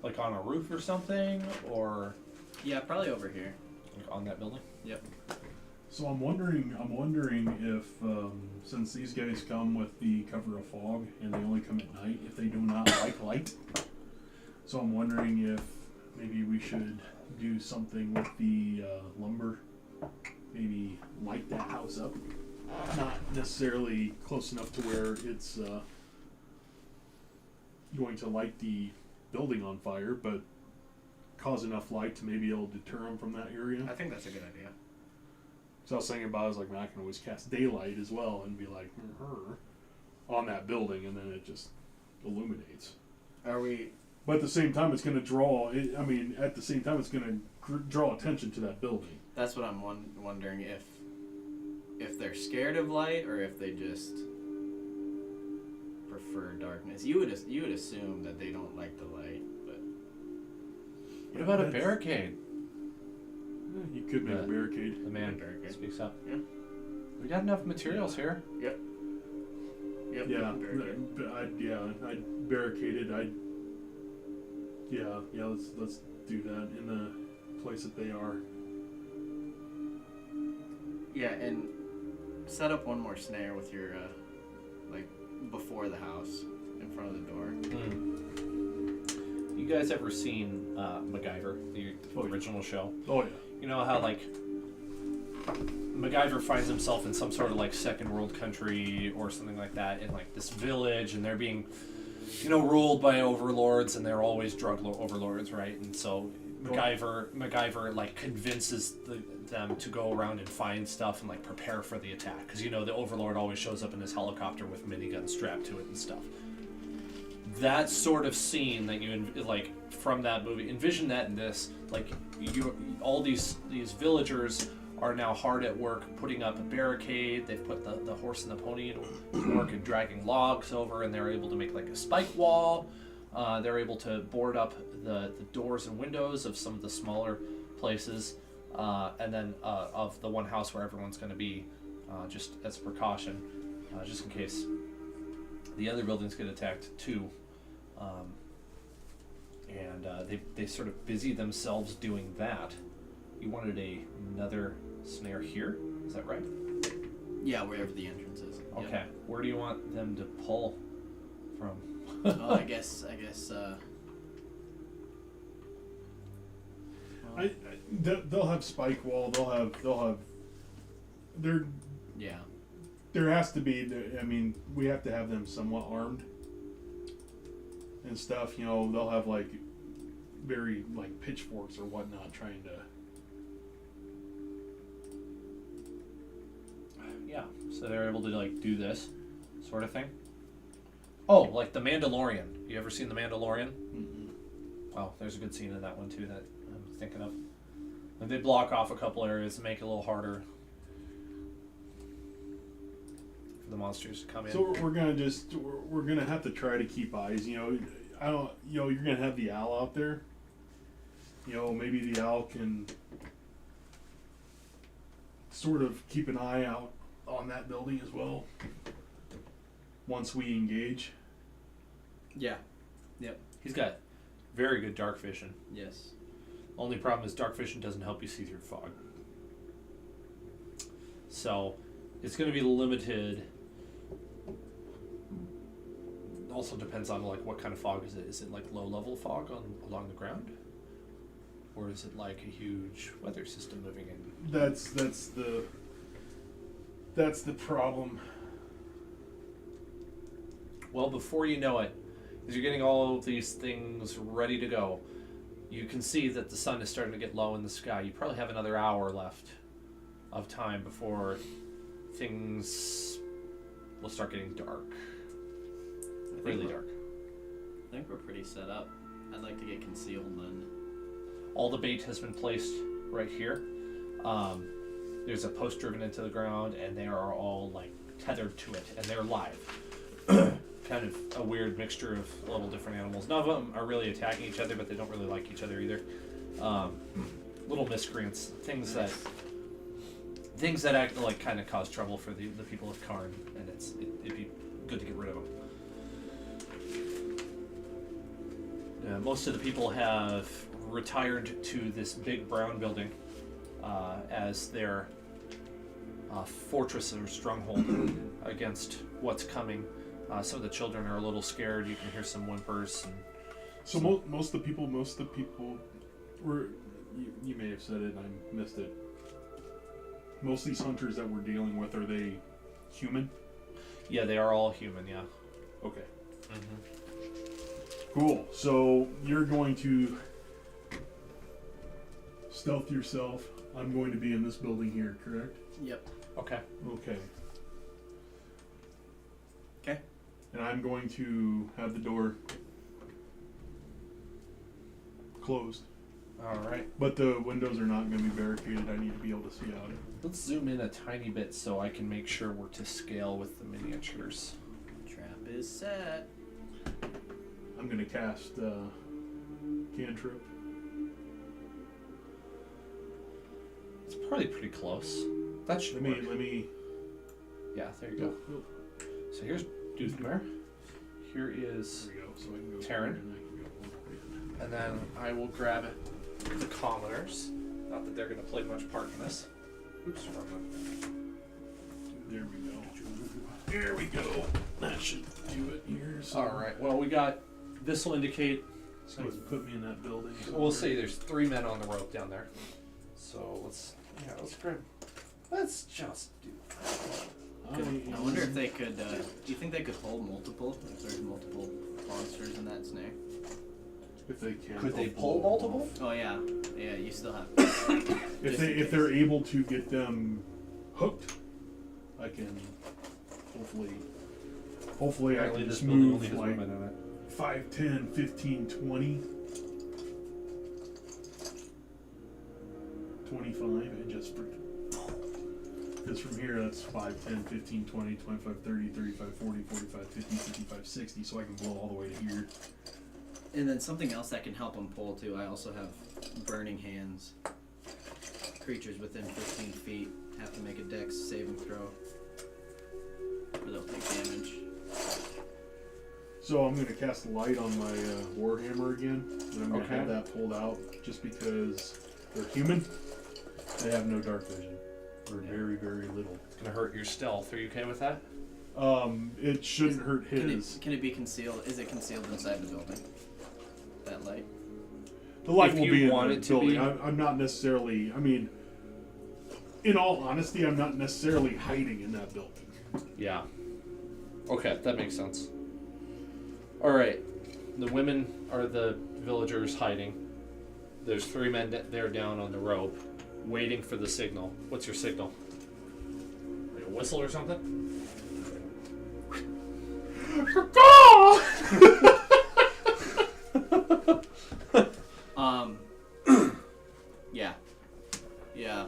Like on a roof or something, or Yeah, probably over here. like on that building? Yep. So I'm wondering if since these guys come with the cover of fog and they only come at night, if they do not like light. So I'm wondering if maybe we should do something with the lumber. Maybe light that house up. Not necessarily close enough to where it's going to light the building on fire, but cause enough light to maybe able to deter them from that area. I think that's a good idea. So I was thinking about, I was like, man, I can always cast daylight as well and be like, on that building, and then it just illuminates. Are we? But at the same time, it's going to draw. At the same time, it's going to draw attention to that building. That's what I'm wondering if they're scared of light or if they just prefer darkness. You would assume that they don't like the light, but What about a barricade? You could make a barricade. The man Barricade. speaks up. Yeah. We got enough materials here. Yep. Yeah, Barricade. I'd barricade it. Let's do that in the place that they are. Yeah, and set up one more snare with your before the house, in front of the door. You guys ever seen MacGyver, the original show? Oh yeah. You know how like MacGyver finds himself in some sort of like second world country or something like that, in like this village, and they're being, ruled by overlords, and they're always drug overlords, right? And so MacGyver like convinces them to go around and find stuff and like prepare for the attack, because the overlord always shows up in his helicopter with miniguns strapped to it and stuff. That sort of scene that you like from that movie, envision that in this. Like all these villagers are now hard at work putting up a barricade. They've put the horse and the pony to work and dragging logs over, and they're able to make like a spike wall. They're able to board up the doors and windows of some of the smaller places, and then of the one house where everyone's going to be, just as a precaution, just in case the other buildings get attacked too. And they sort of busy themselves doing that. You wanted another snare here, is that right? Yeah, wherever the entrance is. Okay. Yep. Where do you want them to pull from? Well, I guess. They'll have spike wall. They'll have. Yeah. There has to be. We have to have them somewhat armed and stuff. They'll have like very like pitchforks or whatnot, trying to. Yeah. So they're able to like do this sort of thing. Oh, like the Mandalorian. You ever seen the Mandalorian? Mm-mm. Oh, there's a good scene in that one too that I'm thinking of. And they block off a couple areas to make it a little harder for the monsters to come in. So we're gonna have to try to keep eyes. You're gonna have the owl out there. Maybe the owl can sort of keep an eye out on that building as well. Once we engage. Yeah. Yep. He's got very good dark vision. Yes. Only problem is dark vision doesn't help you see through fog. So it's going to be limited. Also depends on like what kind of fog is it. Is it like low level fog along the ground, or is it like a huge weather system moving in? That's the problem. Well, before you know it, as you're getting all of these things ready to go, you can see that the sun is starting to get low in the sky. You probably have another hour left of time before things will start getting dark. Really dark. I think we're pretty set up. I'd like to get concealed then. All the bait has been placed right here. There's a post driven into the ground, and they are all like tethered to it, and they're live. Kind of a weird mixture of a little different animals. None of them are really attacking each other, but they don't really like each other either. Little miscreants, things that act like kind of cause trouble for the people of Karn, and it'd be good to get rid of them. Most of the people have retired to this big brown building as their fortress or stronghold against what's coming. Some of the children are a little scared. You can hear some whimpers. And So most of the people were. You may have said it, and I missed it. Most of these hunters that we're dealing with, are they human? yeah, they are all human. Yeah. Okay. Cool. So you're going to stealth yourself. I'm going to be in this building here, correct? Yep. Okay. Okay. Okay. And I'm going to have the door closed. All right. But the windows are not going to be barricaded. I need to be able to see out. Let's zoom in a tiny bit so I can make sure we're to scale with the miniatures. Trap is set. I'm going to cast cantrip. It's probably pretty close. That should work. Let me. Yeah, there you go. So here's Doothmare. Here is, There we go. So I can go Tyranny. here and I can go all the way in. and then I will grab the commoners. Not that they're going to play much part in this. Oops, wrong one. There we go. There we go. That should do it here. So All right. Well, we got. This will indicate. So put me in that building. We'll see. There's 3 men on the rope down there. So let's grab. Let's just do. I wonder if they could. Do you think they could hold multiple? If there's multiple monsters in that snare. If they can. Could they pull multiple? Oh yeah, yeah. You still have. If they're able to get them hooked, I can hopefully I Apparently can this just building only move has like women in it. 5, 10, 15, 20, 25, and just because from here that's 5, 10, 15, 20, 25, 30, 35, 40, 45, 50, 55, 60, so I can blow all the way to here. And then something else that can help them pull too. I also have burning hands. Creatures within 15 feet have to make a dex saving throw, or they'll take damage. So I'm going to cast light on my Warhammer again, and I'm going to Okay. have that pulled out just because they're human. They have no dark vision, or very, very little. It's gonna hurt your stealth. Are you okay with that? It shouldn't hurt his. Can it be concealed? Is it concealed inside the building? That light. The light If will you be in want the it to building. be- I'm not necessarily. I mean, in all honesty, I'm not necessarily hiding in that building. Yeah. Okay, that makes sense. All right. The women are the villagers hiding. There's 3 men there down on the rope, waiting for the signal. What's your signal? Like a whistle or something? Yeah. Yeah.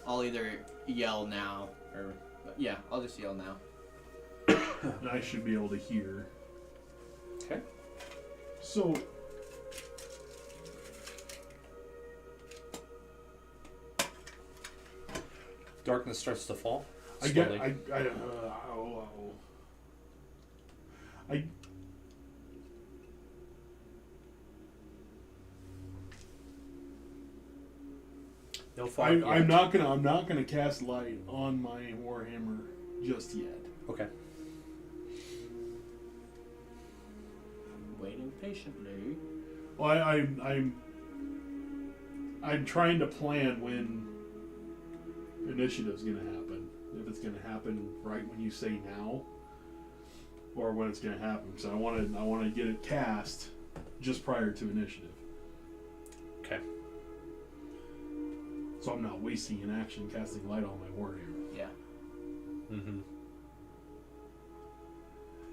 I'll either yell now or yeah, I'll just yell now. And I should be able to hear. Okay. So. Darkness starts to fall. I get. Slowly. I No fog I'm yet. not gonna cast light on my Warhammer just yet. Okay. Waiting patiently. Well, I'm trying to plan when initiative's gonna happen. If it's gonna happen right when you say now, or when it's gonna happen. Because I want to get it cast just prior to initiative, Okay. so I'm not wasting an action casting light on my Warhammer. Yeah. Mm-hmm.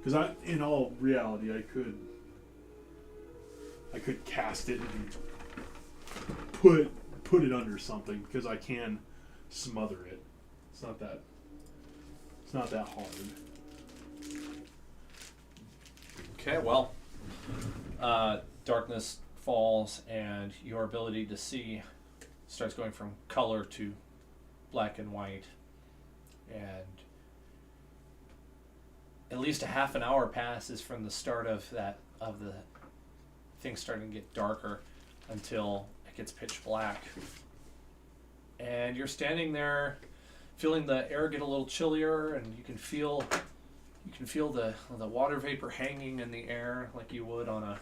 Because in all reality, I could cast it and put it under something because I can smother it. It's not that hard. Okay, well, darkness falls and your ability to see starts going from color to black and white, and at least a half an hour passes from the start of the things starting to get darker until it gets pitch black. And you're standing there, feeling the air get a little chillier, and you can feel the water vapor hanging in the air like you would on a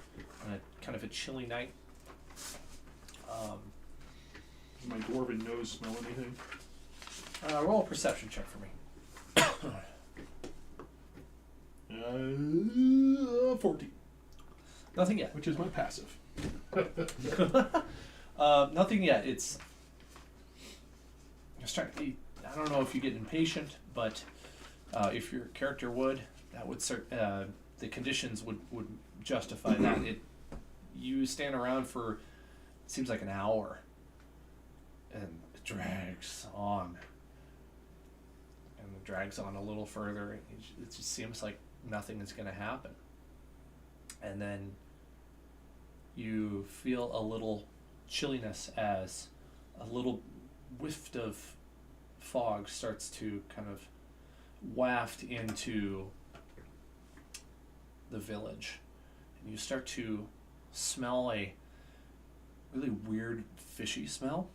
kind of a chilly night. Does my dwarven nose smell anything? Roll a perception check for me. 14, Nothing yet. which is my passive. Nothing yet. It's you're starting. I don't know if you get impatient, but if your character would, that would the conditions would justify that. You stand around for it seems like an hour, and it drags on, and it drags on a little further. It just seems like nothing is going to happen, and then you feel a little chilliness as a little whiff of fog starts to kind of waft into the village, and you start to smell a really weird fishy smell.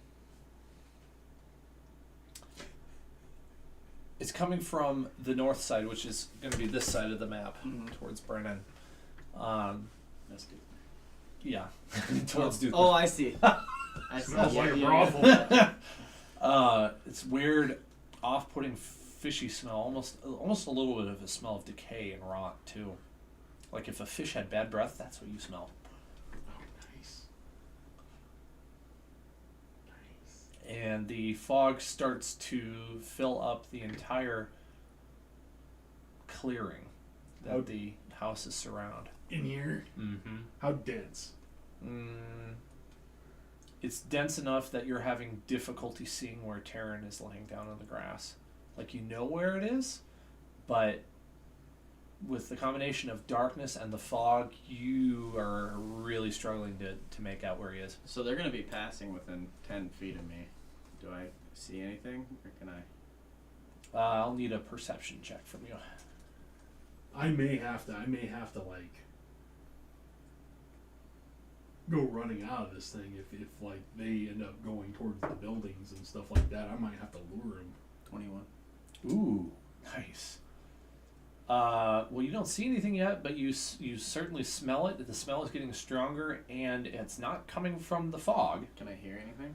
It's coming from the north side, which is going to be this side of the map, towards Brennan. That's good. Yeah, towards Duke. Oh, I see. I see. Smells like a Yeah. brothel. It's weird, off-putting, fishy smell. Almost a little bit of a smell of decay and rot too. Like if a fish had bad breath, that's what you smell. Oh, nice. And the fog starts to fill up the entire clearing that the houses surround. In here? Mm-hmm. How dense? It's dense enough that you're having difficulty seeing where Tyranny is laying down on the grass. Like you know where it is, but with the combination of darkness and the fog, you are really struggling to make out where he is. So they're going to be passing within 10 feet of me. Do I see anything, or can I? I'll need a perception check from you. I may have to like go running out of this thing if like they end up going towards the buildings and stuff like that. I might have to lure him. 21. Ooh, nice. Well, you don't see anything yet, but you certainly smell it. The smell is getting stronger, and it's not coming from the fog. Can I hear anything?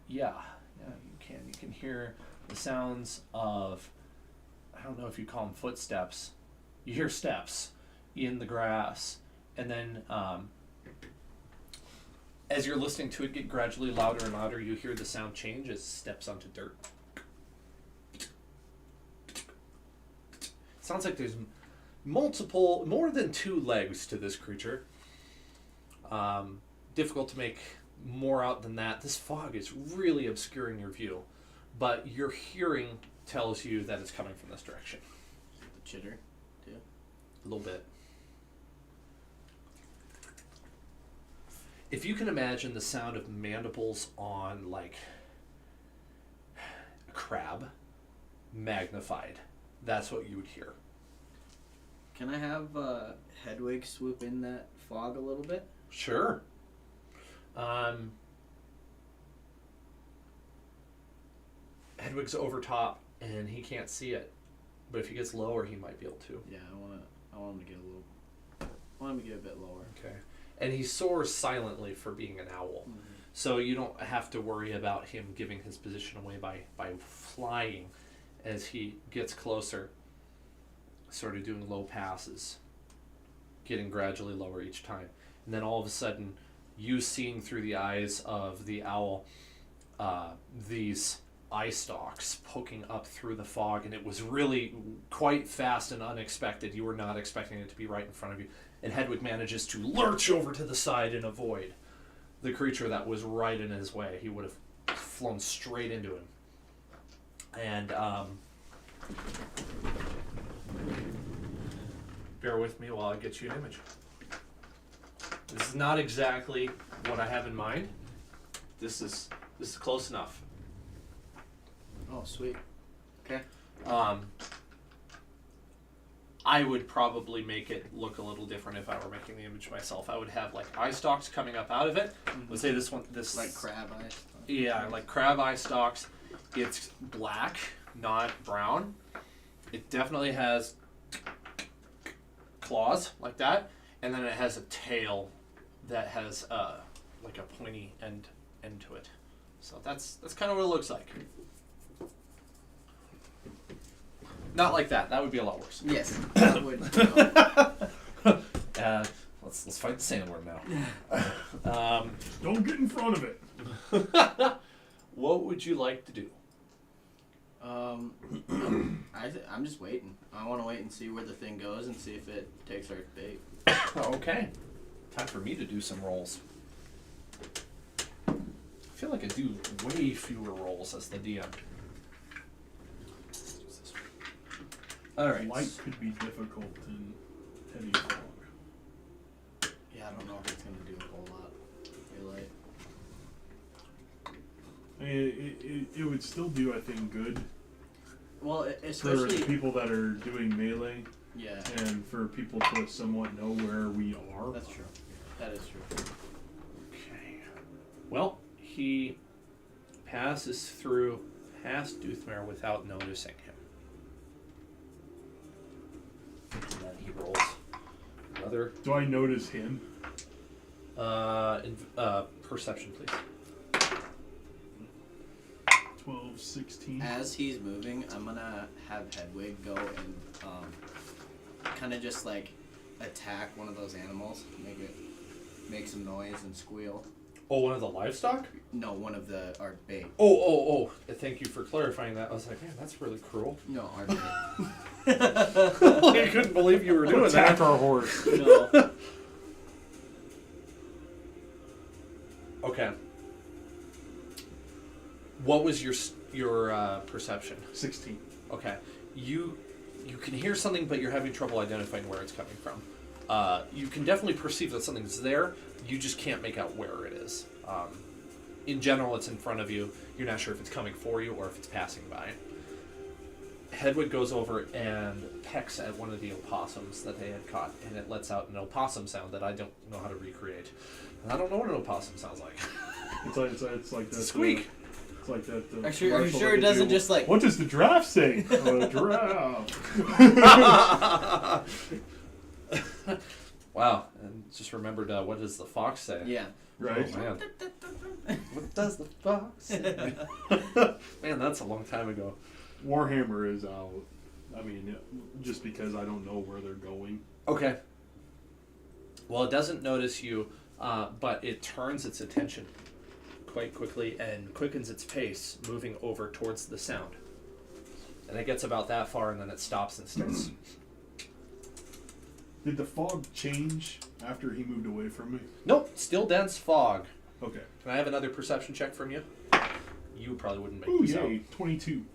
Yeah, you can. You can hear the sounds of, I don't know if you call them footsteps. You hear steps in the grass, and then as you're listening to it get gradually louder and louder, you hear the sound change as it steps onto dirt. Sounds like there's more than 2 legs to this creature. Difficult to make more out than that. This fog is really obscuring your view, but your hearing tells you that it's coming from this direction. The chitter, too. A little bit. If you can imagine the sound of mandibles on, like, a crab, magnified, that's what you would hear. Can I have Hedwig swoop in that fog a little bit? Sure. Hedwig's over top, and he can't see it. But if he gets lower, he might be able to. Yeah, I want him to get a bit lower. Okay. And he soars silently for being an owl. Mm-hmm. So you don't have to worry about him giving his position away by flying as he gets closer, sort of doing low passes, getting gradually lower each time. And then all of a sudden, you seeing through the eyes of the owl, these eye stalks poking up through the fog, and it was really quite fast and unexpected. You were not expecting it to be right in front of you. And Hedwig manages to lurch over to the side and avoid the creature that was right in his way. He would have flown straight into him. And bear with me while I get you an image. This is not exactly what I have in mind. This is close enough. Oh, sweet. Okay. I would probably make it look a little different if I were making the image myself. I would have like eye stalks coming up out of it. Let's say this one, this Like crab eyes. yeah, like crab eye stalks. It's black, not brown. It definitely has claws like that, and then it has a tail that has like a pointy end to it. So that's kind of what it looks like. Not like that. That would be a lot worse. Yes, that would. No. Let's fight the sandworm now. Don't get in front of it. What would you like to do? I'm just waiting. I want to wait and see where the thing goes and see if it takes our bait. Okay. Time for me to do some rolls. I feel like I do way fewer rolls as the DM. Alright. Light could be difficult in heavy fog. Yeah, I don't know if it's gonna do a whole lot. Daylight. I mean, it would still do, I think, good Well, for especially the people that are doing melee yeah. and for people to somewhat know where we are. That's true. That is true. Okay. Well, he passes through past Doothmare without noticing him. And then he rolls another Do I notice him? perception, please. 12, 16. As he's moving, I'm gonna have Hedwig go and kind of just like attack one of those animals, make some noise and squeal. Oh, one of the livestock? No, one of our bait. Oh. Thank you for clarifying that. I was like, man, that's really cruel. No, our bait. I couldn't believe you were doing Attack that. our horse. No. Okay. What was your perception? 16. Okay. You can hear something, but you're having trouble identifying where it's coming from. You can definitely perceive that something's there. You just can't make out where it is. In general, it's in front of you. You're not sure if it's coming for you or if it's passing by. Hedwig goes over and pecks at one of the opossums that they had caught, and it lets out an opossum sound that I don't know how to recreate. And I don't know what an opossum sounds like. It's like that. Squeak. It's like that. Actually, are you commercial sure that it they doesn't do. just like? What does the giraffe say? Giraffe. Wow. And just remembered, what does the fox say? Yeah. Right. Oh, man. What does the fox say? Man, that's a long time ago. Warhammer is out. I mean, just because I don't know where they're going. Okay. Well, it doesn't notice you, but it turns its attention quite quickly and quickens its pace, moving over towards the sound. And it gets about that far, and then it stops and stares. Did the fog change after he moved away from me? Nope, still dense fog. Okay. Can I have another perception check from you? You probably wouldn't make Ooh, this out. yay. 22.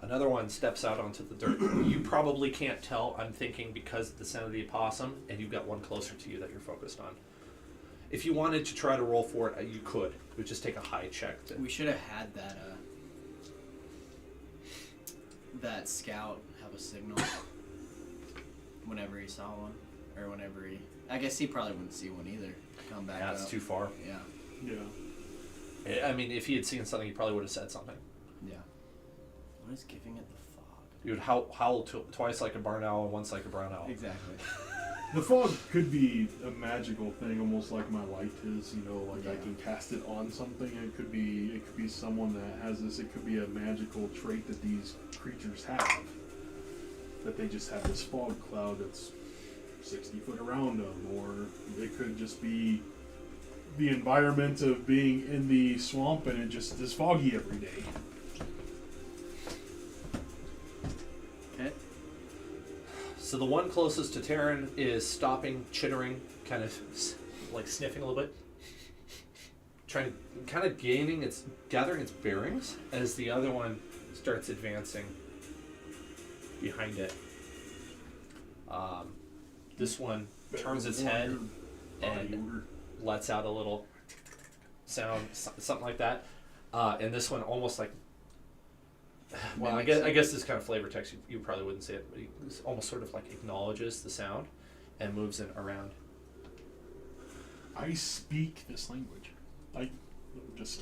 Another one steps out onto the dirt. You probably can't tell, I'm thinking, because of the sound of the opossum, and you've got one closer to you that you're focused on. If you wanted to try to roll for it, you could. It would just take a high check. We should have had that scout have a signal whenever he saw one, or whenever he. I guess he probably wouldn't see one either. Come back. Yeah, it's up. too far. Yeah. Yeah. I mean, if he had seen something, he probably would have said something. Yeah. What is giving it the fog? You would howl twice like a barn owl and once like a brown owl. Exactly. The fog could be a magical thing, almost like my light is. You know, like I Yeah. can cast it on something. It could be someone that has this. It could be a magical trait that these creatures have. That they just have this fog cloud that's 60 foot around them, or it could just be the environment of being in the swamp and it just is foggy every day. Okay. So the one closest to Terran is stopping, chittering, kind of like sniffing a little bit, trying to kind of gathering its bearings as the other one starts advancing behind it. This one turns its head and lets out a little sound, something like that, and this one almost like Well, I mimics guess this kind of flavor text, you probably wouldn't say it, but he almost sort of like acknowledges the sound and moves it around. I speak this language. I just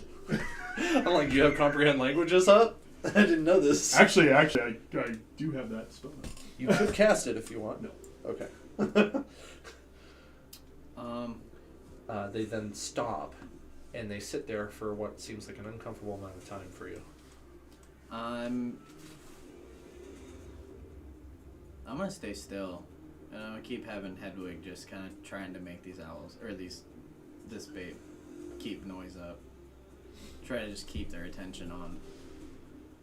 I'm like, you have comprehend languages up? I didn't know this. actually I do have that spell. You could cast it if you want. No. Okay. They then stop, and they sit there for what seems like an uncomfortable amount of time for you. I'm gonna stay still, and I'm gonna keep having Hedwig just kind of trying to make these owls or this bait keep noise up. Try to just keep their attention on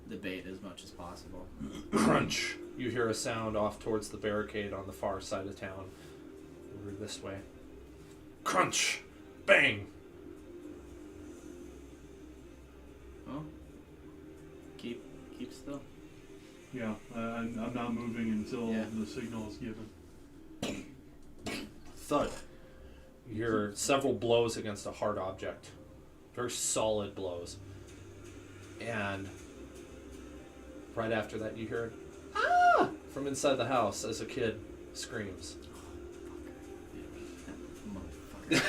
the bait as much as possible. Crunch! You hear a sound off towards the barricade on the far side of town. Over this way. Crunch! Bang! Oh, keep still. Yeah, I'm not moving until Yeah. the signal is given. Thud. You hear several blows against a hard object. Very solid blows. And right after that you hear "Ah!" from inside the house as a kid screams. Motherfucker.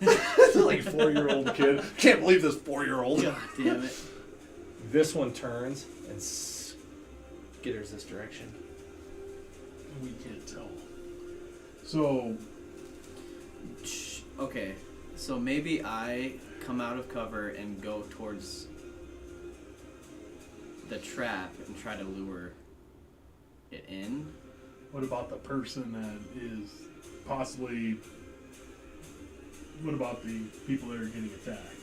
It's like a 4-year-old kid. Can't believe this 4-year-old. God damn it. This one turns and skitters this direction. We can't tell. So Okay, so maybe I come out of cover and go towards the trap and try to lure it in. what about the person that is possibly? What about the people that are getting attacked?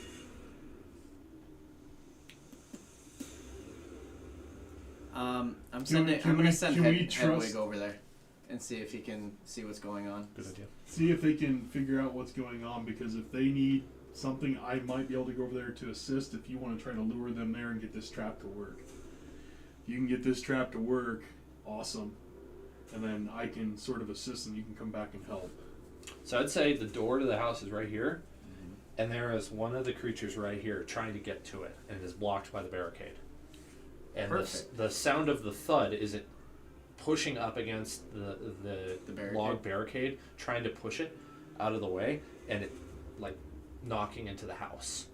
I'm Can gonna we send trust- Hedwig over there and see if he can see what's going on. Good idea. See if they can figure out what's going on, because if they need something, I might be able to go over there to assist if you want to try to lure them there and get this trap to work. If you can get this trap to work, awesome. And then I can sort of assist and you can come back and help. So I'd say the door to the house is right here, and there is one of the creatures right here trying to get to it, and it is blocked by the barricade. And Perfect. the sound of the thud is it pushing up against the barricade? log barricade, trying to push it out of the way, and it like knocking into the house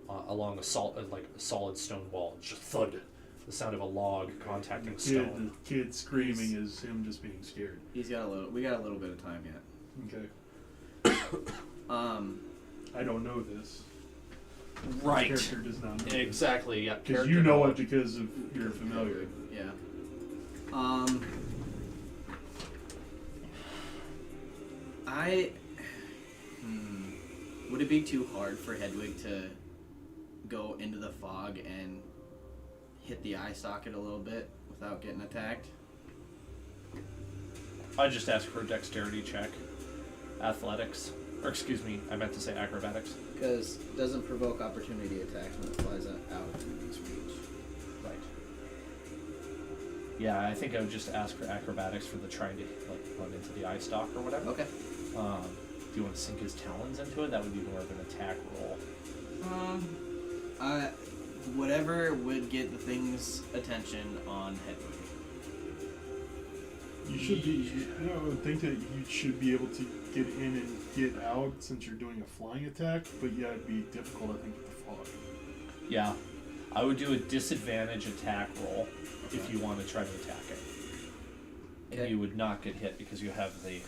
along a solid stone wall. Just thud. The sound of a log contacting stone. The kid screaming is him just being scared. We got a little bit of time yet. Okay. I don't know this. Right. The character does not know this. Exactly. Yeah. Because you know it because of you're familiar. Yeah. Would it be too hard for Hedwig to go into the fog and hit the eye socket a little bit without getting attacked? I just asked for a dexterity check. Athletics. Or excuse me, I meant to say acrobatics. Because it doesn't provoke opportunity attacks when it flies out of its reach. Right. Yeah, I think I would just ask for acrobatics for the trying to like run into the eye stalk or whatever. Okay. Do you want to sink his talons into it? That would be more of an attack roll. Whatever would get the thing's attention on Hedwig. You should be. I would think that you should be able to get in and get out since you're doing a flying attack, but yeah, it'd be difficult, I think, with the fog. Yeah. I would do a disadvantage attack roll if you want to try to attack it. And Okay. you would not get hit because you have the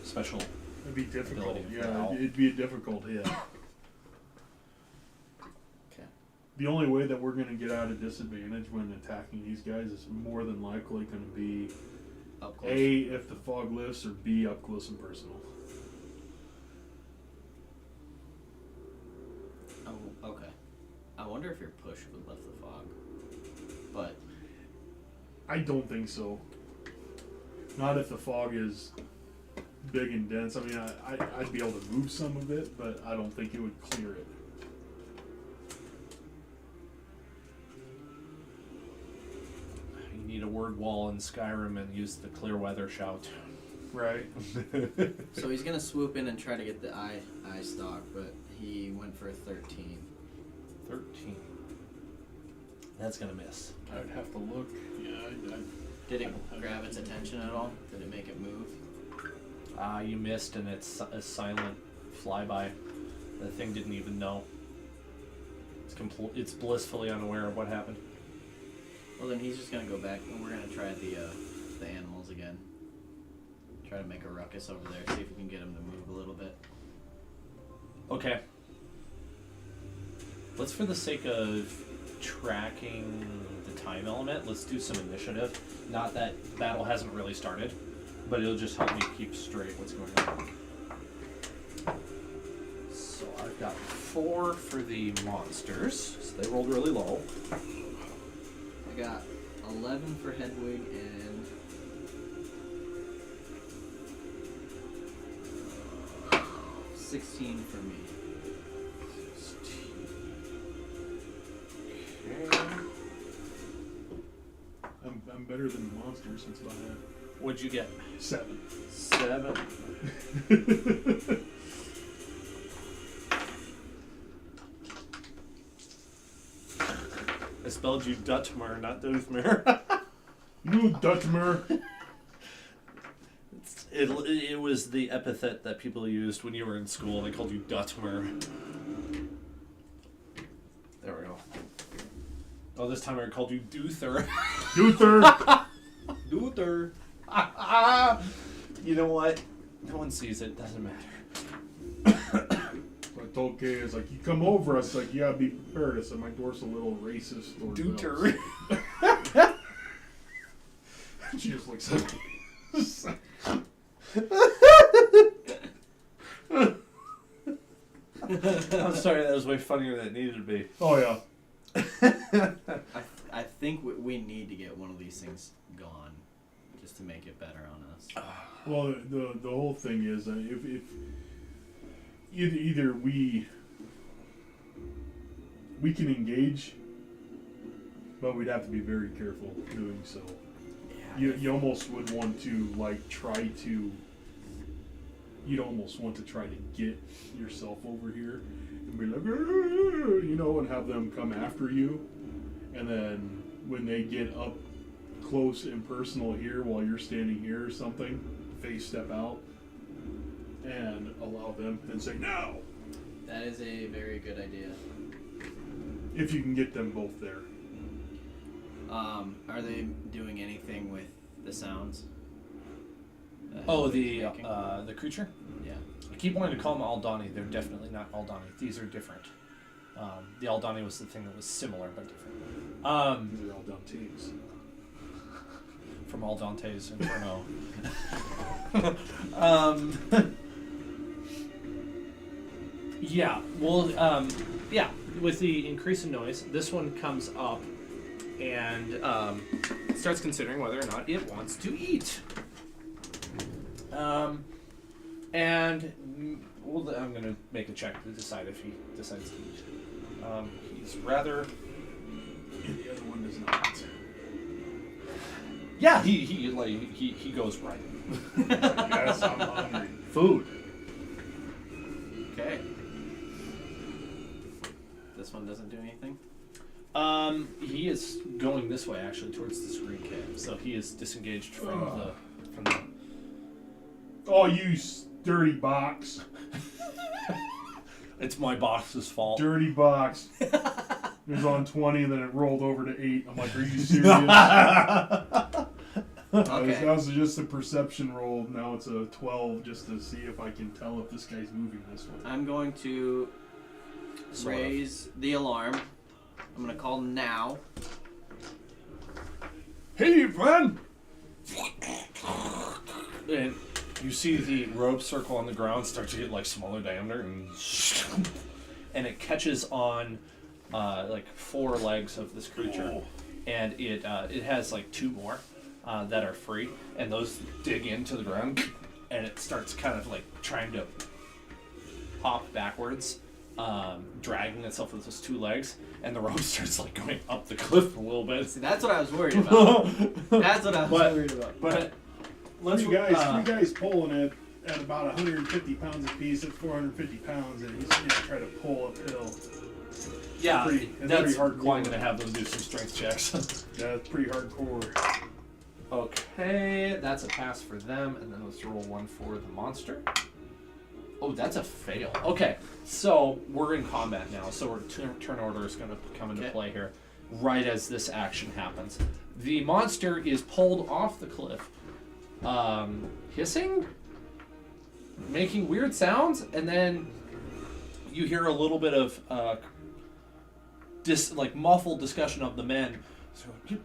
special. It'd be difficult. Ability to Yeah, growl. it'd be a difficult hit. Okay. The only way that we're going to get out of disadvantage when attacking these guys is more than likely going to be Up close. A, if the fog lifts, or B, up close and personal. Oh, okay. I wonder if your push would lift the fog. But I don't think so. Not if the fog is big and dense. I mean, I'd be able to move some of it, but I don't think it would clear it. You need a word wall in Skyrim and use the clear weather shout. Right. so he's gonna swoop in and try to get the eye stalk, but he went for a 13. 13. That's gonna miss. I'd have to look. Yeah, Did it grab its attention at all? Did it make it move? You missed, and it's a silent flyby. The thing didn't even know. It's blissfully unaware of what happened. Well, then he's just gonna go back, and we're gonna try the animals again. Try to make a ruckus over there. See if we can get him to move a little bit. Okay. Let's, for the sake of tracking the time element, let's do some initiative. Not that battle hasn't really started, but it'll just help me keep straight what's going on. So I've got 4 for the monsters. So they rolled really low. I got 11 for Hedwig and 16 for me. Okay. I'm better than the monsters since I had What'd you get? 7. 7. I spelled you Dutmer, not Doothmer. You Dutchmer. It was the epithet that people used when you were in school. They called you Dutmer. There we go. Oh, this time I called you Doother. Luther. Luther. You know what? No one sees it. Doesn't matter. I told Kay, it's like, you come over, I was like, you gotta be prepared. I said, my door's a little racist. Or Dooter. She just looks at me. I'm sorry, that was way funnier than it needed to be. Oh, yeah. I think we need to get one of these things gone, just to make it better on us. Well, the whole thing is, if either we can engage, but we'd have to be very careful doing so. Yeah. You almost would want to you'd almost want to try to get yourself over here and be like, and have them come after you, and then when they get up close and personal here while you're standing here or something, face step out and allow them and say no. That is a very good idea. If you can get them both there. Are they doing anything with the sounds? Oh, Hedwig's the making? creature? Yeah. I keep wanting to call them Aldani. They're definitely not Aldani. These are different. The Aldani was the thing that was similar but different. These are all dumb teams. From Al Dante's Inferno. Yeah, well, yeah, with the increase in noise, this one comes up and starts considering whether or not it wants to eat. And well, I'm going to make a check to decide if he decides to eat. He's rather... And the other one does not. Yeah, he goes right. Yes, I'm hungry. Food. Okay. This one doesn't do anything? He is going this way, actually, towards the screen cam. So he is disengaged from the. Oh, you dirty box. It's my box's fault. Dirty box. It was on 20 and then it rolled over to 8. I'm like, are you serious? Okay. That was just a perception roll. Now it's a 12 just to see if I can tell if this guy's moving this way. I'm going to raise the alarm. I'm going to call now. Hey, friend! And you see the rope circle on the ground start to get like smaller diameter, and it catches on like 4 legs of this creature, and it has like 2 more that are free, and those dig into the ground, and it starts kind of like trying to hop backwards, dragging itself with those 2 legs, and the rope starts like going up the cliff a little bit. See, that's what I was worried about. That's what I was worried about. But Three guys pulling it at about 150 pounds apiece. At 450 pounds, and he's going to try to pull uphill. Yeah, Pretty- it's that's pretty hardcore. why I'm gonna have them do some strength checks. Yeah, it's pretty hardcore. Okay, that's a pass for them, and then let's roll one for the monster. Oh, that's a fail. Okay, so we're in combat now, so our turn order is going to come into play here, right as this action happens. The monster is pulled off the cliff, hissing, making weird sounds, and then you hear a little bit of muffled discussion of the men. So, get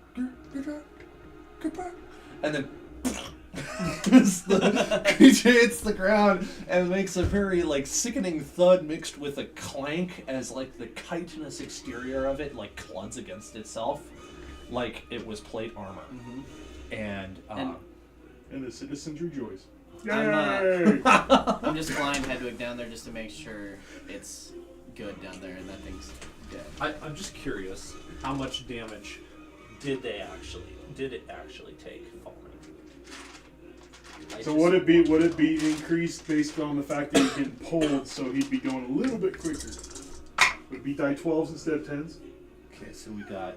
back. And then the creature hits the ground and makes a very sickening thud mixed with a clank as the chitinous exterior of it cluds against itself like it was plate armor. And the citizens rejoice. I'm just flying Hedwig down there just to make sure it's good down there and that thing's dead. I'm just curious, how much damage did it actually take falling? So would it be increased based on the fact that he's getting pulled, so he'd be going a little bit quicker? Would it be die 12s instead of 10s? Okay, so we got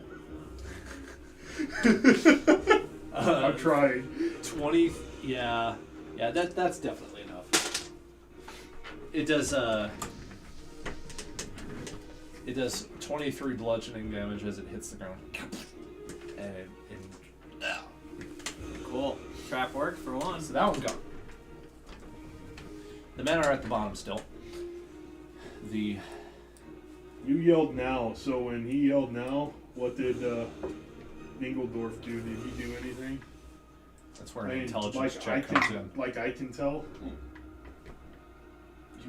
I'm trying. 20. Yeah, that's definitely enough. It does 23 bludgeoning damage as it hits the ground. And Cool. Trap worked for one. so that one's gone. The men are at the bottom still. You yelled now, so when he yelled now, what did Dingledorf do? Did he do anything? That's where an intelligence check comes in. I can tell.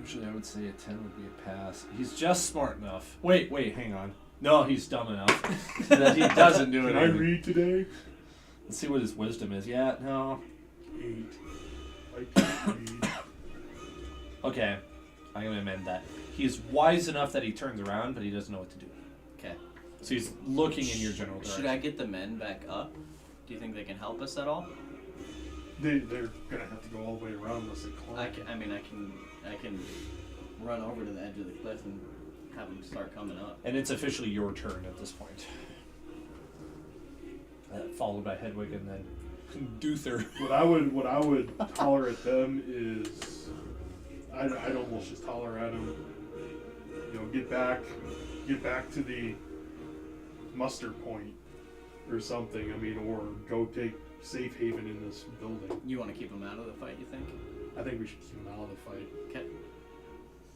Usually I would say a 10 would be a pass. He's just smart enough. Wait, hang on. No, he's dumb enough that he doesn't do Can anything. I read today? Let's see what his wisdom is. Yeah, no. 8. I can't read. Okay, I'm going to amend that. He's wise enough that he turns around, but he doesn't know what to do. Okay. So he's looking in your general direction. Should I get the men back up? Do you think they can help us at all? They're gonna have to go all the way around unless they climb. I can run over to the edge of the cliff and have them start coming up. And it's officially your turn at this point. Followed by Hedwig and then Duther. What I would holler at them is, I'd almost just holler at them. Get back to the muster point or something. or go take safe haven in this building. You want to keep them out of the fight, you think? I think we should keep them out of the fight. Okay.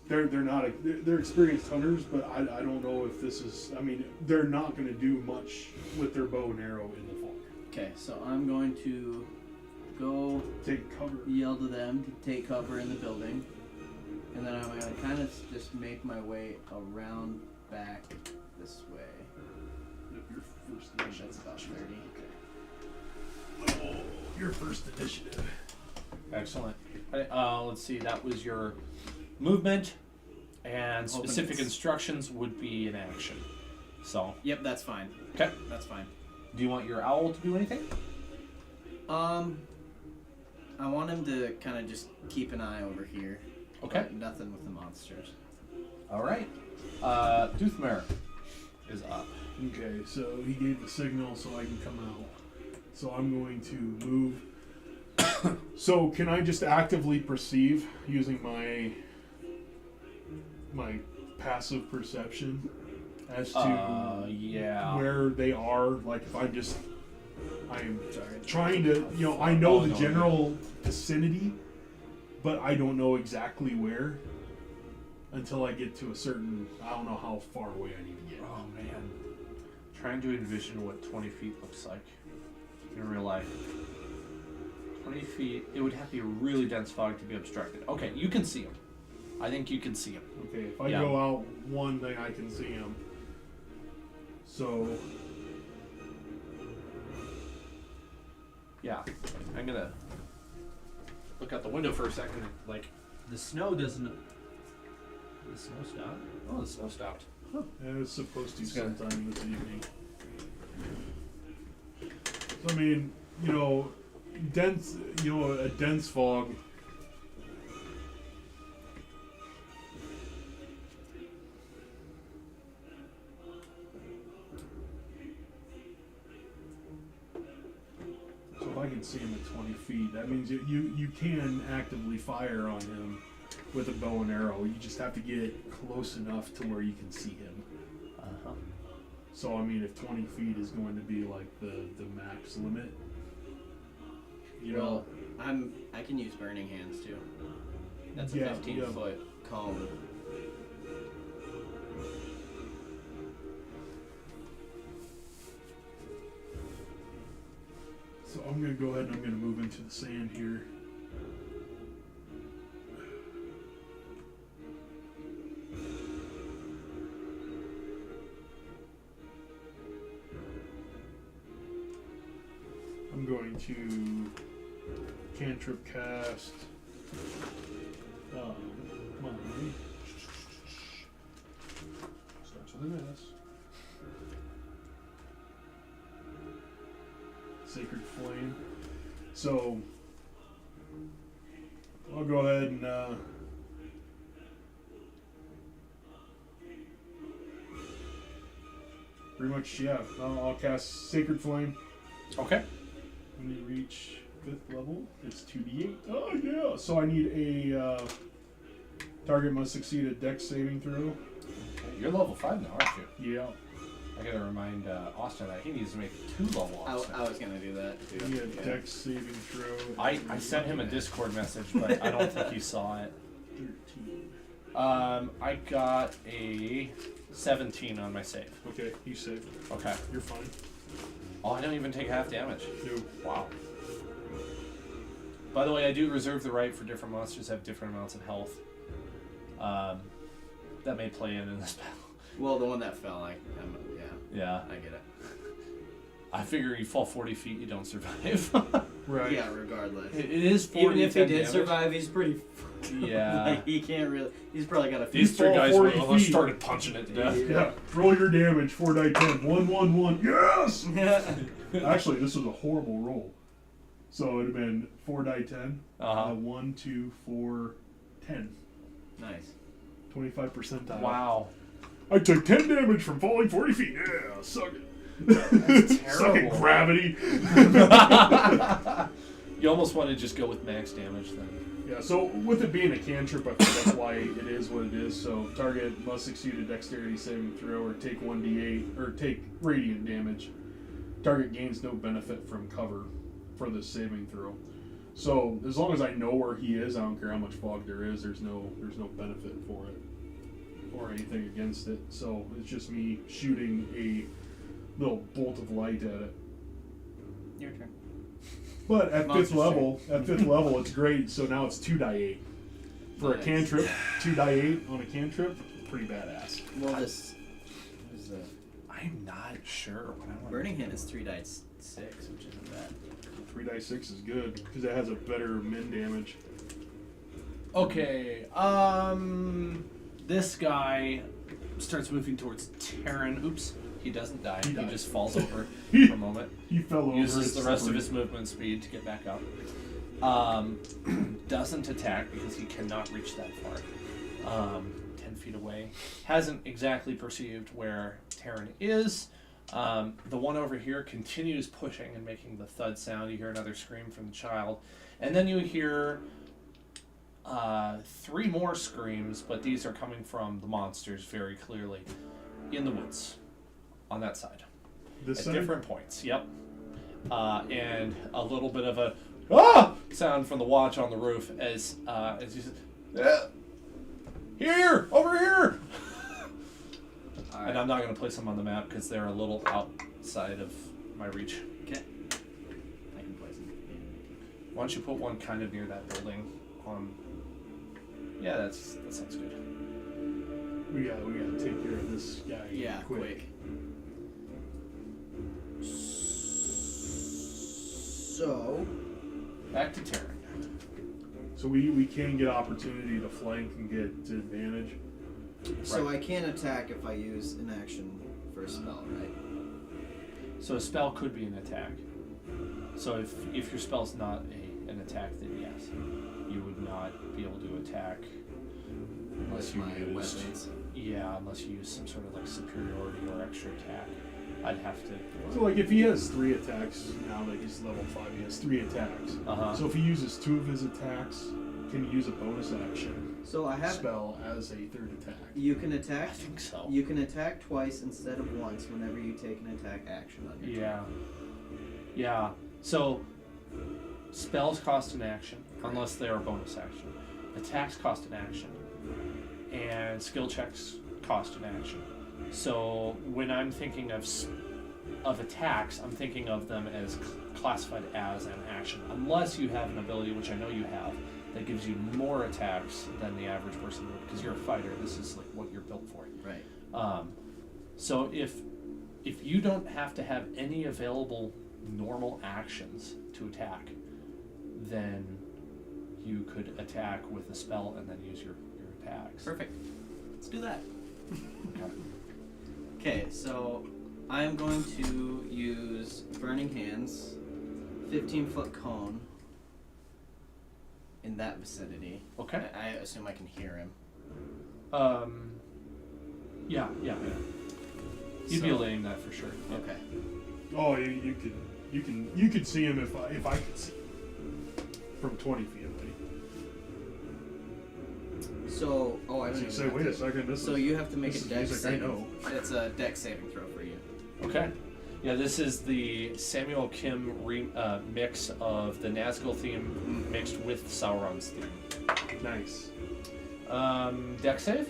They're experienced hunters, but I don't know if this is. They're not going to do much with their bow and arrow in the fog. Okay, so I'm going to go Take cover. yell to them to take cover in the building, and then I'm going to kind of just make my way around back this way. Your first I think initiative. that's about 30. Your first initiative. Excellent. Let's see, that was your movement, and Hoping specific it's- instructions would be an action. So, Yep, that's fine. okay. That's fine. Do you want your owl to do anything? I want him to kind of just keep an eye over here. Okay. But nothing with the monsters. All right. Doothmare is up. Okay, so he gave the signal so I can come out. So I'm going to move. So can I just actively perceive using my passive perception as to Yeah. where they are? Like if I'm trying to, I know the general vicinity, but I don't know exactly where until I get to a certain, I don't know how far away I need to get. Oh man. Trying to envision what 20 feet looks like in real life. 20 feet, it would have to be a really dense fog to be obstructed. Okay, you can see him. I think you can see him. Okay, if I Yeah. go out one thing, I can see him. So, Yeah. I'm gonna look out the window for a second. The snow doesn't. The snow stopped? Oh, the snow stopped. it was supposed to It's gonna- sometime this evening. So, dense, a dense fog. can see him at 20 feet. That means you can actively fire on him with a bow and arrow. You just have to get close enough to where you can see him. Uh-huh. So, I mean, if 20 feet is going to be like the max limit, you know. I can use Burning Hands too. That's a Yeah, 15-foot cone. So I'm going to go ahead and I'm going to move into the sand here. I'm going to cantrip cast my starts with an S. Sacred Flame. So I'll go ahead and pretty much, yeah, I'll cast Sacred Flame. Okay. When you reach 5th level, it's 2d8. Oh yeah! So I need a target must succeed a Dex saving throw. Okay. You're level 5 now, aren't you? Yeah. I gotta remind Austin that he needs to make 2 level ups. I was gonna do that too. Yeah, Dex saving throw. I sent him a Discord message, but I don't think he saw it. 13. I got a 17 on my save. Okay, you saved. Okay. You're fine. Oh, I don't even take half damage. No. Wow. By the way, I do reserve the right for different monsters to have different amounts of health. That may play in this battle. Well, the one that fell, Yeah. I get it. I figure you fall 40 feet, you don't survive. Right. Yeah, regardless. It is 40. Even if he did damage. survive, he's pretty. Yeah. Like, he can't really. He's probably got a few. These 3 fall guys 40 almost feet. started punching it to death. Yeah. Roll your damage. 4 die 10. 1, 1, 1. Yes! Actually, this was a horrible roll. So it would have been 4 die 10. Uh-huh. 1, 2, 4, 10. Nice. 25 percentile. Wow. I took 10 damage from falling 40 feet. Yeah, suck it. That's Suck it, terrible. gravity. You almost want to just go with max damage then. Yeah, so with it being a cantrip, I think that's why it is what it is. So target must succeed a dexterity saving throw or take 1d8 or take radiant damage. Target gains no benefit from cover for this saving throw. So as long as I know where he is, I don't care how much fog there is. There's no benefit for it or anything against it. So it's just me shooting a little bolt of light at it. Your turn. But at Monster's 5th level, it's great. So now it's 2 die 8 for Nice. a cantrip. 2 die 8 on a cantrip, pretty badass. Well, this is I'm not sure what I want. Burning Hand is 3 dice 6, which isn't bad. 3 die 6 is good because it has a better min damage. Okay, this guy starts moving towards Terran. Oops, he doesn't die. He He died. just falls over for a moment. He fell over. Uses the rest of slippery. his movement speed to get back up. Doesn't attack because he cannot reach that far. 10 feet away. Hasn't exactly perceived where Terran is. The one over here continues pushing and making the thud sound. You hear another scream from the child. And then you hear 3 more screams, but these are coming from the monsters very clearly in the woods on that side. This At side? different points, yep. And a little bit of a "ah" sound from the watch on the roof as you said, "Here, over here." All right. And I'm not going to place them on the map because they're a little outside of my reach. Okay. I can place him. Why don't you put one kind of near that building? Yeah, that sounds good. We gotta take care of this guy. Yeah, quick. So, Back to Terran. So we can get opportunity to flank and get advantage. so Right. I can't attack if I use an action for a spell, right? So a spell could be an attack. So if your spell's not an attack, then yes, you would not be able to attack unless With you my used weapons. yeah, unless you use some sort of like superiority or extra attack. I'd have to. So like if he has 3 attacks now that he's level 5, he has 3 attacks. Uh-huh. So if he uses 2 of his attacks, can he use a bonus action So I have. spell as a 3rd attack? You can attack. I think so. You can attack twice instead of once whenever you take an attack action on your turn. Yeah. So spells cost an action unless they are a bonus action. Attacks cost an action, and skill checks cost an action. So when I'm thinking of attacks, I'm thinking of them as classified as an action, unless you have an ability, which I know you have, that gives you more attacks than the average person would, because you're a fighter. This is like what you're built for. Right. So if you don't have to have any available normal actions to attack, then you could attack with a spell and then use your attacks. Perfect. Let's do that. Okay. Okay, so I'm going to use Burning Hands, 15-foot cone in that vicinity. Okay. I assume I can hear him. Yeah. You'd be able to aim that for sure. Yeah. Okay. Oh, you could see him if I could see him from 20 feet away. So, I don't So even you say, have wait to- a second, this So is you have to make this a is dex music I saving. know. It's a dex saving throw for you. Okay. Yeah, this is the Samuel Kim mix of the Nazgul theme mixed with Sauron's theme. nice. Dex save?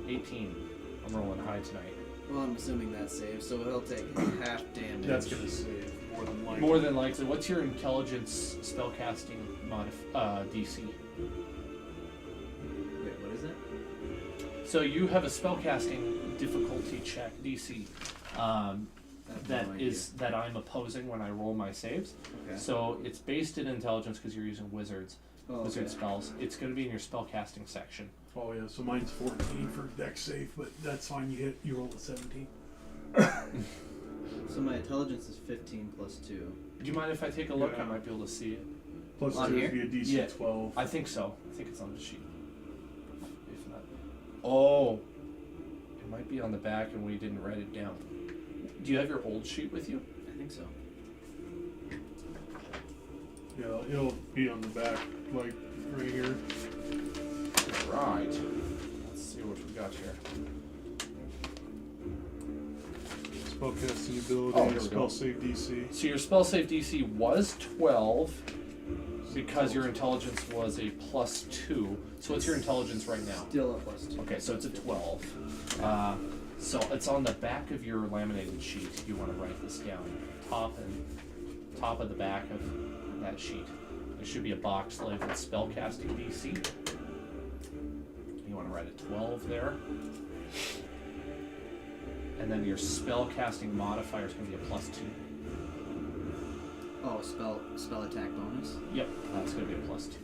18. I'm rolling high tonight. Well, I'm assuming that saves, so he'll take half damage. That's gonna save more than likely. More than likely. What's your intelligence spellcasting DC? Wait, what is it? So you have a spellcasting difficulty check DC I have that no idea. is that I'm opposing when I roll my saves. Okay. So it's based in intelligence because you're using wizard okay. spells. It's going to be in your spellcasting section. Oh yeah, so mine's 14 for dex save, but that's fine. You roll a 17. So my intelligence is 15 plus 2. Do you mind if I take a look? Yeah. I might be able to see it. Plus On 2 here? would be a DC Yeah. 12. I think so. I think it's on the sheet. If not, oh, it might be on the back, and we didn't write it down. Do you have your old sheet with you? I think so. Yeah, it'll be on the back, like right here. Right. Let's see what we got here. Spellcasting ability, Oh, here we spell go. save DC. So your spell save DC was 12 because your intelligence was a +2. So what's your intelligence right now? Still a plus 2. Okay, so it's a 12. So it's on the back of your laminated sheet. You want to write this down. Top of the back of that sheet. There should be a box labeled spellcasting DC. You want to write a 12 there. And then your spellcasting modifier is going to be a +2. Oh, spell attack bonus. Yep, that's going to be a +2.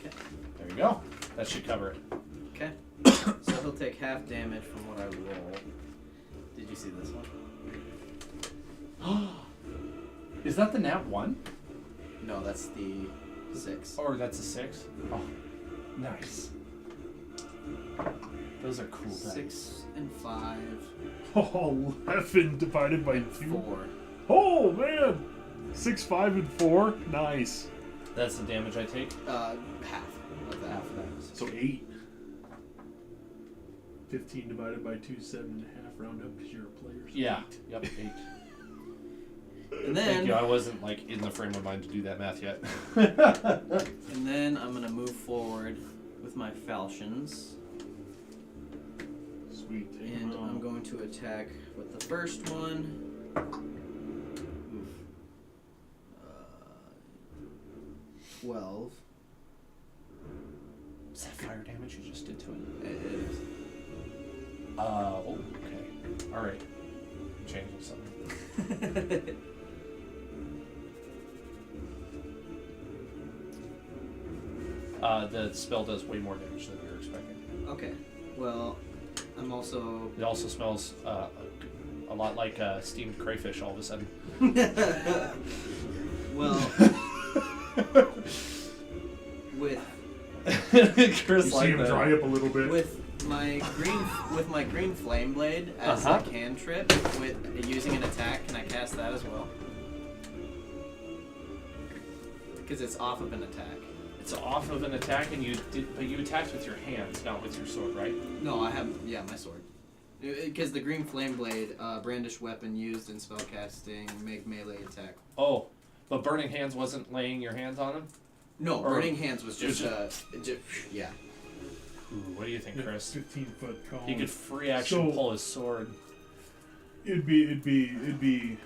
Okay. There you go. That should cover it. Okay. So he'll take half damage from what I roll. Did you see this one? Is that the nat 1? No, that's the 6. Or that's a 6? Oh, nice. Those are cool. 6 and 5 Oh, 11 divided by 2. 4. Oh man! 6, 5, and 4. Nice. That's the damage I take. Half of that. Half of that. So 8. 15 divided by 2, 7.5. Round up because you're a player. So Yeah. 8. Yep. 8. And Thank you. then I wasn't like in the frame of mind to do that math yet. I'm gonna move forward with my falchions. Sweet. Take And 'em I'm out. going to attack with the first one. Oof. 12. Is that fire damage you just did to it? It is. Oh, okay. All right. I'm changing something. The spell does way more damage than we were expecting. Okay. Well, I'm also. It also smells a lot like steamed crayfish all of a sudden. Well, with Chris You see like him that. dry up a little bit. with with my green flame blade as Uh-huh. a cantrip with using an attack, can I cast that as well? Because it's off of an attack. It's off of an attack, but you attacked with your hands, not with your sword, right? No, I have my sword. Because the green flame blade, brandish weapon used in spellcasting, make melee attack. Oh, but Burning Hands wasn't laying your hands on him? No, Or- burning hands was just yeah. Ooh, what do you think, Chris? 15-foot cone. He could free action So- pull his sword. It'd be.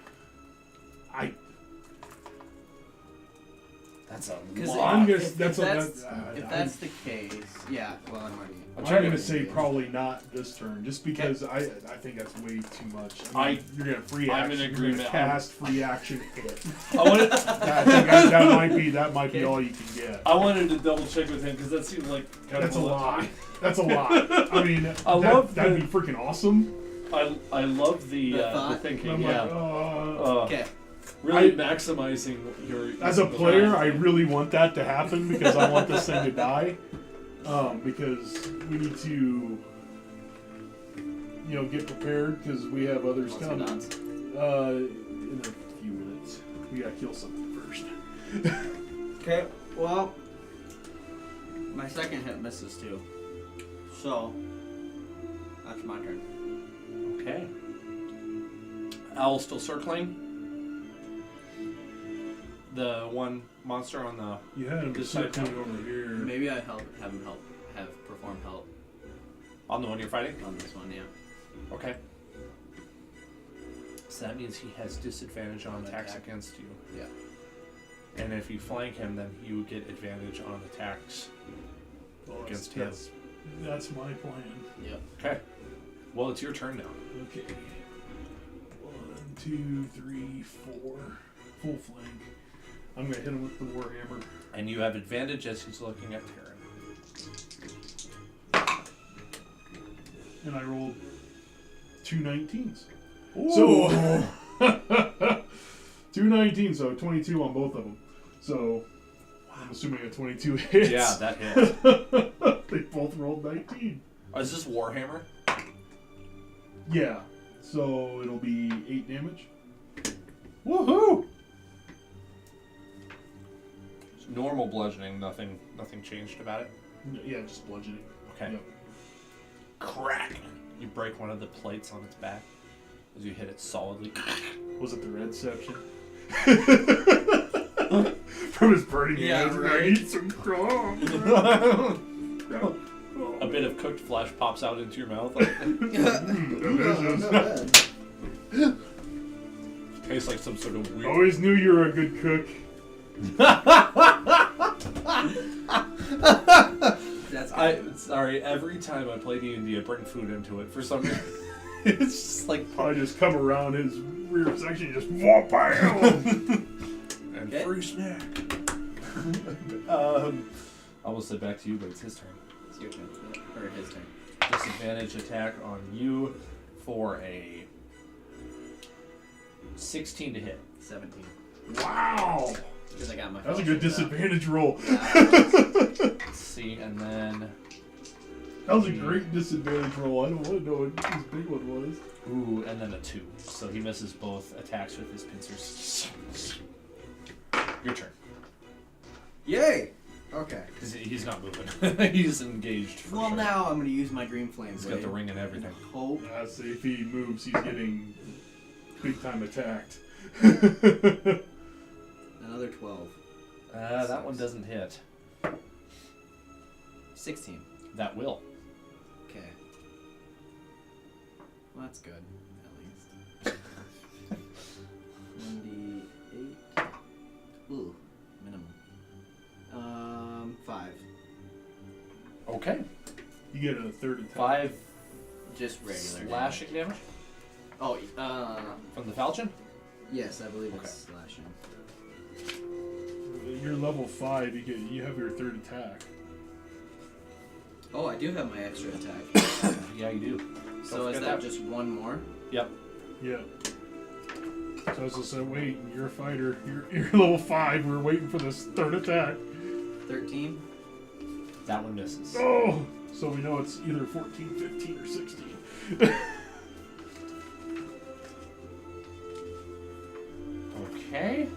That's a Because lot. I'm gonna- if that's that's the case, yeah. Well, I'm already. I'm I'm gonna say probably not this turn, just because I think that's way too much. You're gonna free I'm action. in You're gonna agreement. cast free action hit. I wanted, I think that might be all you can get. I wanted to double check with him because that seemed like kind That's a of lot. That's a lot. I mean, that'd be freaking awesome. I love the thought? thinking. I'm Yeah. like, Okay. Really maximizing your. as a player, I really want that to happen because I want this thing to die. Because we need to, get prepared because we have others What's coming. your odds? In a few minutes, we gotta kill something first. Okay. Well, my second hit misses too. So that's my turn. Okay. Owl still circling. The one monster on the. You had him This side circling over here. Maybe I have perform help on the one you're fighting. on this one. Yeah. Okay. So that means he has disadvantage on attacks Attack. against you. Yeah. And if you flank him, then you get advantage on attacks Well, against him. that's my plan. Yep. Okay. Well, it's your turn now. Okay. 1, 2, 3, 4. Full flank. I'm gonna hit him with the warhammer. And you have advantage as he's looking at Tyranny. And I rolled 2 19s. Ooh. So 2 19s, so 22 on both of them. So I'm assuming a 22 hits. Yeah, that hits. They both rolled 19. Is this Warhammer? Yeah. So it'll be 8 damage. Woohoo! Normal bludgeoning, nothing changed about it. Yeah, just bludgeoning. Okay. Yep. Crack! You break one of the plates on its back as you hit it solidly. Was it the red section? From his burning Yeah, hands, right. I need some crumbs. A bit of cooked flesh pops out into your mouth. Delicious. Tastes like some sort of weird. Always knew you were a good cook. That's Sorry, every time I play D&D, I bring food into it for some reason. It's just like I just come around his rear section and just whoop bam. and Okay. free snack. I will sit back to you, but it's his turn. It's your turn. Or his turn. Disadvantage attack on you for a 16 to hit. 17. Wow, Because I got my. that was a good fellowship disadvantage roll. Let's see, and then That was a great disadvantage roll. I don't want to know what his big one was. ooh, and then a 2. So he misses both attacks with his pincers. Your turn. Yay! Okay. Because he's not moving. He's engaged for Well, sure. now I'm going to use my green flame He's blade. got the ring and everything. Hope. Yeah, see if he moves, he's getting big time attacked. Another 12. That one doesn't hit. 16. That will. Okay. Well, that's good, at least. 1d8. Ooh, minimum. 5. Okay. You get a third attack. 5 Just regular. slashing damage Oh, from the falchion. yes, I believe it's slashing. You're level 5. You have your third attack. Oh, I do have my extra attack. Yeah, you do. So is forget that that. just one more? Yep. Yeah. So as I said, wait, you're a fighter. You're level 5. We're waiting for this third attack. 13. That one misses. Oh, So we know it's either 14, 15, or 16. Okay.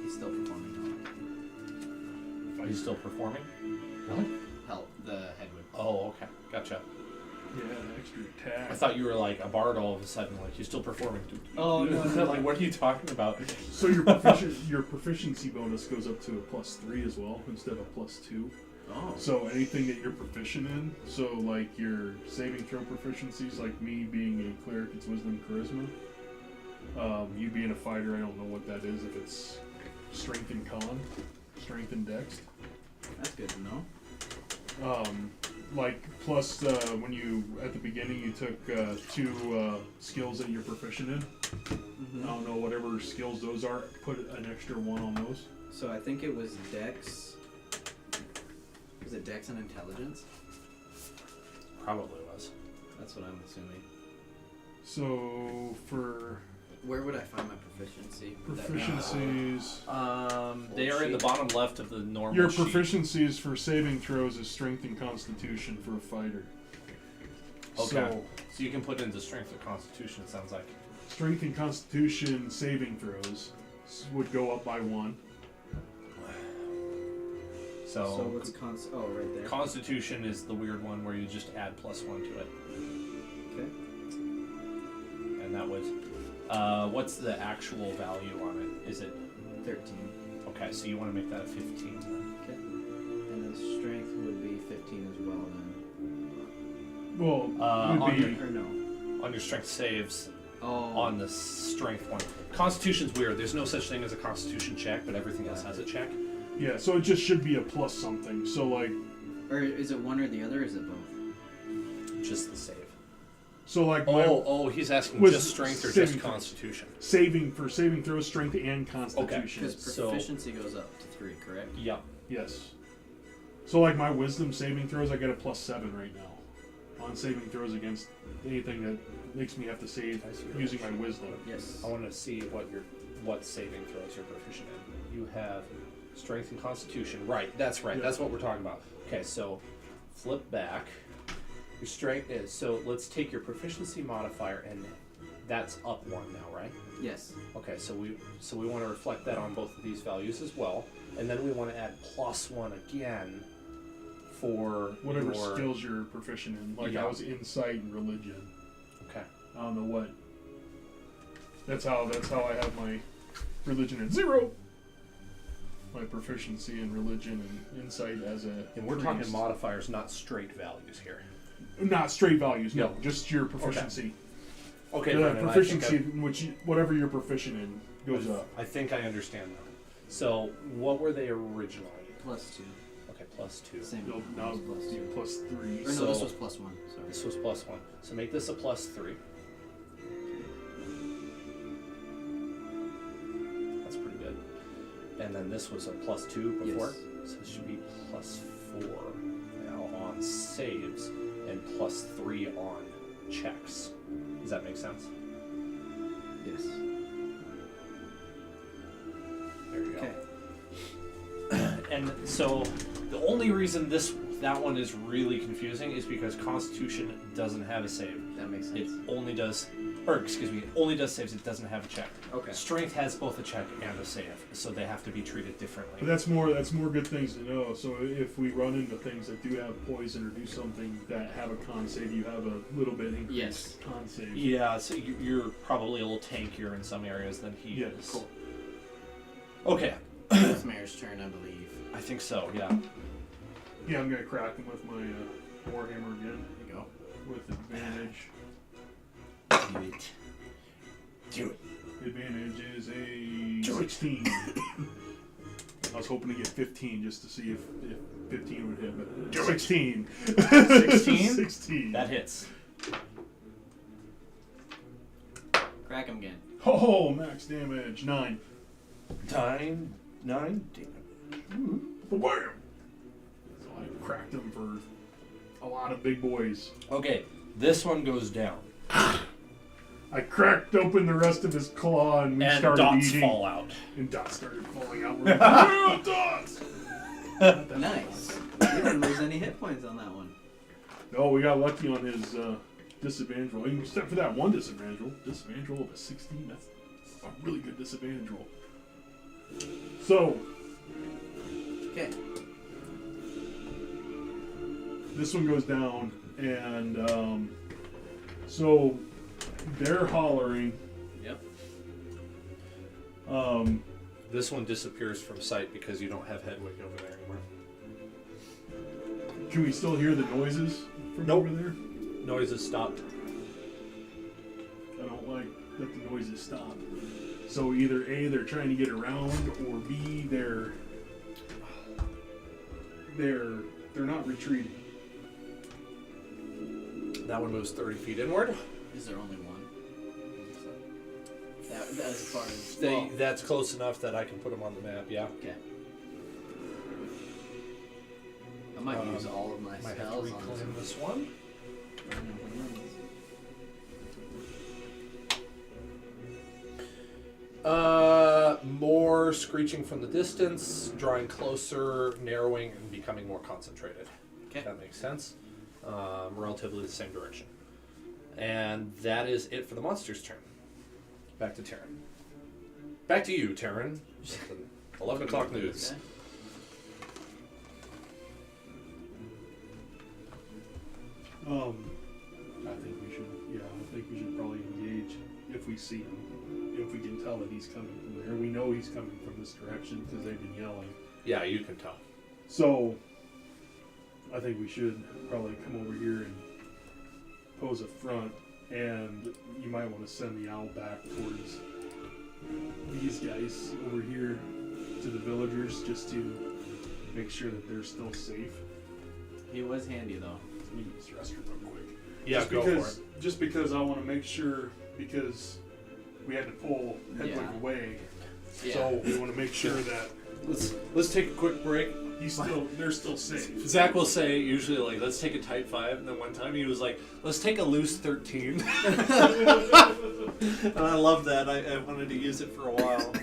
He's still performing. Are you still performing? Really? Help the headwind. Oh, okay. Gotcha. Yeah, extra attack. I thought you were like a bard all of a sudden, like you're still performing. Oh, no. Like, what are you talking about? So your proficiency bonus goes up to a +3 as well instead of +2. Oh. So anything that you're proficient in, so like your saving throw proficiencies, like me being a cleric, it's wisdom, charisma. You being a fighter, I don't know what that is. If it's strength and con, strength and dex. That's good to know. Like plus when you at the beginning you took 2 skills that you're proficient in. I don't know whatever skills those are. Put an extra 1 on those. So I think it was Dex. Was it Dex and Intelligence? Probably was. That's what I'm assuming. So for Where would I find my proficiency? Would that be- proficiencies, They are in the bottom left of the normal your sheet. proficiencies for saving throws is strength and constitution for a fighter. Okay. So you can put into strength or constitution, it sounds like. Strength and constitution saving throws would go up by 1. So what's oh, right there. Constitution is the weird one where you just add +1 to it. Okay. And that was... what's the actual value on it? Is it... 13. Okay, so you want to make that a 15 then. Okay. And then strength would be 15 as well then. Well, it would be Or no. On your strength saves, Oh. on the strength one. Constitution's weird. There's no such thing as a constitution check, but everything else has a check. yeah. So it just should be a plus something. So like Or is it one or the other? Or is it both? Just the save. my He's asking was just strength or saving just throws. constitution? saving throws, strength and constitution. Because proficiency goes up to 3, correct? Yep. Yes. So like my wisdom saving throws, I get a +7 right now on saving throws against anything that makes me have to save using my wisdom. Yes. I want to see what saving throws you're proficient in. You have strength and constitution. Right, that's right. Yeah. That's what we're talking about. Okay, so flip back. Your strength is, so let's take your proficiency modifier and that's up 1 now, right? Yes. Okay, so we want to reflect that on both of these values as well. And then we want to add +1 again for Whatever your... skills you're proficient in. Like Yeah. I was insight and religion. Okay. I don't know what. That's how I have my religion at 0. My proficiency in religion and insight as a And we're priest. talking modifiers, not straight values here. Not straight values, no. No. Just your proficiency. Okay, The Brennan, proficiency in which whatever you're proficient in goes up. I think I understand now. So, what were they originally? +2. Okay, +2. Same. No, now It's +2. +3. Or no, So- this was +1. Sorry. This was +1. So make this a +3. That's pretty good. And then this was a +2 before. Yes. So it should be +4 now on saves and +3 on checks. Does that make sense? Yes. There you go. Okay. And so the only reason that one is really confusing is because Constitution doesn't have a save. That makes It sense. only does saves, it doesn't have a check. Okay. Strength has both a check and a save, so they have to be treated differently. But that's more good things to know. So if we run into things that do have poison or do something that have a con save, you have a little bit increased Yes. con save. Yeah, so you're probably a little tankier in some areas than he Yeah, is. cool. Okay, It's Mayor's turn, I believe. I think so, yeah. Yeah, I'm gonna crack him with my warhammer again There you go. with advantage. Do it. Do it. Advantage is a Do it. 16. I was hoping to get 15 just to see if 15 would hit, but Do it. 16. 16? 16. That hits. Crack him again. Oh, max damage 9. 9 damage. Bam! So I cracked him for a lot of big boys. Okay, this one goes down. I cracked open the rest of his claw and we And started dots eating. fall out. And dots started falling out. We're like, "Ah, dots! Nice. You didn't lose any hit points on that one. No, we got lucky on his disadvantage roll. Except for that one disadvantage roll. Disadvantage roll of a 16. That's a really good disadvantage roll. So, Okay. this one goes down, and so they're hollering. Yep. This one disappears from sight because you don't have Hedwig over there anymore. Can we still hear the noises from Nope. over there? Noises stopped. I don't like that the noises stop. So either A, they're trying to get around, or B, they're not retreating. That one moves 30 feet inward. Is there only one? That's as far as. Well, That's close enough that I can put them on the map, yeah. okay. I might use all of my Might have to spells on reclaim this one. More screeching from the distance, drawing closer, narrowing, and becoming more concentrated. Okay. That makes sense. Relatively the same direction. And that is it for the monster's turn. Back to Terran. Back to you, Terran. 11 o'clock news. Okay. I think we should. Yeah, I think we should probably engage if we see him. If we can tell that he's coming from there, we know he's coming from this direction because they've been yelling. Yeah, you can tell. So, I think we should probably come over here and pose a front, and you might want to send the owl back towards these guys over here to the villagers just to make sure that they're still safe. He was handy though. Let me use the restroom real quick. Yeah, just go because, for it. Just because I want to make sure, because we had to pull Hedwig Yeah. away, Yeah. so we want to make sure that Let's take a quick break. they're still safe. Zach will say usually like, let's take a tight 5, and then one time he was like, let's take a loose 13. And I love that. I wanted to use it for a while.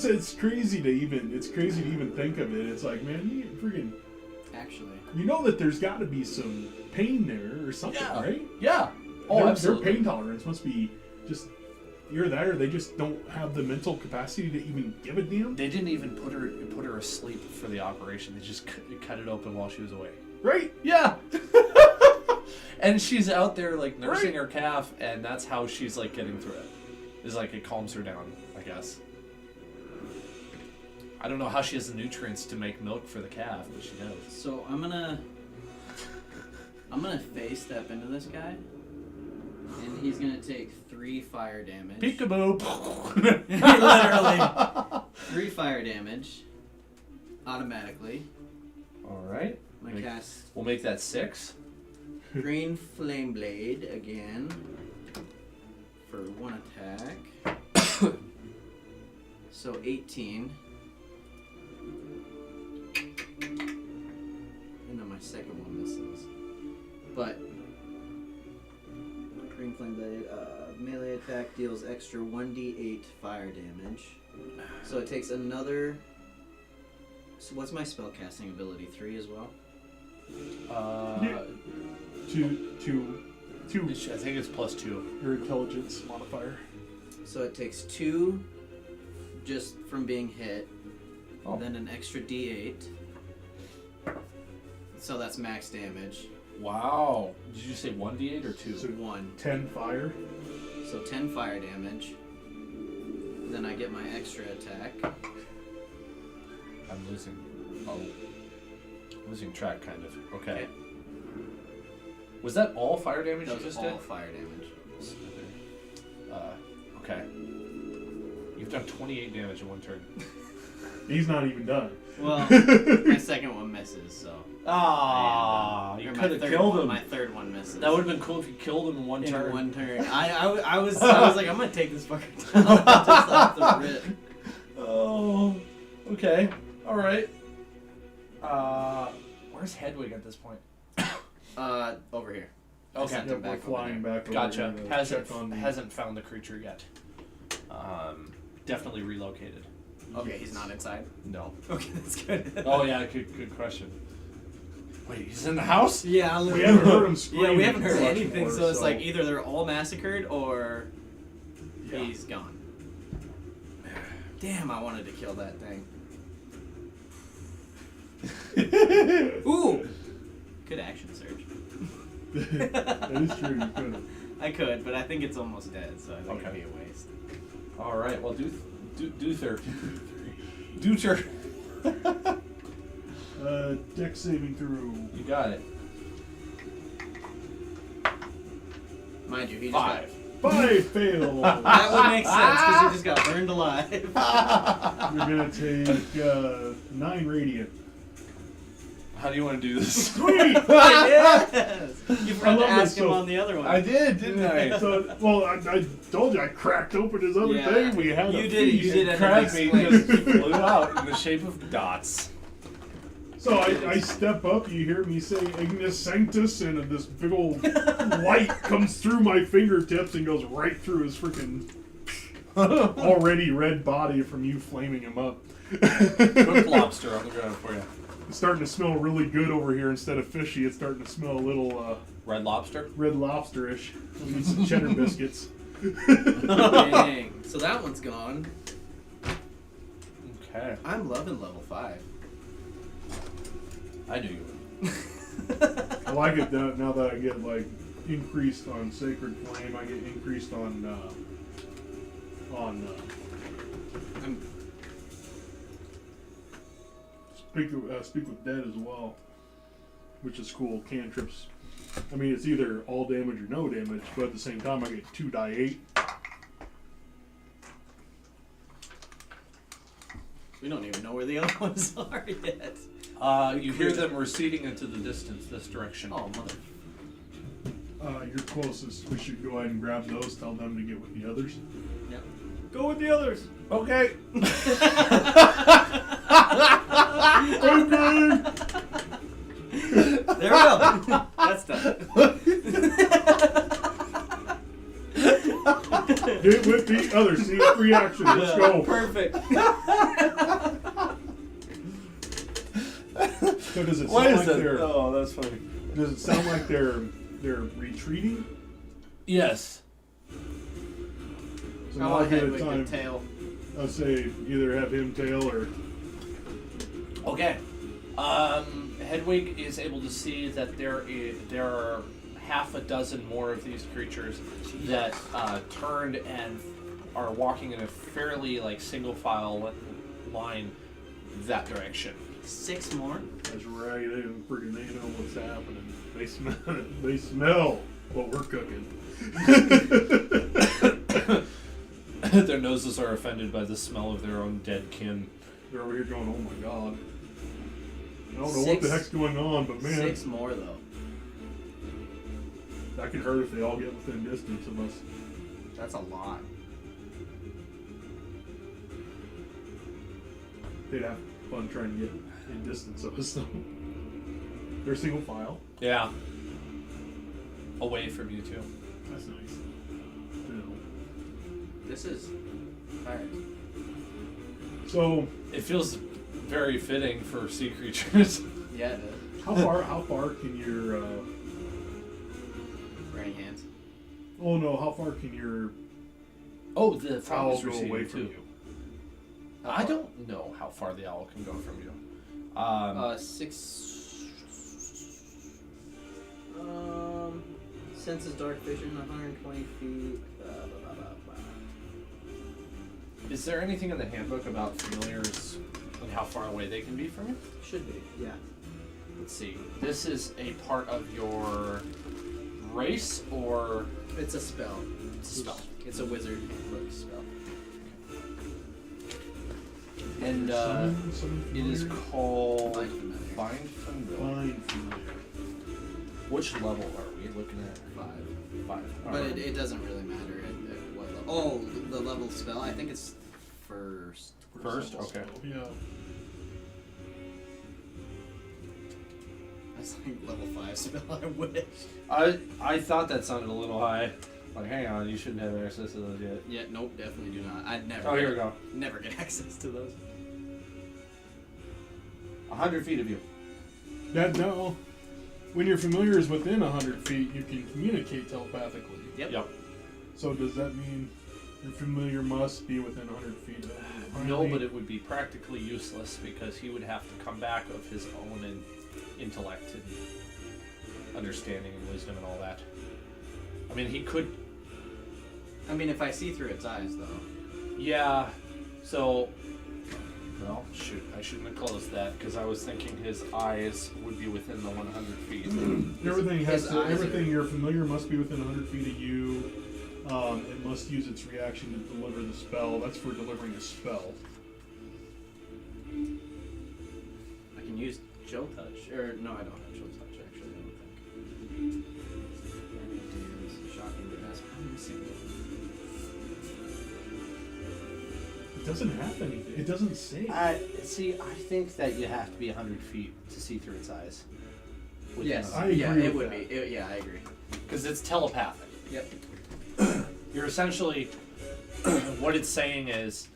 it's crazy to even think of it. It's like, man, you freaking, Actually. you know that there's got to be some pain there or something, Yeah. right? Yeah. Oh, Their absolutely. pain tolerance must be just either that or they just don't have the mental capacity to even give a damn. They didn't even put her asleep for the operation. They just cut it open while she was away. Right? Yeah. And she's out there like nursing Right. her calf, and that's how she's like getting through it. Is like it calms her down, I guess. I don't know how she has the nutrients to make milk for the calf, but she does. So I'm gonna phase step into this guy, and he's gonna take 3 fire damage. Peekaboo. Literally 3 fire damage automatically. All right. I'm gonna cast We'll make that 6. Green Flame Blade again for 1 attack. So 18. And then my second one misses. But Green Flame Blade melee attack deals extra 1d8 fire damage. So it takes another. So what's my spell casting ability? 3 as well? Yeah. Two. I think it's +2. Your intelligence modifier. So it takes 2 just from being hit, Oh. then an extra d8. So that's max damage. Wow. Did you say 1d8 or 2? So 1. 10 fire. So 10 fire damage. Then I get my extra attack. I'm losing. Oh. Losing track, kind of. Okay. Was that all fire damage That you was just all did? fire damage. Okay. You've done 28 damage in one turn. He's not even done. Well, my second one misses, so. You Or could have third killed one- him. My third one misses. That would have been cool if you killed him in one in turn. one turn. I was like, I'm gonna take this fucker down just off the rip. Oh. Okay. All right. Where's Hedwig at this point? Over here. I Okay. sent Yeah, him we're back over flying there. back over Gotcha. here to Hasn't check on the- hasn't found the creature yet. Definitely relocated. Okay, he's not inside. No. Okay, that's good. Oh yeah, good question. Wait, he's in the house? Yeah, We haven't heard him scream. Yeah, we haven't heard much anything, before, so it's like either they're all massacred or Yeah. he's gone. Damn, I wanted to kill that thing. Ooh! Good action surge. That is true. You could have. I could, but I think it's almost dead, so I think Okay. it'd be a waste. All right. Well, Duther. Duther. Deck saving through. You got it. Mind you, he just 5. 5 fail. that would make sense because he just got burned alive. You're gonna take 9 radiant. How do you want to do this? Sweet. Yes! You I forgot to love ask this, him so- on the other one. I did, didn't I? So, well, I told you I cracked open his other Yeah. thing. We had You a did- you feast. did it. Crab meat Explain. just flew out in the shape of dots. So I step up. You hear me say Ignis Sanctus, and this big old light comes through my fingertips and goes right through his freaking already red body from you flaming him up. Cooked lobster on the ground for you. It's starting to smell really good over here. Instead of fishy, it's starting to smell a little Red lobster? red lobster-ish. We need some cheddar biscuits. Dang. So that one's gone. Okay. I'm loving level 5. I knew you would. I like it now that I get like increased on Sacred Flame. I get increased on I'm Speak with Dead as well, which is cool. Cantrips. I mean, it's either all damage or no damage, but at the same time, I get 2 die 8. We don't even know where the other ones are yet. You hear them receding into the distance this direction. Oh, mother. You're closest. We should go ahead and grab those. Tell them to get with the others. Yep. Go with the others. Okay. Okay. There we go. That's done. Get with the others. See its reaction. Let's go. Perfect. So does it What sound is like that? they're? Oh, that's funny. Does it sound like they're retreating? Yes. So How now about give it Hedwig time. the tail? I'll say either have him tail or Okay. Hedwig is able to see that there are half a dozen more of these creatures that turned and are walking in a fairly like single file line that direction. 6 more? that's right. They know what's happening. They smell. They smell what we're cooking. Their noses are offended by the smell of their own dead kin. They're over here going, "Oh my god." I don't know what 6 the heck's going on, but man, 6 more though. that could hurt if they all get within distance of us. That's a lot. They'd have fun trying to get in distance of us, though. They're single file. Yeah. Away from you too. That's nice. You know. This is hard. So, It feels very fitting for sea creatures. Yeah, it is. how far can your? Running hands. Oh no, how far can your Oh, the frog owl is go receding away too. from you? I don't know how far the owl can go from you. 6. Senses dark vision, 120 feet. Is there anything in the handbook about familiars and how far away they can be from you? Should be. Yeah. Let's see. This is a part of your race, or It's a spell. it's a spell. It's a wizard handbook spell. And Summon it is familiar? called Find familiar. Find Familiar. Find familiar. Which level are we looking at? 5. 5. But it doesn't really matter at what level. Oh, the level spell. I think it's first. First? Okay. Yeah. That's like level 5 spell. I wish. I thought that sounded a little high. Like, hang on, you shouldn't have access to those yet. Yeah. Nope. Definitely do not. I'd never. Oh, here we go. Never get access to those. 100 feet of you. No. When your familiar is within 100 feet, you can communicate telepathically. Yep. So does that mean your familiar must be within 100 feet of No, but it would be practically useless because he would have to come back of his own intellect and understanding and wisdom and all that. I mean, he could. I mean, if I see through its eyes, though. Yeah. So. Well, shoot, I shouldn't have closed that because I was thinking his eyes would be within the 100 feet. Everything has his to. eyes Everything are- your familiar must be within 100 feet of you. It must use its reaction to deliver the spell. That's for delivering a spell. I can use Chill Touch. Or, no, I don't have Chill Touch, actually, I don't think. Shocking grasp. I'm missing it. It doesn't have anything. It doesn't say. I think that you have to be 100 feet to see through its eyes. Yes. I agree yeah, with it would that. be. Yeah, I agree. Because it's telepathic. Yep. You're essentially what it's saying is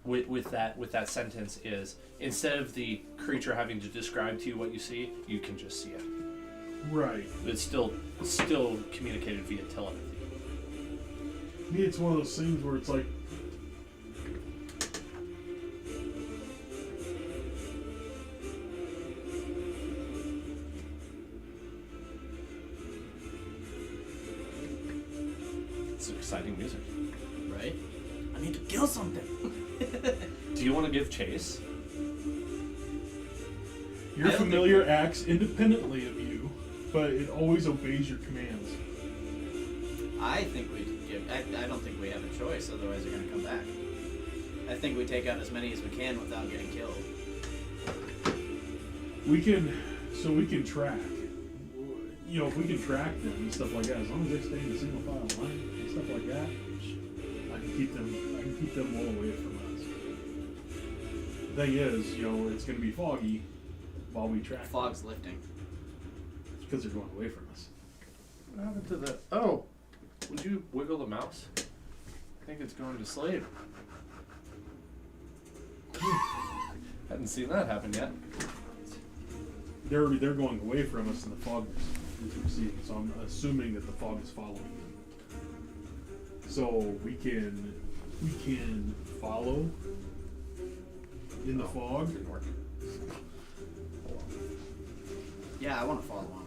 with that sentence is instead of the creature having to describe to you what you see, you can just see it. Right. But it's still communicated via telepathy. To me, it's one of those things where it's like. It's exciting music. Right? I need to kill something. Do you want to give chase? Your I don't familiar acts independently of you, but it always obeys your commands. I think we give. I don't think we have a choice, otherwise they're going to come back. I think we take out as many as we can without getting killed. We can track. You know, if we can track them and stuff like that, as long as they stay in a single file line and stuff like that, I can keep them well away from us. The thing is, you know, it's going to be foggy while we track. Fog's lifting. Because they're going away from us. What happened to the... Oh! Would you wiggle the mouse? I think it's going to sleep. Hadn't seen that happen yet. they're going away from us, and the fog is receding. So I'm assuming that the fog is following them. So we can follow in the fog. Didn't work. Yeah, I want to follow on.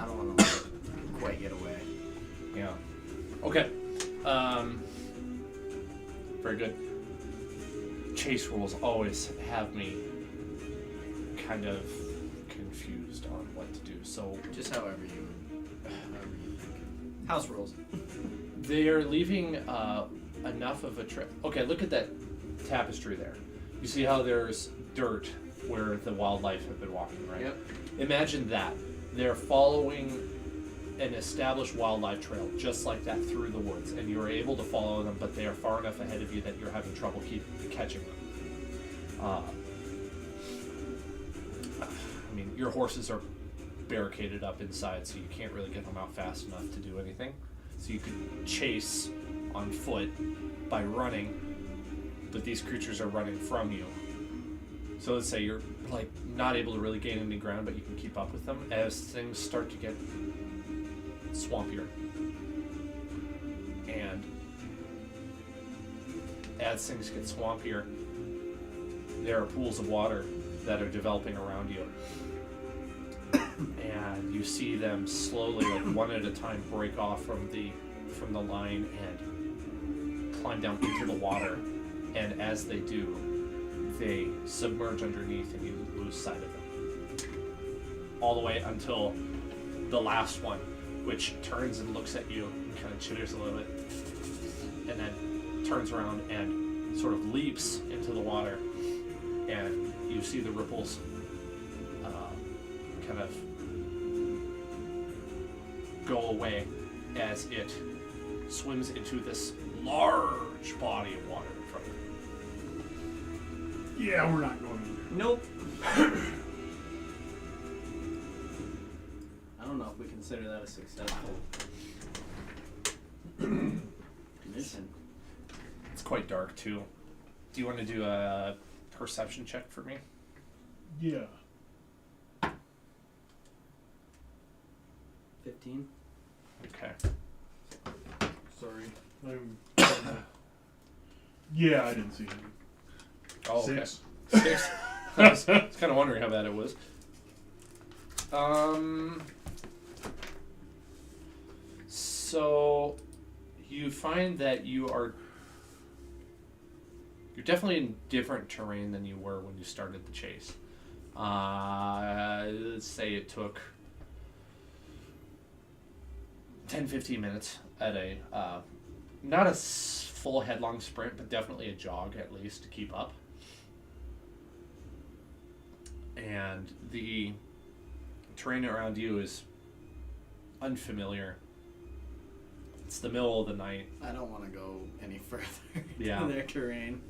I don't want to quite get away. Yeah. Okay. Very good. Chase rules always have me kind of confused on what to do. So Just however you think. House rules. they are leaving enough of a trail. Okay, look at that tapestry there. You see how there's dirt where the wildlife have been walking, right? Yep. Imagine that. They're following an established wildlife trail just like that through the woods, and you're able to follow them, but they are far enough ahead of you that you're having trouble catching them. I mean, your horses are barricaded up inside, so you can't really get them out fast enough to do anything. So you could chase on foot by running, but these creatures are running from you. So let's say you're like not able to really gain any ground, but you can keep up with them as things start to get swampier. And as things get swampier, there are pools of water that are developing around you. And you see them slowly, like one at a time, break off from the line and climb down into the water. And as they do, they submerge underneath and you lose sight of them. All the way until the last one, which turns and looks at you and kind of chitters a little bit, and then turns around and sort of leaps into the water, and you see the ripples kind of go away as it swims into this large body of water in front of you. Yeah, we're not going in there. Nope. I don't know if we consider that a successful mission. It's quite dark too. Do you want to do a perception check for me? Yeah. 15. Okay. Sorry. Yeah, I didn't see anything. Oh, 6. okay. 6. I was kind of wondering how bad it was. So you find that you're definitely in different terrain than you were when you started the chase. Let's say it took 10-15 minutes at a not a full headlong sprint, but definitely a jog at least to keep up. And the terrain around you is unfamiliar. It's the middle of the night. I don't want to go any further Yeah. into their terrain.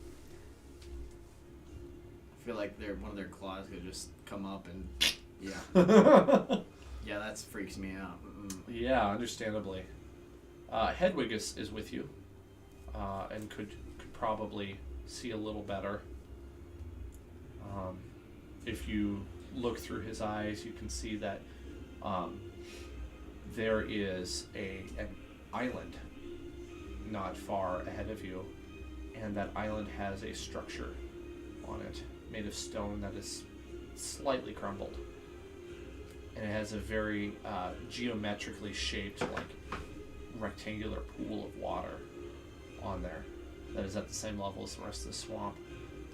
I feel like one of their claws could just come up and yeah, that freaks me out. Yeah, understandably. Hedwig is with you, and could probably see a little better. If you look through his eyes, you can see that there is an island not far ahead of you, and that island has a structure on it made of stone that is slightly crumbled, and it has a very geometrically shaped, like, rectangular pool of water on there that is at the same level as the rest of the swamp,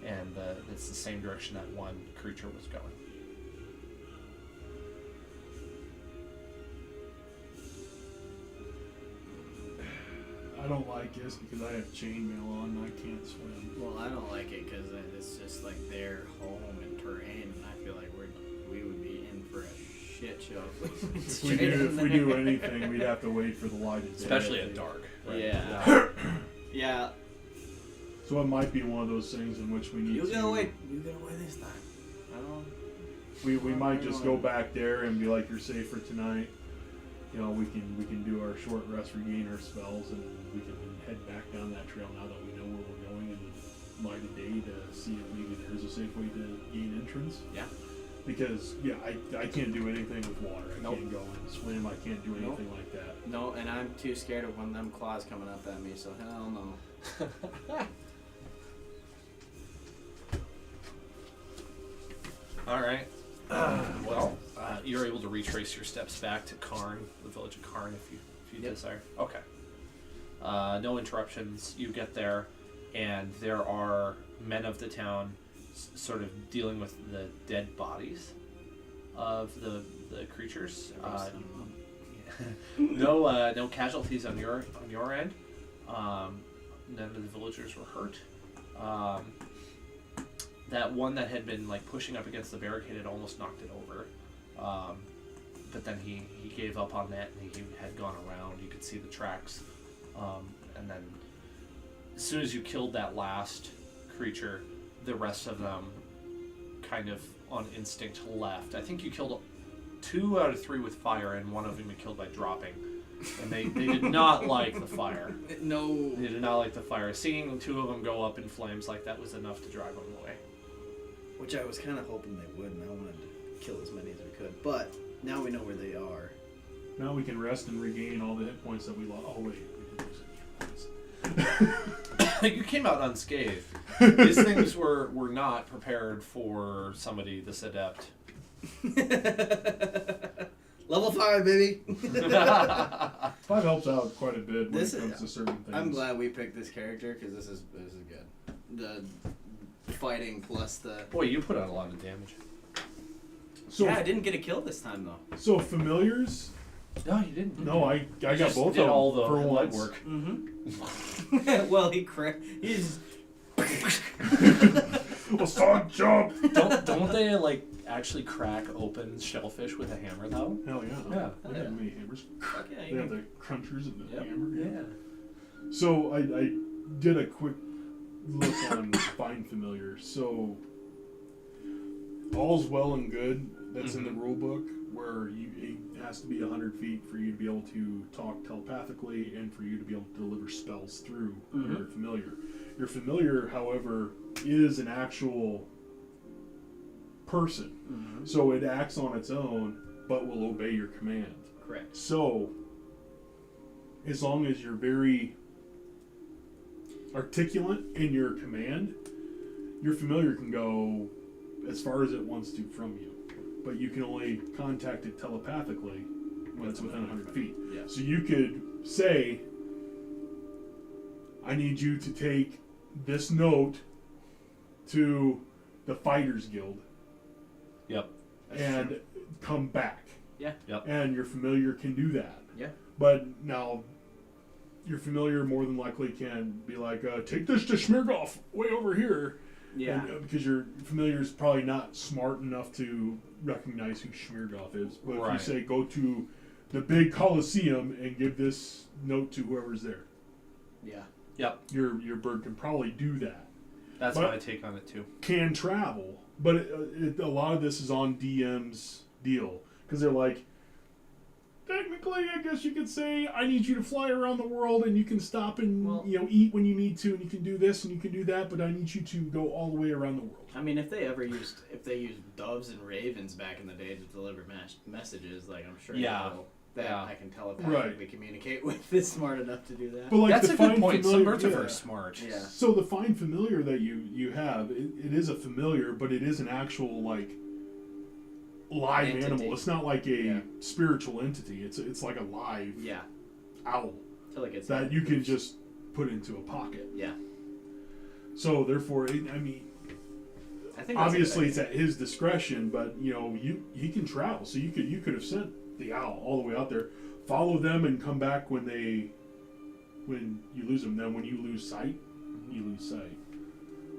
and it's the same direction that one creature was going. I don't like this because I have chainmail on and I can't swim. Well, I don't like it because it's just like their home and terrain, and I feel like we would be in for a shit show If we do anything, we'd have to wait for the light of day. Especially at dark. Right? Yeah. Yeah. So it might be one of those things in which we need You to... get away this time. I don't... We might just go back there and be like, you're safe for tonight. You know, we can do our short rest, regain our spells, and we can head back down that trail now that we know where we're going, and light of day to see if maybe there's a safe way to gain entrance. Yeah. Because I can't do anything with water. I Nope. can't go and swim. I can't do anything like that. No, and I'm too scared of one of them claws coming up at me, so hell no. All right. You're able to retrace your steps back to Karn, the village of Karn, if you Yep. desire. Okay. No interruptions. You get there, and there are men of the town sort of dealing with the dead bodies of the creatures. No casualties on your end. None of the villagers were hurt. That one that had been like pushing up against the barricade had almost knocked it over. But then he gave up on that, and he had gone around. You could see the tracks. And then as soon as you killed that last creature, the rest of them kind of on instinct left. I think you killed 2 out of 3 with fire, and one of them you killed by dropping. And they did not like the fire. No. They did not like the fire. Seeing 2 of them go up in flames like that was enough to drive them away. Which I was kind of hoping they would, and I wanted to kill as many as we could. But now we know where they are. Now we can rest and regain all the hit points that we lost. Oh wait, we did lose hit points. You came out unscathed. These things were not prepared for somebody this adept. Level 5, baby. 5 helps out quite a bit when This it is- comes to certain things. I'm glad we picked this character because this is good. The fighting plus the. Boy, you put out a lot of damage. So, Yeah, I didn't get a kill this time though. so familiars. No, you didn't. No, I got just both did of them all the for once. legwork. Mm-hmm. Well, he's. Well, stop, jump. Don't they like actually crack open shellfish with a hammer though? Hell yeah. Yeah. We have many hammers. Fuck yeah, They have the crunchers and the Yep. hammer. Yeah. So I did a quick look on Find Familiar. So all's well and good. That's in the rule book where it has to be 100 feet for you to be able to talk telepathically and for you to be able to deliver spells through your familiar. Your familiar, however, is an actual person. So it acts on its own but will obey your command. Correct. So, as long as you're very articulate in your command, your familiar can go as far as it wants to from you. But you can only contact it telepathically when it's within 100 feet. Yeah. So you could say, I need you to take this note to the Fighters Guild Yep. and come back. Yeah. Yep. And your familiar can do that. Yeah. But now, your familiar more than likely can be like, take this to Schmirgoff way over here. Yeah. And, because your familiar is probably not smart enough to recognize who Schmirgoff is. But if Right. you say, go to the big Coliseum and give this note to whoever's there, Yeah. Yep. your bird can probably do that. That's But- my take on it too. Can travel, but a lot of this is on DM's deal because they're like, technically, I guess you could say, I need you to fly around the world and you can stop and Well- eat when you need to and you can do this and you can do that, but I need you to go all the way around the world. I mean, if they used doves and ravens back in the day to deliver messages, like I'm sure Yeah. that Yeah. I can telepathically communicate with is smart enough to do that. But like That's the a good Find point. Some Familiar- birds are yeah. very smart. Yeah. So the Find Familiar that you have, it is a familiar, but it is an actual like live Entity. animal. It's not like a Yeah. spiritual entity. It's like a live Yeah. owl Till it gets that you can just put into a pocket. Yeah. So therefore, I mean, I think that's obviously a it's good at his discretion, but he can travel. So you could have sent the owl all the way out there, follow them, and come back when you lose them. Then when you lose sight, you lose sight.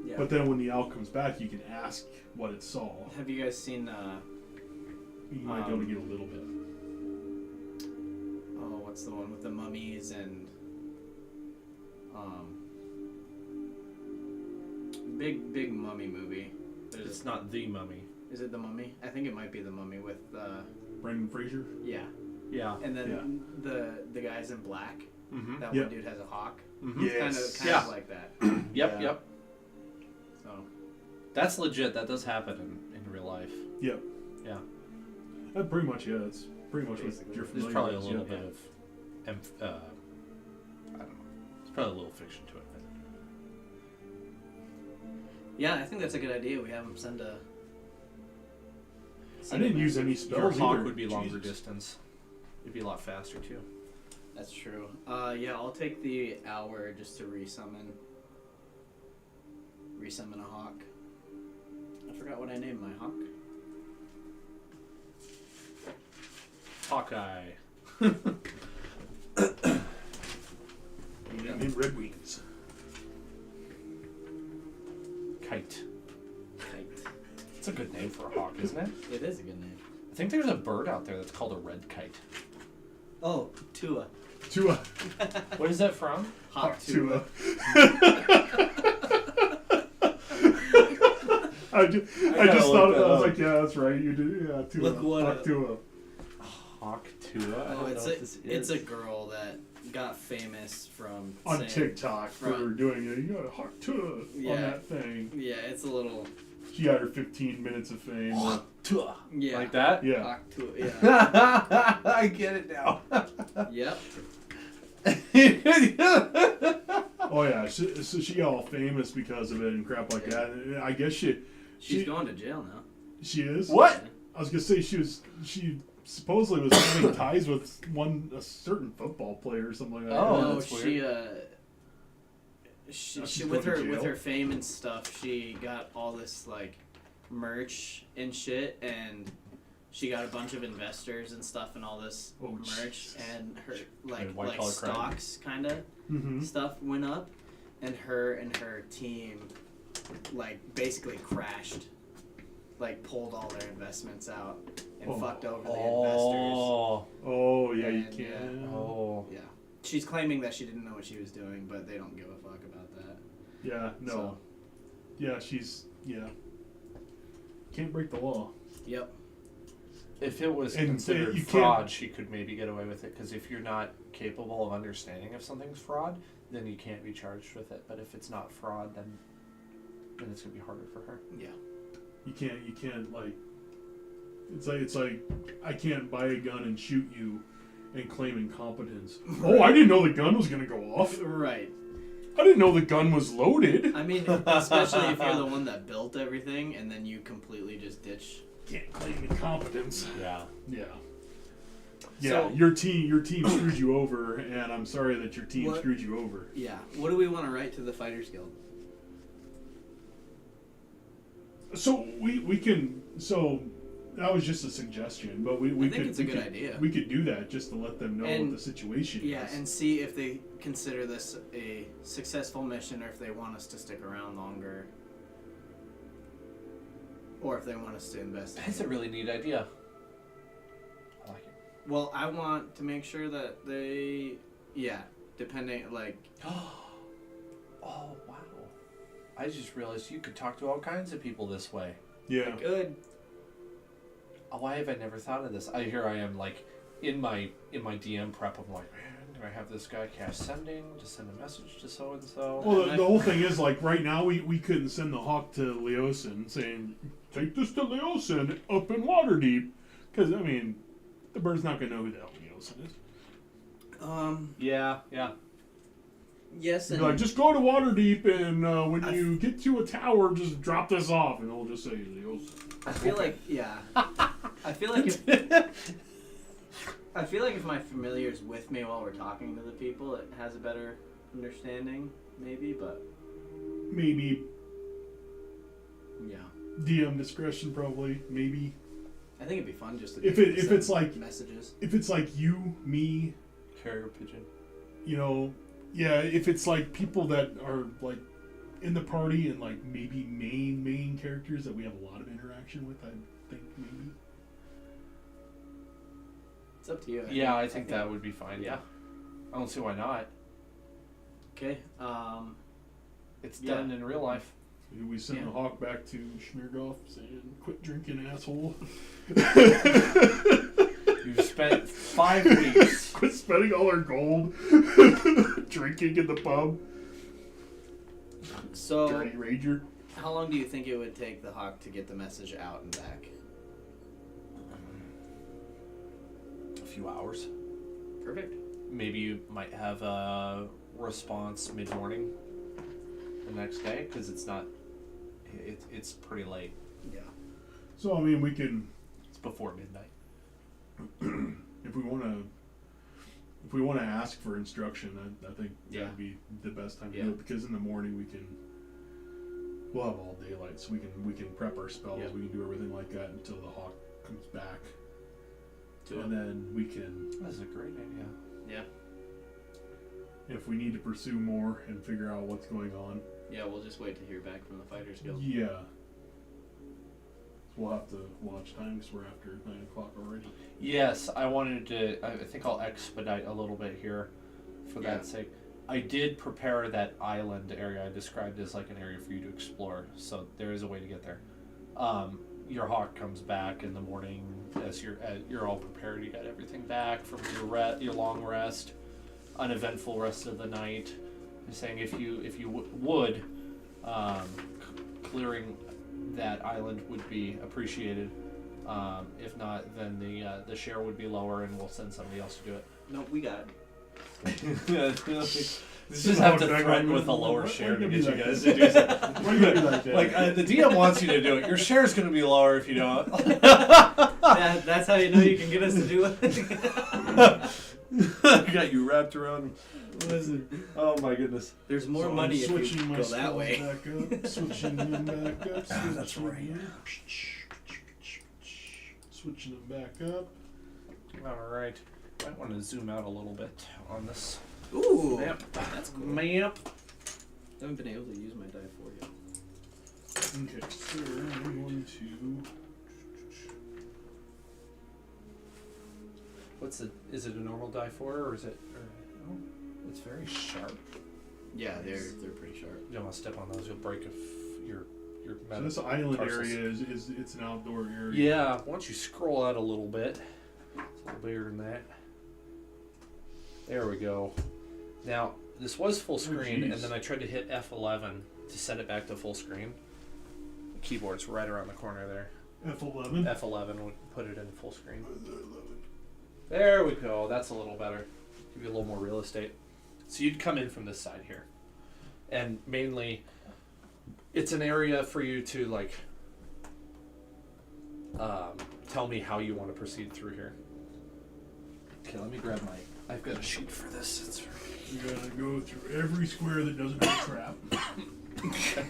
Yeah. But then when the owl comes back, you can ask what it saw. Have you guys seen? You might be able to get a little bit. Oh, what's the one with the mummies and big mummy movie? It's not the Mummy. Is it the Mummy? I think it might be the Mummy with Brendan Fraser. yeah. Yeah. And then the guys in black. Mm-hmm. That Yep. one dude has a hawk. Mm-hmm. Yes. Kind Yeah. of like that. Yep. Yeah. Yep. So That's legit. That does happen in real life. Yep. Yeah. Pretty much, yeah. It's pretty much what Basically. you're There's familiar probably a with. little yeah. bit of, I don't know. There's probably a little fiction to it. Yeah, I think that's a good idea. We have him send a. I didn't use any Your spells hawk either. would be longer Jesus. distance. It'd be a lot faster too. That's true. Yeah, I'll take the hour just to resummon a hawk. I forgot what I named my hawk. Hawkeye. Yeah, I mean, Red Wings. Kite. Kite. It's a good name for a hawk, isn't it? It is a good name. I think there's a bird out there that's called a red kite. Oh, Tua. Tua. What is that from? Hawk Tua. I just thought of that. I was like, yeah, that's right. You do. Yeah, Tua. Look what Hawk a- Tua. Hawk Tua? I Oh, don't it's know what this is. it's a girl that got famous from On saying- TikTok for Right. doing it. You got a Hawk Tua Yeah. on that thing. Yeah, it's a little. She got her 15 minutes of fame. Hawk Tua. Yeah. Like that? Yeah. Hawk Tua. Yeah. I get it now. Yep. Oh yeah, so she got all famous because of it and crap like that. And I guess She's she going to jail now. she is. What? I was gonna say she supposedly was having ties with a certain football player or something like that. Oh, no, that's she Now she she's with going her to with jail? her fame and stuff, she got all this like merch and shit, and she got a bunch of investors and stuff and all this Oh, merch, Jesus. and her Like white-collar crime. stocks kind of Mm-hmm. stuff went up, and her team like basically crashed, like pulled all their investments out and Oh. fucked over the investors. Oh. Oh yeah, you And, can. Oh. Yeah, she's claiming that she didn't know what she was doing, but they don't give a fuck about that. Yeah, no. So, Yeah, can't break the law. yep. If it was And considered you can't- fraud, she could maybe get away with it. Because if you're not capable of understanding if something's fraud, then you can't be charged with it. But if it's not fraud, then it's gonna be harder for her. Yeah. You can't like. It's like I can't buy a gun and shoot you, and claim incompetence. Oh, I didn't know the gun was gonna go off. Right. I didn't know the gun was loaded. I mean, especially if you're the one that built everything and then you completely just ditch. Can't claim incompetence. Yeah. Yeah. Yeah, So- your team screwed you over, and I'm sorry that your team What- screwed you over. Yeah. What do we want to write to the Fighters Guild? So we can. So that was just a suggestion, but we I think could. it's a we good could- idea. We could do that just to let them know And- what the situation Yeah, is. and see if they consider this a successful mission or if they want us to stick around longer. Or if they want us to investigate. That's a really neat idea. I like it. Well, I want to make sure that they, depending, like, Oh, wow. I just realized you could talk to all kinds of people this way. Yeah. good. Oh, why have I never thought of this? Here I am, like, in my DM prep. I'm like, man, do I have this guy cast sending to send a message to so and so? Well, the whole thing is like right now we couldn't send the hawk to Leosin saying take this to Leosin up in Waterdeep because I mean the bird's not gonna know who the hell Leosin is. Yeah. Yes, You're and like just go to Waterdeep and when you get to a tower just drop this off and they'll just say Leosin. I feel like, I feel like if my familiar's with me while we're talking to the people, it has a better understanding, maybe, but Maybe yeah. DM discretion probably maybe I think it'd be fun just to If send it's like- messages. if it's like you me Carrier pigeon. you know, yeah, if it's like people that are like in the party and like maybe main characters that we have a lot of interaction with, I think maybe. It's up to you. Yeah, I think that would be fine. Yeah. I don't see why not. Okay. It's Yeah. done in real life. Maybe we send Yeah. the hawk back to Schmirgoff saying, "Quit drinking, asshole." You've spent 5 weeks. Quit spending all our gold drinking in the pub. So, Dirty Rager. how long do you think it would take the Hawk to get the message out and back? few hours. Perfect. Maybe you might have a response mid-morning the next day, because it's pretty late. Yeah. So I mean, we can, It's before midnight. if we want to ask for instruction, I think Yeah. that'd be the best time to Yeah. do it, because in the morning we'll have all daylight, so we can prep our spells. Yeah. We can do everything like that until the hawk comes back, Do and it. then we can, That's a great idea. Yeah. if we need to pursue more and figure out what's going on. Yeah, we'll just wait to hear back from the Fighters Guild. Yeah. We'll have to watch time because we're after 9 o'clock already. Yes, I wanted to. I think I'll expedite a little bit here, for Yeah. that sake. I did prepare that island area I described as like an area for you to explore, so there is a way to get there. Your hawk comes back in the morning as you're all prepared. You got everything back from your long rest, uneventful rest of the night. I'm saying if you would, clearing that island would be appreciated. If not, then the share would be lower, and we'll send somebody else to do it. No, we got it. Just have to threaten with a lower share to get you guys to do something. Why you gotta be like that? Like the DM wants you to do it. Your share is going to be lower if you don't. That's how you know you can get us to do it. Got you wrapped around. Listen, Oh my goodness. there's more So money if switching we my go spells that way. Back up, switching them back up. That's switching right. them- Switching them back up. All right. I want to zoom out a little bit on this Ooh, map. that's cool. Map. I haven't been able to use my die for yet. Okay, so I'm going to. What's it? Is it a normal die 4 or is it? Oh, it's very sharp. Yeah, they're pretty sharp. You don't want to step on those. You'll break your So this island tarsus. area is it's an outdoor area. Yeah. Why don't you scroll out a little bit? It's a little bigger than that. There we go. Now this was full screen, and geez. then I tried to hit F11 to set it back to full screen. The keyboard's right around the corner there. F11. F11 would put it in full screen. There we go. That's a little better. Give you a little more real estate. So you'd come in from this side here, and mainly, it's an area for you to like tell me how you want to proceed through here. Okay, let me grab my. I've got a sheet for this. It's We gotta go through every square that doesn't have a trap.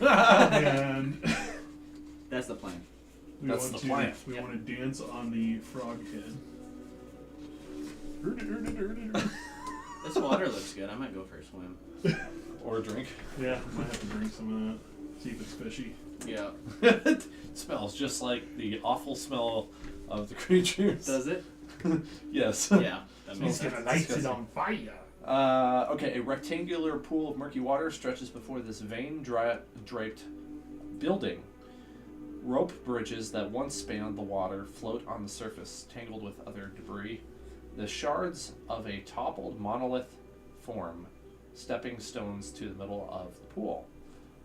And That's the plan. we That's want the to plan. we Yep. want to dance on the frog head. This water looks good. I might go for a swim. or a drink. Yeah, might have to drink some of that. See if it's fishy. Yeah. It smells just like the awful smell of the creatures. Does it? Yes. Yeah. That makes It's sense. gonna light it on fire. Okay, a rectangular pool of murky water stretches before this draped building. Rope bridges that once spanned the water float on the surface, tangled with other debris. The shards of a toppled monolith form stepping stones to the middle of the pool,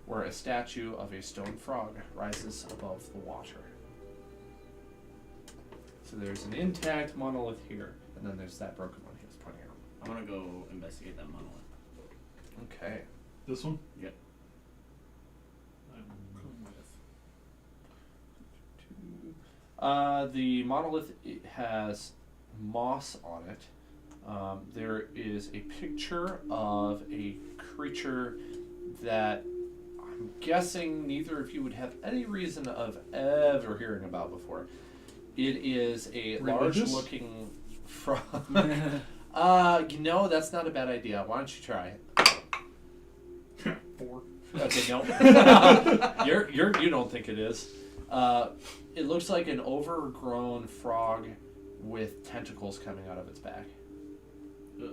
where a statue of a stone frog rises above the water. So there's an intact monolith here, and then there's that broken one he was pointing out. I want to go investigate that monolith. Okay. This one? Yep. The monolith has moss on it. There is a picture of a creature that I'm guessing neither of you would have any reason of ever hearing about before. It is a Religious? large-looking frog. That's not a bad idea. Why don't you try it? 4. Okay, no. You don't think it is. It looks like an overgrown frog with tentacles coming out of its back. Ugh.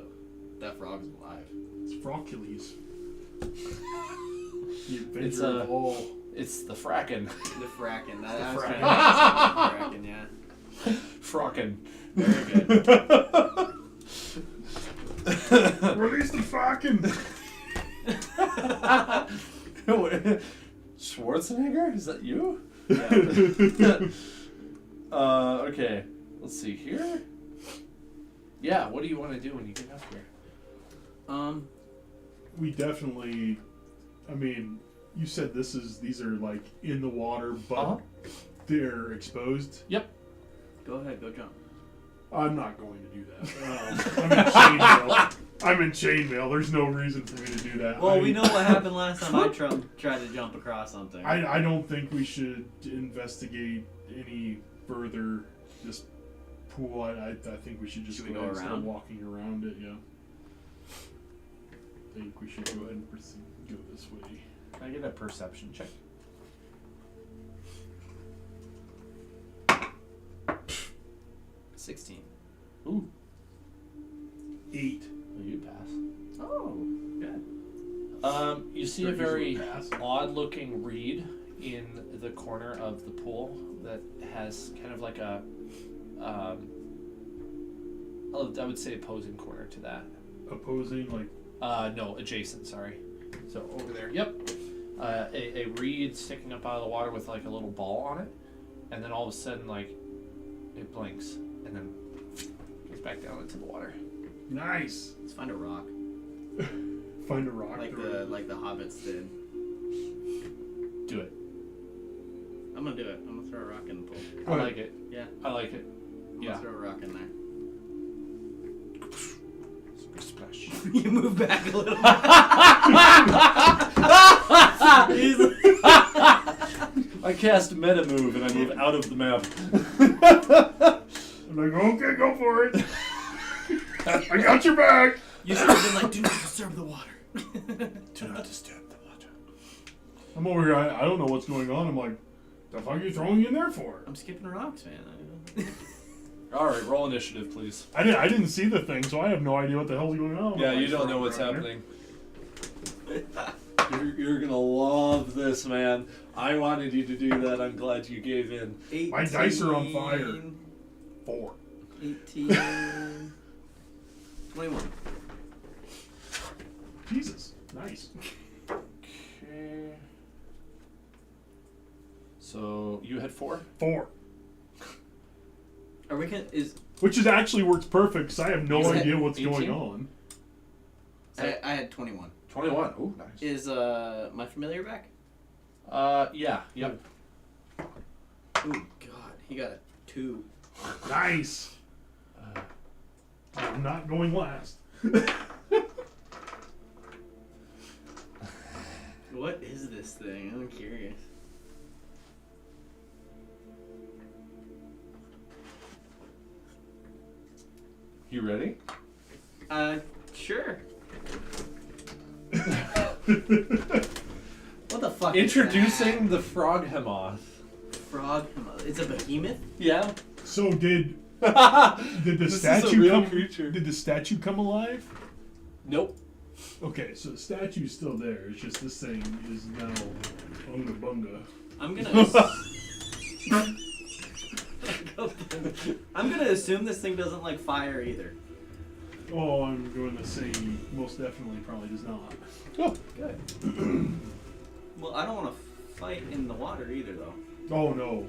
That frog's alive. It's Frogcules. The adventure It's of all. It's the Fracken. The Fracken. That The I was Fracken. trying to Fracken, yeah. Fracken. Very good. Release the Fracken! Schwarzenegger? Is that you? Yeah. Okay. Let's see here. Yeah, what do you want to do when you get up here? We definitely. I mean, you said these are like in the water, but they're exposed. Yep. Go ahead, go jump. I'm not going to do that. I'm in chainmail. There's no reason for me to do that. Well, we know what happened last time I tried to jump across something. I don't think we should investigate any further this pool. I think we should just Should we go go ahead and start around? walking around it. Yeah. I think we should go ahead and proceed, go this way. Can I get a perception check? Ooh, 8. well, you pass. Oh, good. You see a Don't usually very pass. odd-looking reed in the corner of the pool that has kind of like a, I would say opposing corner to that. Opposing, like, No, adjacent, sorry. So over there, yep. A reed sticking up out of the water with like a little ball on it, and then all of a sudden, like, it blinks, and then goes back down into the water. nice. Let's find a rock, Find a rock. like throw it. the hobbits did. Do it. I'm gonna do it. I'm gonna throw a rock in the pool. I like it. Yeah, I like it. I'm Yeah. gonna throw a rock in there. Splash. You move back a little. I cast meta move and I move out of the map. I'm like, okay, go for it. I got your back. You should have been like, do not disturb the water. Do not disturb the water. I'm over here. I don't know what's going on. I'm like, the fuck are you throwing me in there for? I'm skipping rocks, man. All right, roll initiative, please. I didn't see the thing, so I have no idea what the hell's going on. Yeah, I'm you like, don't know what's happening. You're gonna love this, man. I wanted you to do that. I'm glad you gave in. 18, My dice are on fire. 4. 18. 21. Jesus, nice. Okay. So you had 4. 4. Are we gonna Which actually works perfect because I have no Is it idea what's 18? going on. I had 21. 21. Ooh, nice. Is my familiar back? Yeah. Yep. Ooh, God, he got a 2. Nice. I'm not going last. What is this thing? I'm curious. You ready? Sure. What the fuck? Introducing the Froghemoth. Froghemoth. It's a behemoth? Yeah. So did the This is a statue real come? creature. Did the statue come alive? Nope. Okay, so the statue's still there. It's just this thing is now bunga bunga. I'm gonna. I'm gonna assume this thing doesn't like fire either. Oh, I'm going to say most definitely probably does not. Oh. Good. Well, I don't want to fight in the water either, though. Oh no,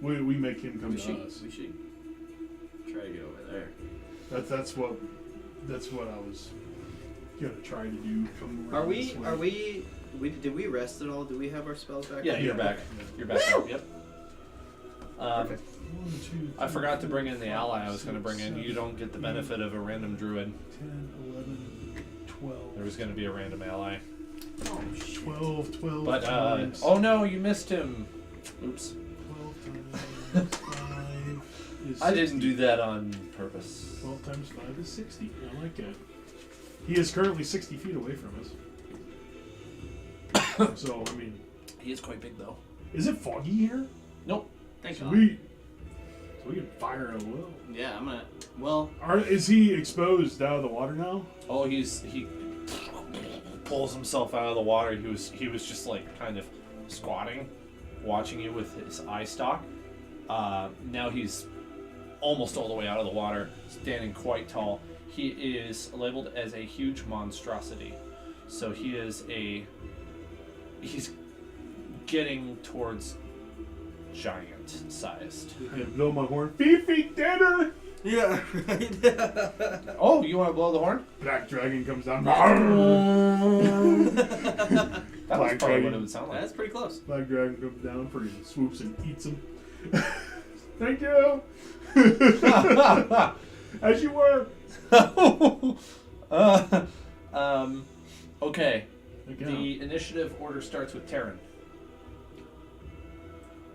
we make him come We to should us. try to get over there. That's what I was gonna try to do. Come around this way. Did we rest at all? Do we have our spells back? Yeah, you're Yeah. back. You're back. Yep. Perfect. 1, 2, I 3, forgot to bring in 4, the ally I was going to 6, bring in. You 7, don't get the benefit of a random druid. 10, 11, 12. There was going to be a random ally. Oh shit. 12 But, times. oh no, you missed him. Oops. 12 times 5 is I didn't 60. do that on purpose. 12 times 5 is 60. I like it. He is currently 60 feet away from us. So, I mean, He is quite big though. is it foggy here? Nope. Thank So God. we can fire at will. Yeah, I'm gonna. Well, Is he exposed out of the water now? Oh, he pulls himself out of the water. He was just like kind of squatting, watching you with his eye stalk. Now he's almost all the way out of the water, standing quite tall. He is labeled as a huge monstrosity. So he's getting towards giant sized. I blow my horn. Fifi dinner! Yeah, right. Oh, you want to blow the horn? Black dragon comes down. That was Black probably what dragon. it would sound like. That's pretty close. Black dragon comes down, freaking swoops and eats him. Thank you. As you were. Okay. Again. The initiative order starts with Terran.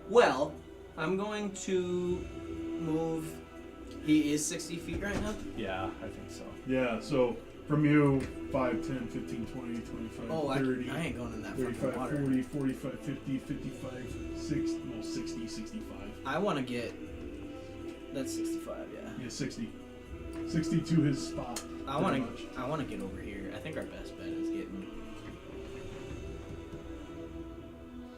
Well, I'm going to move. He is 60 feet right now? Yeah, I think so. Yeah, so from you, 5, 10, 15, 20, 25, Oh, 30, I ain't going in that 35, fucking water. 40, 45, 50, 55, 60, no, 60, 65. I want to get. That's 65, yeah. Yeah, 60. 60 to his spot. I want to get over here. I think our best bet is getting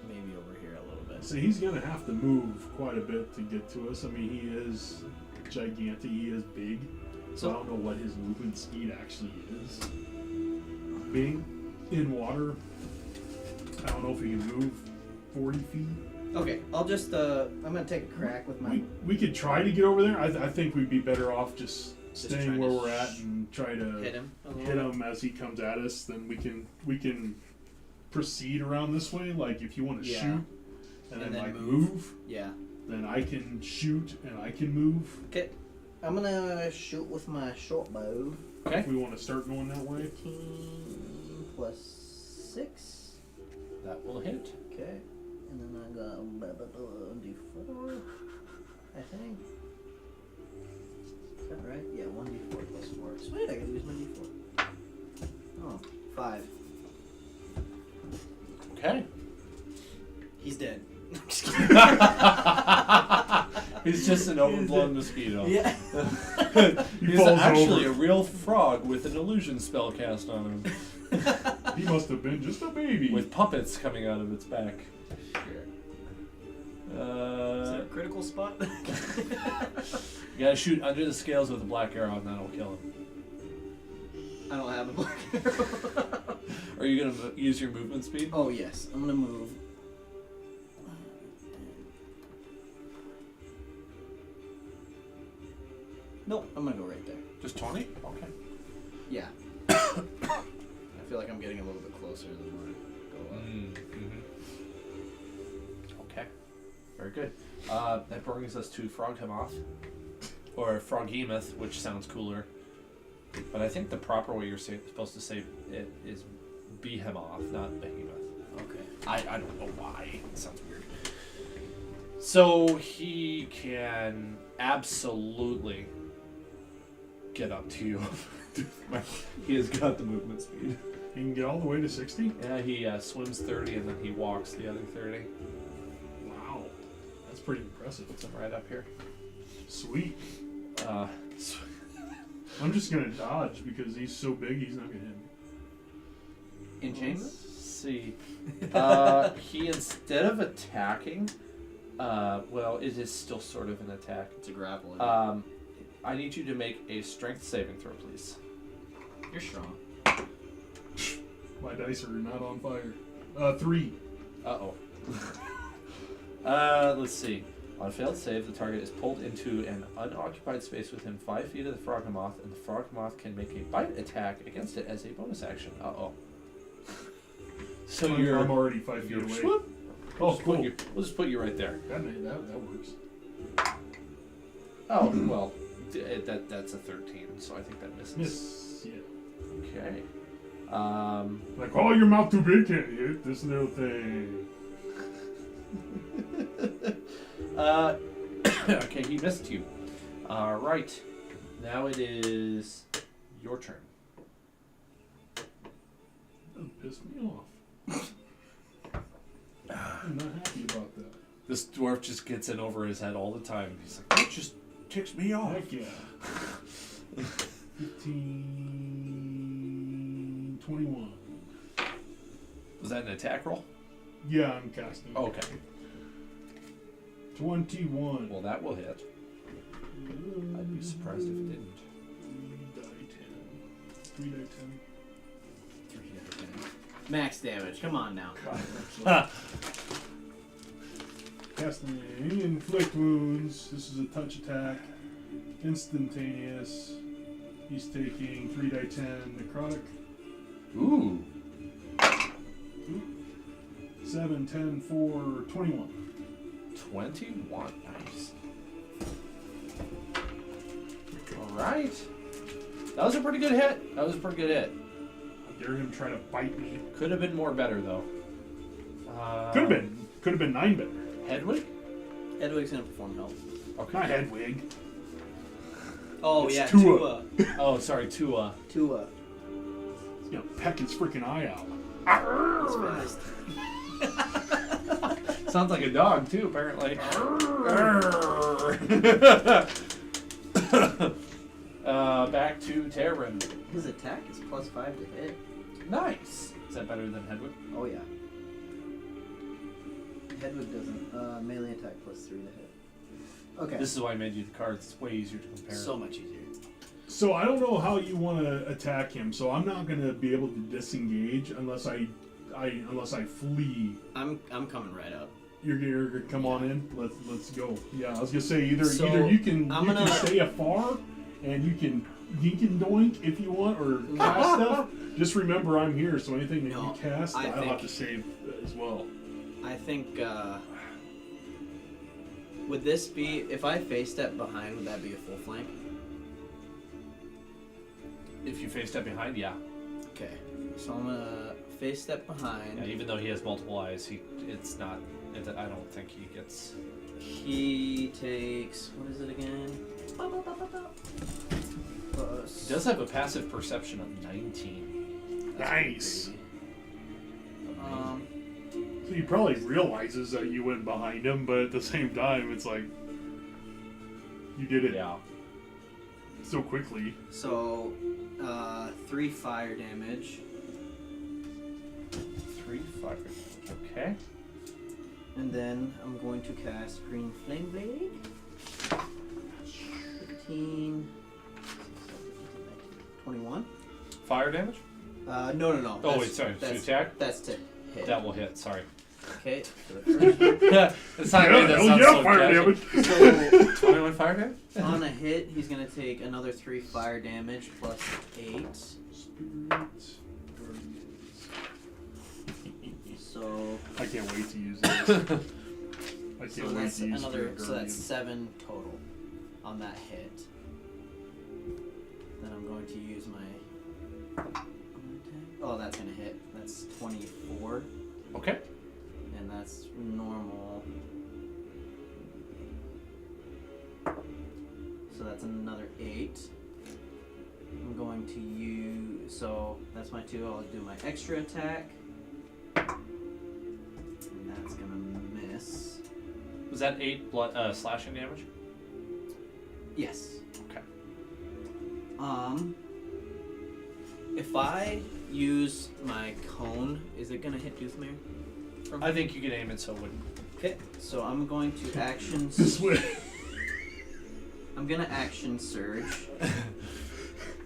maybe over here a little bit. So he's going to have to move quite a bit to get to us. I mean, he is gigantic. He is big. So I don't know what his movement speed actually is. Being in water, I don't know if he can move 40 feet. Okay, I'll just I'm gonna take a crack with my. We could try to get over there. I think we'd be better off just staying trying where to we're at and try to hit him. a little hit bit. him as he comes at us. Then we can proceed around this way. Like if you want to Yeah. shoot and then like move. move, Yeah. then I can shoot and I can move. Okay. I'm gonna shoot with my short bow. Okay. If we want to start going that way. 15 plus 6. That will hit. Okay. And then I got d4, I think. Is that right? Yeah, 1d4 plus 4. Sweet, I gotta use my d4. Oh, 5. Okay. He's dead. He's just an overblown mosquito. Yeah. He's falls actually over. a real frog with an illusion spell cast on him, He must have been just a baby. with puppets coming out of its back. Is that a critical spot? You gotta shoot under the scales with a black arrow, and that'll kill him. I don't have a black arrow. Are you gonna use your movement speed? Oh, yes. I'm gonna move. Nope, I'm gonna go right there. Just 20? Okay. Yeah. I feel like I'm getting a little bit closer than when I go up. Mm-hmm. Okay. Very good. That brings us to Froghemoth, or Froghemoth, which sounds cooler. But I think the proper way you're supposed to say it is Behemoth, not Behemoth. Okay. I don't know why. It sounds weird. So he can absolutely get up to you. He has got the movement speed. He can get all the way to 60? Yeah, he swims 30 and then he walks the other 30. Wow. That's pretty impressive. Puts him right up here. Sweet. Uh, I'm just going to dodge because he's so big he's not going to hit me. Enchantment? Let's see. He, instead of attacking, well, it is still sort of an attack. It's a grapple. I need you to make a strength saving throw, please. You're strong. My dice are not on fire. 3. Uh-oh. Let's see. On failed save, the target is pulled into an unoccupied space within 5 feet of the Froghemoth, and the Froghemoth can make a bite attack against it as a bonus action. Uh-oh. So I'm already 5 feet you're away. swoop. We'll Oh, just put cool. you- we'll just put you right there. That works. Oh, well, that's a 13, so I think that misses. Miss. Yeah. Okay. Like, oh, your mouth too big, can't you hit this little thing? Okay, he missed you. Right. Now it is your turn. That pissed me off. I'm not happy about that. This dwarf just gets in over his head all the time. He's like, that just ticks me off. Heck yeah. 15, 21. Was that an attack roll? Yeah, I'm casting. Oh, okay. 21. Well, that will hit. I'd be surprised if it didn't. 3 die 10. Max damage. Come on now. Casting inflict wounds. This is a touch attack. Instantaneous. He's taking 3d10 necrotic. Ooh. 7, 10, 4, 21. 21. Nice. Alright. That was a pretty good hit. How dare him try to bite me? Could have been more better, though. Could have been 9 better. Hedwig? Hedwig's gonna perform help. Okay. Not Hedwig. Oh It's yeah, Tua. Oh, sorry, Tua. Tua. He's gonna peck his freaking eye out. He's fast. Sounds like a dog, too, apparently. Back to Terran. His attack is +5 to hit. Nice. Is that better than Hedwig? Oh yeah. Hedwig doesn't. Melee attack +3 to hit. Okay. This is why I made you the cards. It's way easier to compare. So much easier. So I don't know how you want to attack him. So I'm not gonna be able to disengage unless I flee. I'm coming right up. You're gonna come on in. Let's go. Yeah, I was gonna say either So, you can I'm you gonna- can stay afar and you can dink and doink if you want or cast stuff. Just remember I'm here, so anything that No, you cast, I I'll think- have to save as well. I think. Would this be if I face step behind? Would that be a full flank? If you face step behind, yeah. Okay. So I'm gonna face step behind. Yeah, even though he has multiple eyes, I don't think he gets... He takes, what is it again? He does have a passive perception of 19. Nice. Um, So he probably realizes that you went behind him, but at the same time, it's like you did it Yeah. so quickly. so 3 fire damage, 3 fire. Okay. and then I'm going to cast Green Flame Blade. 15, 21. Fire damage? No. Oh, wait, sorry. To That's, attack? that's to hit. That will hit, sorry. Okay. For the first It's not made that sound so fire casual. damage. So 21 fire damage? on a hit, he's gonna take another 3 fire damage plus 8. So I can't wait to use this. I can't so wait that's to use another. Spirit So Guardian. that's 7 total on that hit. Then I'm going to use my. Oh, that's gonna hit. That's 24, Okay. and that's normal. So that's another 8. I'm going to use. So that's my 2. I'll do my extra attack. And that's gonna miss. Was that 8 slashing damage? Yes. Okay. If I use my cone, is it gonna hit Doothmere? I think you could aim it so it wouldn't. Okay, so I'm going to action. This way. I'm gonna action surge.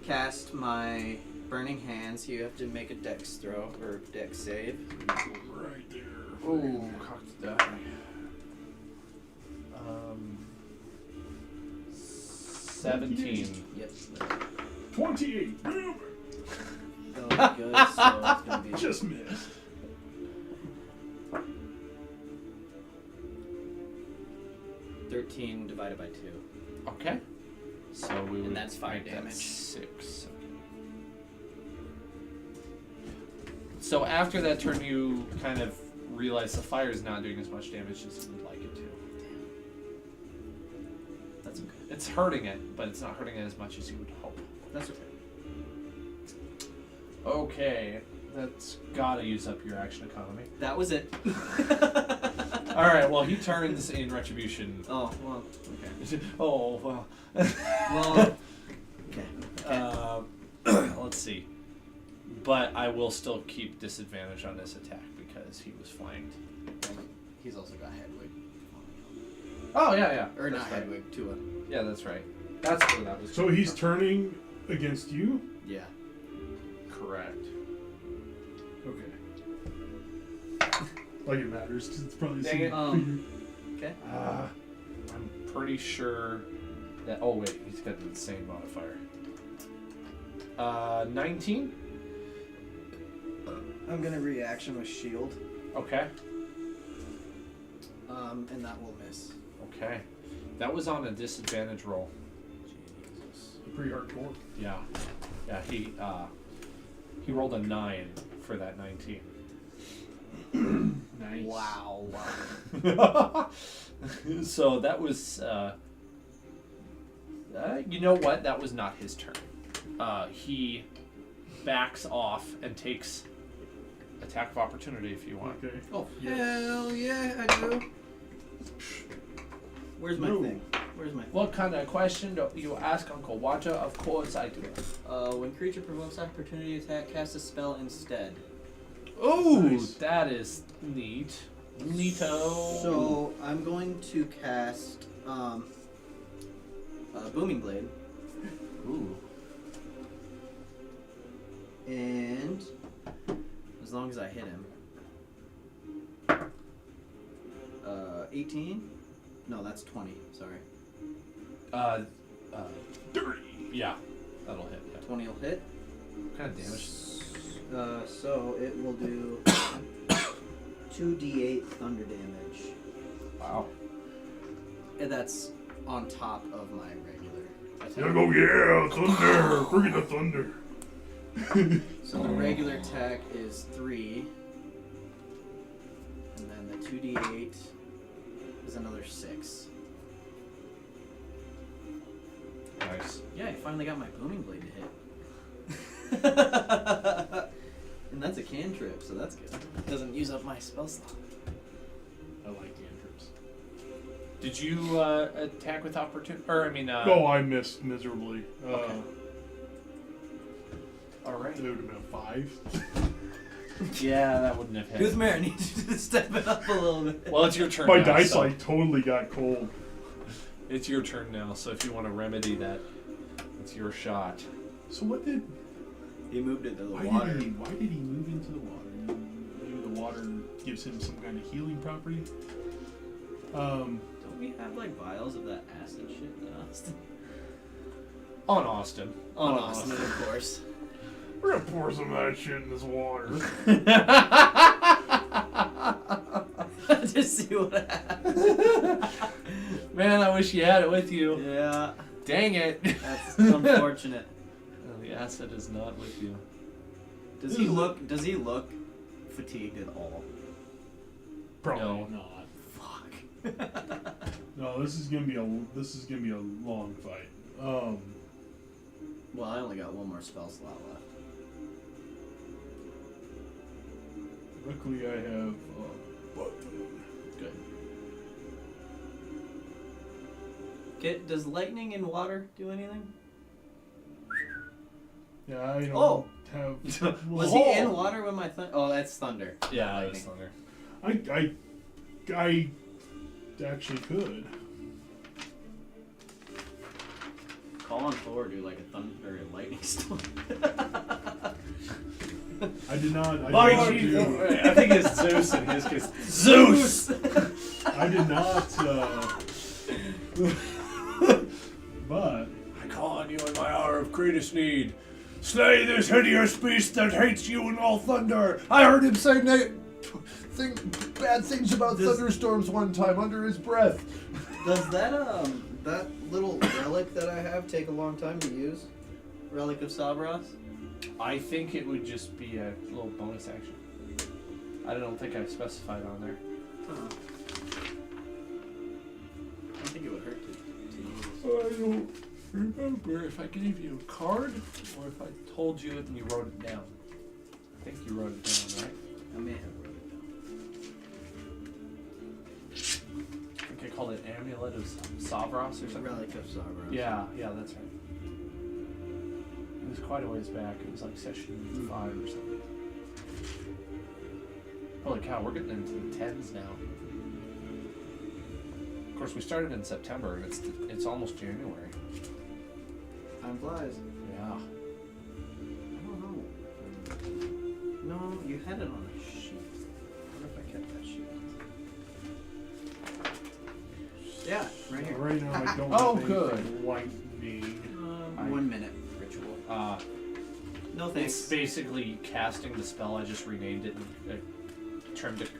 Cast my burning hands. You have to make a dex throw or dex save. Right there. Oh, cocked die. 17. Yep. 28. That was good. So it's gonna be Just missed. $13 divided by 2. Okay. So we would And that's 5 make that damage. 6. So after that turn, you kind of realize the fire is not doing as much damage as you would like it to. That's okay. It's hurting it, but it's not hurting it as much as you would hope. That's okay. Okay, that's gotta use up your action economy. That was it. All right, well he turns in retribution. Oh well. Okay. Oh well. Well. Okay. Let's see. But I will still keep disadvantage on this attack because he was flanked. He's also got Hedwig. Oh yeah. Or That's not right. Hedwig, Tua. Yeah, that's right. That's where that was. So he's turning against you? Yeah. correct. Okay. Like it matters, because it's probably the Dang same it. figure. Okay. I'm pretty sure that. Oh wait, he's got the insane modifier. 19. I'm gonna reaction with shield, Okay. and that will miss. Okay. That was on a disadvantage roll. Jesus. Pretty hardcore. Yeah. Yeah. He rolled a 9 for that 19. Nice. Wow. So that was. You know what? That was not his turn. He backs off and takes attack of opportunity if you want. Okay. Oh Yeah. hell yeah, I do. Where's my No. thing? Where's my thing? What kind of question do you ask, Uncle Watcher? Of course I do. When creature provokes opportunity attack, cast a spell instead. Oh, Nice. that is neat. Neato. So I'm going to cast Booming Blade, Ooh. and as long as I hit him, 18. No, that's 20. Sorry, 30. Yeah, that'll hit. Yeah. 20 will hit. What kind of damage? So it will do 2d8 thunder damage. Wow. And that's on top of my regular attack. Yeah, go, yeah, thunder. Bring it the thunder. So the regular attack is 3. And then the 2d8 is another 6. Nice. Yeah, I finally got my booming blade to hit. And that's a cantrip, so that's good. Doesn't use up my spell slot. I like cantrips. Did you attack with opportunity? Or I mean, Oh, I missed miserably. Okay. All right. It would have been a 5. Yeah, that wouldn't have hit. Goothmare, I need you to step it up a little bit. Well, it's your turn. My now, dice so like totally got cold. it's your turn now. So if you want to remedy that, it's your shot. So what did? He moved it to the Why water. did he move into the water? Maybe the water gives him some kind of healing property. Don't we have like vials of that acid shit in Austin? On Austin. On Austin, of course. We're gonna pour some of that shit in this water. Just see what happens. Man, I wish you had it with you. Yeah, Dang it. that's unfortunate. The acid is not with you. Does he look fatigued at all? Probably No. not. Fuck. No, this is gonna be a long fight. Well, I only got one more spell slot left. Luckily I have Good. Does lightning in water do anything? Yeah, I don't Oh! have. Was he in water when my Oh, that's thunder. Yeah, Lightning. that's thunder. I actually could. Call on Thor, do like a thunder or a lightning storm. I did not. I think it's Zeus in his case. Zeus! I did not. But I call on you in my hour of greatest need. Slay this hideous beast that hates you and all thunder. I heard him say bad things about thunderstorms one time under his breath. Does that that little relic that I have take a long time to use? Relic of Sabras? I think it would just be a little bonus action. I don't think I've specified on there. Huh. I don't think it would hurt to use. I don't remember if I gave you a card or if I told you it and you wrote it down. I think you wrote it down, right? I may have wrote it I think I called it Amulet of Savros or down. something. Relic of Sabras. Yeah, that's right. It was quite a ways back. It was like session 5 or something. Holy cow, we're getting into the 10s now. Of course, we started in September, and it's almost January. Time flies. Yeah. I don't know. No, you had it on a sheet. I wonder if I kept that sheet. Yeah, right here. right now I don't Oh, have good. anything lightning. 1 minute ritual. No It's thanks. basically casting the spell. I just renamed it and trimmed it,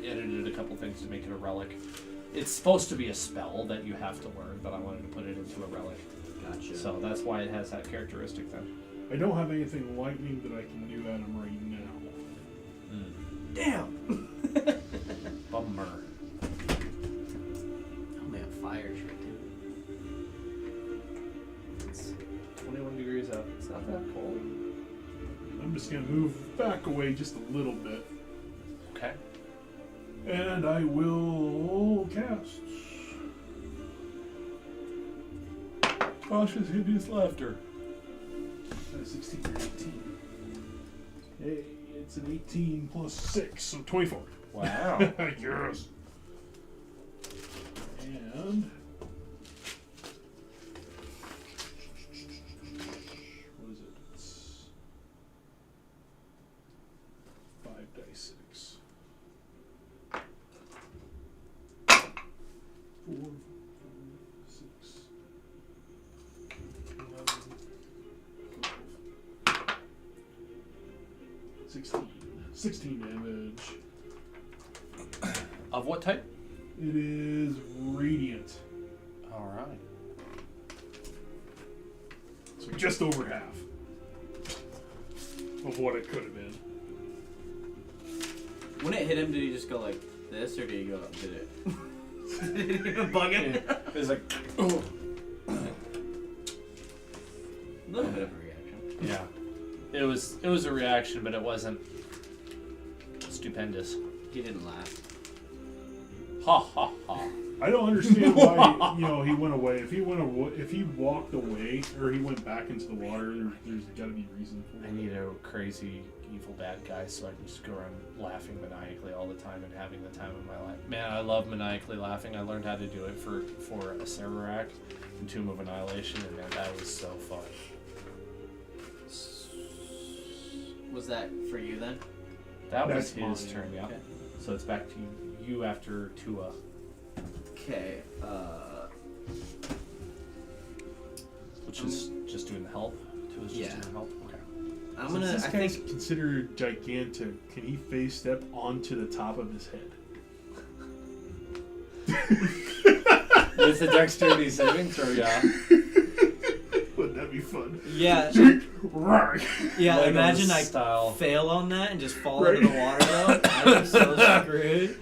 edited a couple things to make it a relic. It's supposed to be a spell that you have to learn, but I wanted to put it into a relic. Gotcha. So that's why it has that characteristic then. I don't have anything lightning that I can do at him right now. Damn! Bummer. Oh man, fire shit too. It's 21 degrees out. It's not that cold. I'm just gonna move back away just a little bit. Okay. And I will cast. Cautious hideous laughter. 16 or 18. Hey, it's an 18 plus 6, so 24. Wow. Yes. And what is it? It's 5d6. 4, 6, 11, 12, 16 damage. Of what type? It is radiant, All right. so just over half of what it could have been. When it hit him, did he just go like this, or did he go? Did it? Did it even bug him? It was like, A little bit of a reaction. yeah. It was a reaction, but it wasn't stupendous. He didn't laugh. Ha ha ha. I don't understand why he went away. If he walked away or he went back into the water, there's got to be a reason for I it. need a crazy, evil bad guy so I can just go around laughing maniacally all the time and having the time of my life. Man, I love maniacally laughing. I learned how to do it for a Serarak in Tomb of Annihilation, and man, that was so fun. Was that for you then? That was That's his mine. turn, yeah. Okay. So it's back to you after Tua. Okay. Which is just doing the help. Tua's just Yeah. doing the help. Okay. I'm Since gonna. this I guy's think. considered gigantic, can he phase step onto the top of his head? It's a dexterity saving throw, yeah. Wouldn't that be fun? Yeah. Right. Yeah. Legolas Imagine I style. fail on that and just fall Right. into the water though. I'm so screwed.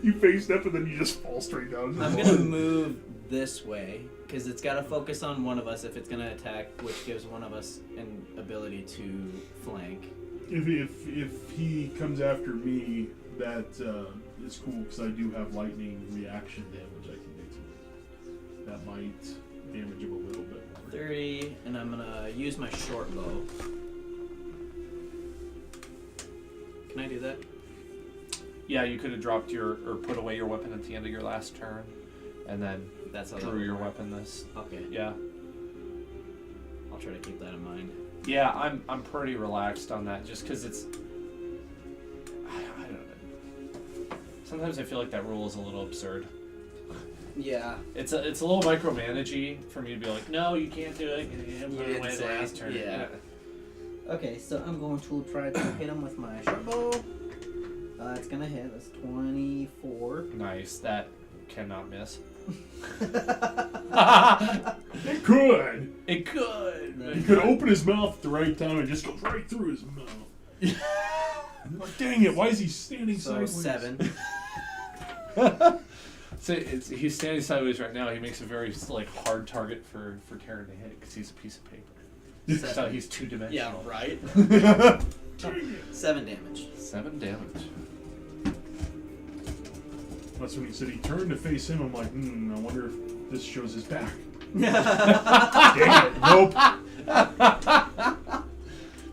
You phase step and then you just fall straight down. into I'm the gonna water. move this way because it's gotta focus on one of us if it's gonna attack, which gives one of us an ability to flank. If he comes after me, that is cool because I do have lightning reaction damage I can do to it. That might damage him a little bit more. 30, and I'm gonna use my short bow. Can I do that? Yeah, you could have dropped or put away your weapon at the end of your last turn, and then That's how that drew would your work. weapon this. Okay, Yeah. I'll try to keep that in mind. Yeah, I'm pretty relaxed on that just because it's. I don't know. Sometimes I feel like that rule is a little absurd. Yeah. It's a little micromanagey for me to be like, no, you can't do it. You put it didn't away the say, last turn. yeah. Okay, so I'm going to try to hit him with my short bow. It's gonna hit. That's 24. Nice. That cannot miss. It could. It could. He could open his mouth at the right time and just go right through his mouth. I'm like, dang it! Why is he standing So sideways? 7. So he's standing sideways right now. He makes a very hard target for Karn to hit because he's a piece of paper. So he's two Yeah, dimensional. right. Dang it. 7 damage. 7 damage. That's when he said he turned to face him. I'm like, I wonder if this shows his back. Dang it! Nope.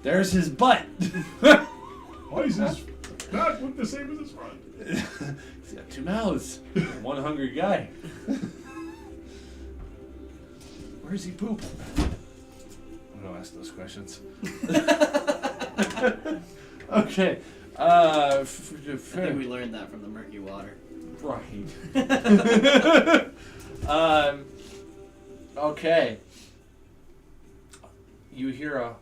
There's his butt. Why is his back look the same as his front? He's got 2 mouths. One hungry guy. Where's he poop? I'm gonna ask those questions. Okay. I think we learned that from the murky water. Right. Okay. You hear a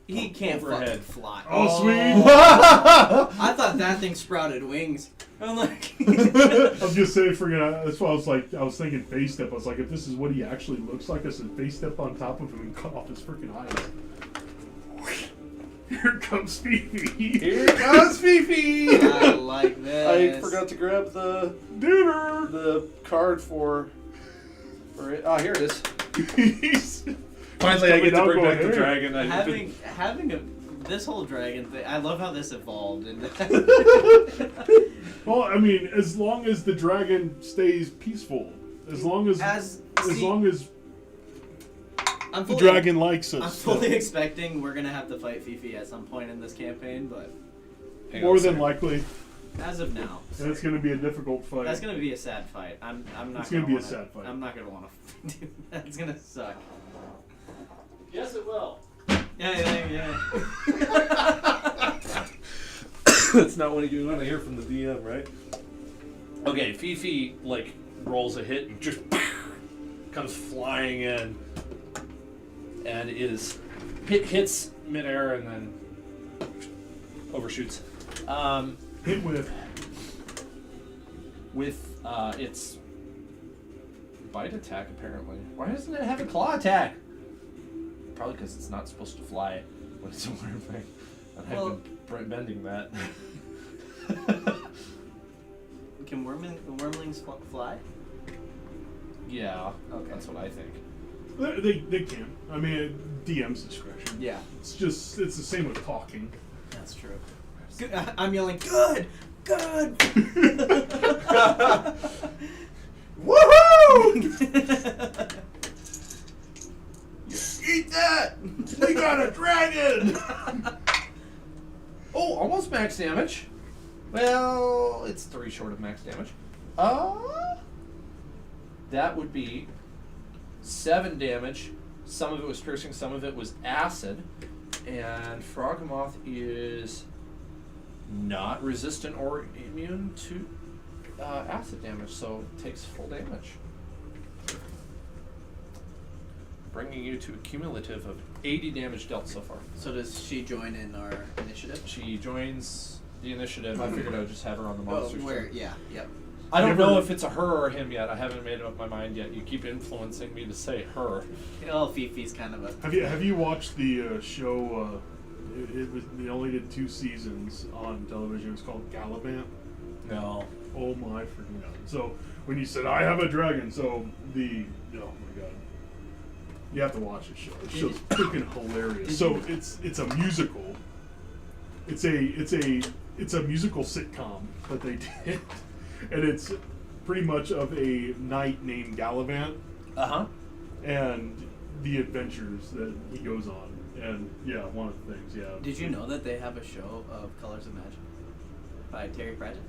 He can't Overhead. fucking fly. Oh, sweet. I thought that thing sprouted wings. I'm like, I'm just saying, that's why I was thinking face step. I was like, if this is what he actually looks like, I said face step on top of him and cut off his freaking eyes. Here comes Fifi. Here comes Fifi. I like this. I forgot to grab the Dinner. card for it. Oh, here it is. He's Finally, I get to coming bring out back the going, dragon. This whole dragon thing. I love how this evolved. And Well, I mean, as long as the dragon stays peaceful, as long as I'm the fully, dragon likes us, I'm fully expecting we're gonna have to fight Fifi at some point in this campaign, but more than likely, as of now, that's going to be a difficult fight. that's gonna be a sad fight. I'm not. It's gonna be a sad fight. I'm not gonna want to do that. It's gonna suck. Yes, it will. Yeah. That's not what you want to hear from the DM, right? Okay, Fifi rolls a hit and just comes flying in, and hits midair and then overshoots. Hit with Its bite attack apparently. Why doesn't it have a claw attack? Probably because it's not supposed to fly when it's a worm thing. And I've been bending that. Can wormlings fly? Yeah, Okay. that's what I think. they can. I mean, DM's discretion. Yeah, It's the same with talking. that's true. I'm yelling, good. Woohoo! Eat that! We got a dragon! Oh, almost max damage. Well, it's 3 short of max damage. That would be 7 damage. Some of it was piercing, some of it was acid. And Froghemoth is not resistant or immune to acid damage, so takes full damage. Bringing you to a cumulative of 80 damage dealt so far. So does she join in our initiative? She joins the initiative. I figured I would just have her on the monsters. Yeah, yep. I don't know if it's a her or a him yet. I haven't made up my mind yet. You keep influencing me to say her. Oh, Fifi's kind of a... Have you watched the show? They only did 2 seasons on television. It was called Gallivant. No. Oh my freaking god! So when you said I have a dragon, oh my god, you have to watch this show. This show's freaking hilarious. So it's a musical. It's a musical sitcom that they did, and it's pretty much of a knight named Gallivant. And the adventures that he goes on, and one of the things, Did you know that they have a show of Colors of Magic by Terry Pratchett?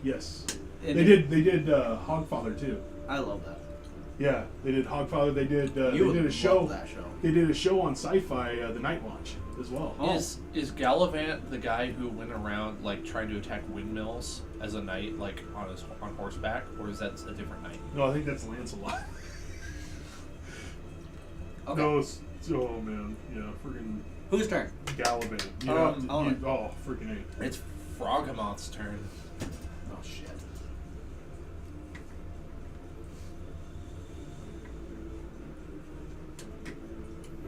Yes. And They did Hogfather too. I love that. Yeah, they did Hogfather. They did a show. Love that show. They did a show on Sci-Fi, The Night Watch, as well. Oh. Is Gallivant the guy who went around trying to attack windmills as a knight, on horseback, or is that a different knight? No, I think that's Lancelot. Okay. No, oh man, freaking Whose turn? Gallivant. Freaking A. It's Froghemoth's turn. Oh, shit.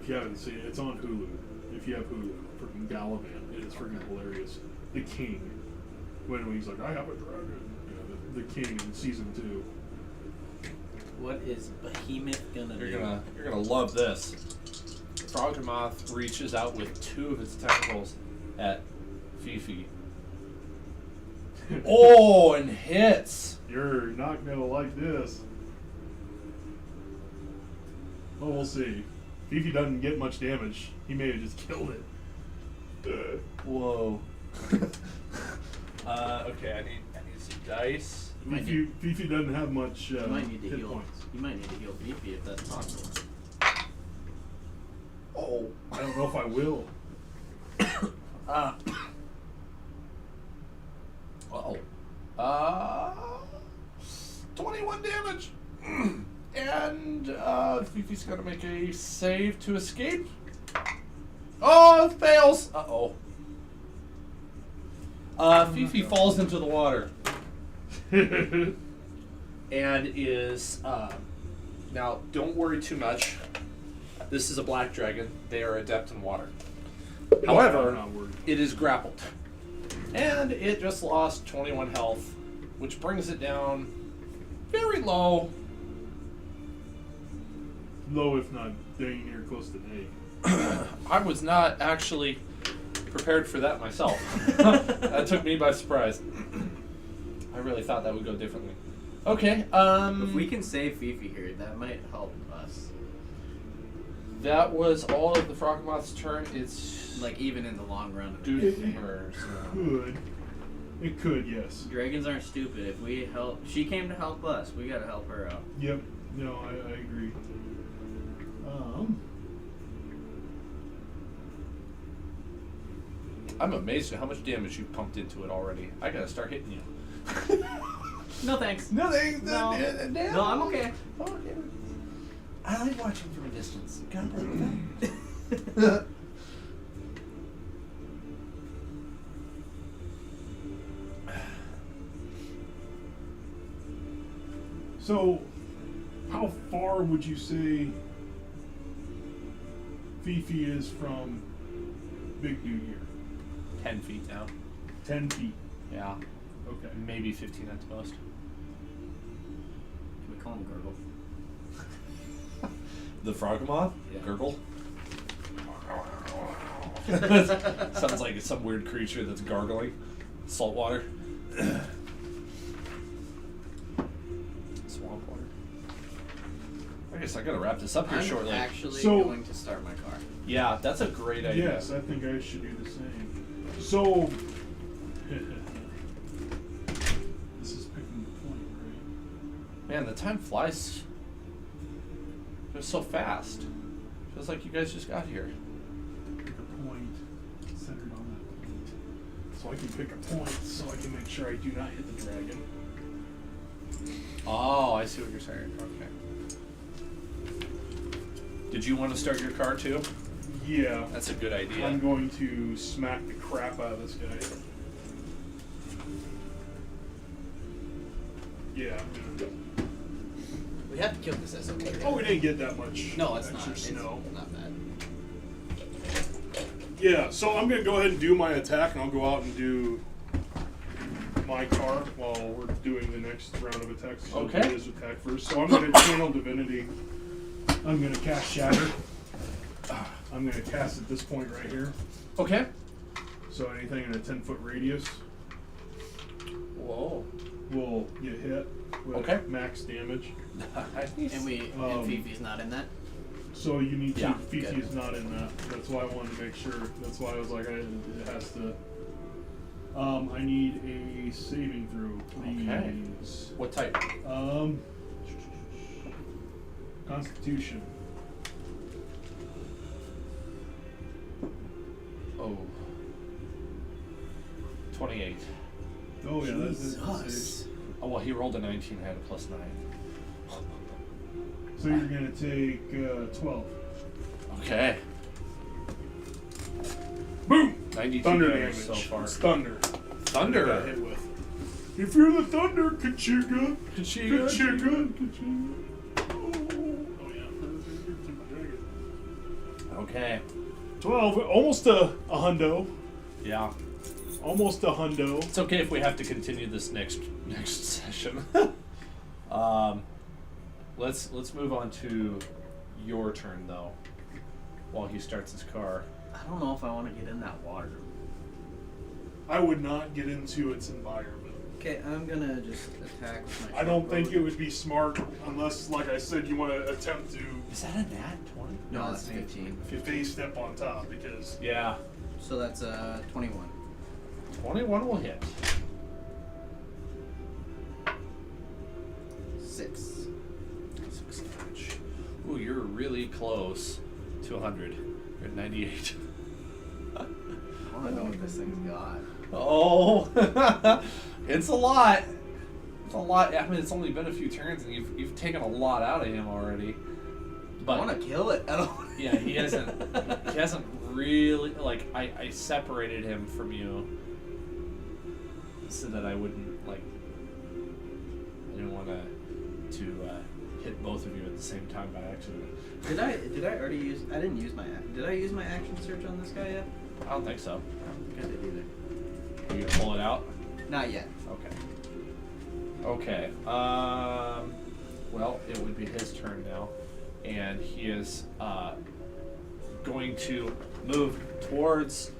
If you haven't seen it, it's on Hulu. If you have Hulu, freaking Gallivant, it is freaking hilarious. The king, when he's like, I have a dragon. The king in season 2. What is Behemoth gonna do? You're gonna love this. Froghemoth reaches out with 2 of its tentacles at Fifi. Oh, and hits. You're not gonna like this. Well, we'll see. Fifi doesn't get much damage. He may have just killed it. Whoa. Okay, I need some dice. Fifi doesn't have much You might need to hit heal. points. You might need to heal Fifi if that's possible. Oh. I don't know if I will. Uh-oh. 21 damage. And Fifi's gonna make a save to escape. Oh, it fails. Uh-oh. Fifi falls into the water. And is now don't worry too much. This is a black dragon. They are adept in water. However, I'm not worried. it is grappled. And it just lost 21 health, which brings it down very low. Low, if not dang near close to A. I was not actually prepared for that myself. That took me by surprise. I really thought that would go differently. Okay, If we can save Fifi here, that might help us. that was all of the Froghemoth's turn. It's Like, even in the long run. dude hers. Could. It could, yes. Dragons aren't stupid. If we help... She came to help us. We gotta help her out. Yep. No, I agree. I'm amazed at how much damage you pumped into it already. I gotta start hitting you. No thanks. Nothing. No. No, I'm okay. Okay. I like watching from a distance. Gotta play with that. So, how far would you say Fifi is from Big Dude here? 10 feet now. 10 feet. Yeah. Okay. Maybe 15 at the most. Can we call him Gurgle? The Froghemoth? Yeah. Gurgle? Sounds like it's some weird creature that's gargling. Salt water. Swamp water. I guess I gotta wrap this up here I'm shortly. actually So- going to start my car. Yeah, that's a great idea. Yes, I think I should do the same. So, this is picking the point, right? Man, the time flies. It's so fast. Feels like you guys just got here. Pick a point centered on that point. So I can pick a point so I can make sure I do not hit the dragon. Oh, I see what you're saying. Okay. Did you want to start your car too? Yeah. That's a good idea. I'm going to smack the crap out of this guy. Yeah. I'm gonna- We have to kill this SOK. Oh, we didn't get that much. No, it's extra not. snow. It's not bad. Yeah, so I'm gonna go ahead and do my attack, and I'll go out and do my car while we're doing the next round of attacks. So I'll do Okay. his attack first. So I'm gonna channel divinity. I'm gonna cast shatter. I'm gonna cast at this point right here. Okay. So anything in a 10-foot radius Whoa. will get hit with Okay. max damage. And and Fifi's not in that? So you need to. Yeah, Fifi good. is not in that. That's why I wanted to make sure. That's why I was like, it has to. I need a saving throw, please. Okay. What type? Constitution. Oh. 28. Oh yeah, that's Jesus. Oh, well, he rolled a 19. I had a +9. So you're gonna take 12. Okay. Boom! 92 Thunder damage damage. so far. It's thunder. That I got Thunder. hit with. If you're the thunder, Kachiga. Kachiga. Kachiga. Oh yeah. Okay. 12. Almost a hundo. Yeah. Almost a hundo. It's okay if we have to continue this next session. Let's move on to your turn though. While he starts his car. I don't know if I want to get in that water. I would not get into its environment. Okay, I'm gonna just attack with my I don't short think bow. it would be smart unless, like I said, you want to attempt to Is that a nat 20? No, that's 15. face step on top because Yeah. So that's 21. 21 will hit. 6. 6 damage. Ooh, you're really close to 100. You're at 98. I want to know what this thing's got. Oh! It's a lot. It's a lot. I mean, it's only been a few turns, and you've taken a lot out of him already. But I want to kill it. I don't. yeah, he hasn't really like. I separated him from you so that I wouldn't like. I didn't want to hit both of you at the same time by accident. Did I already use? I didn't use my. Did I use my action search on this guy yet? I don't think so. I don't think I did either. Are you gonna pull it out? Not yet. Okay. Well, it would be his turn now, and he is going to move towards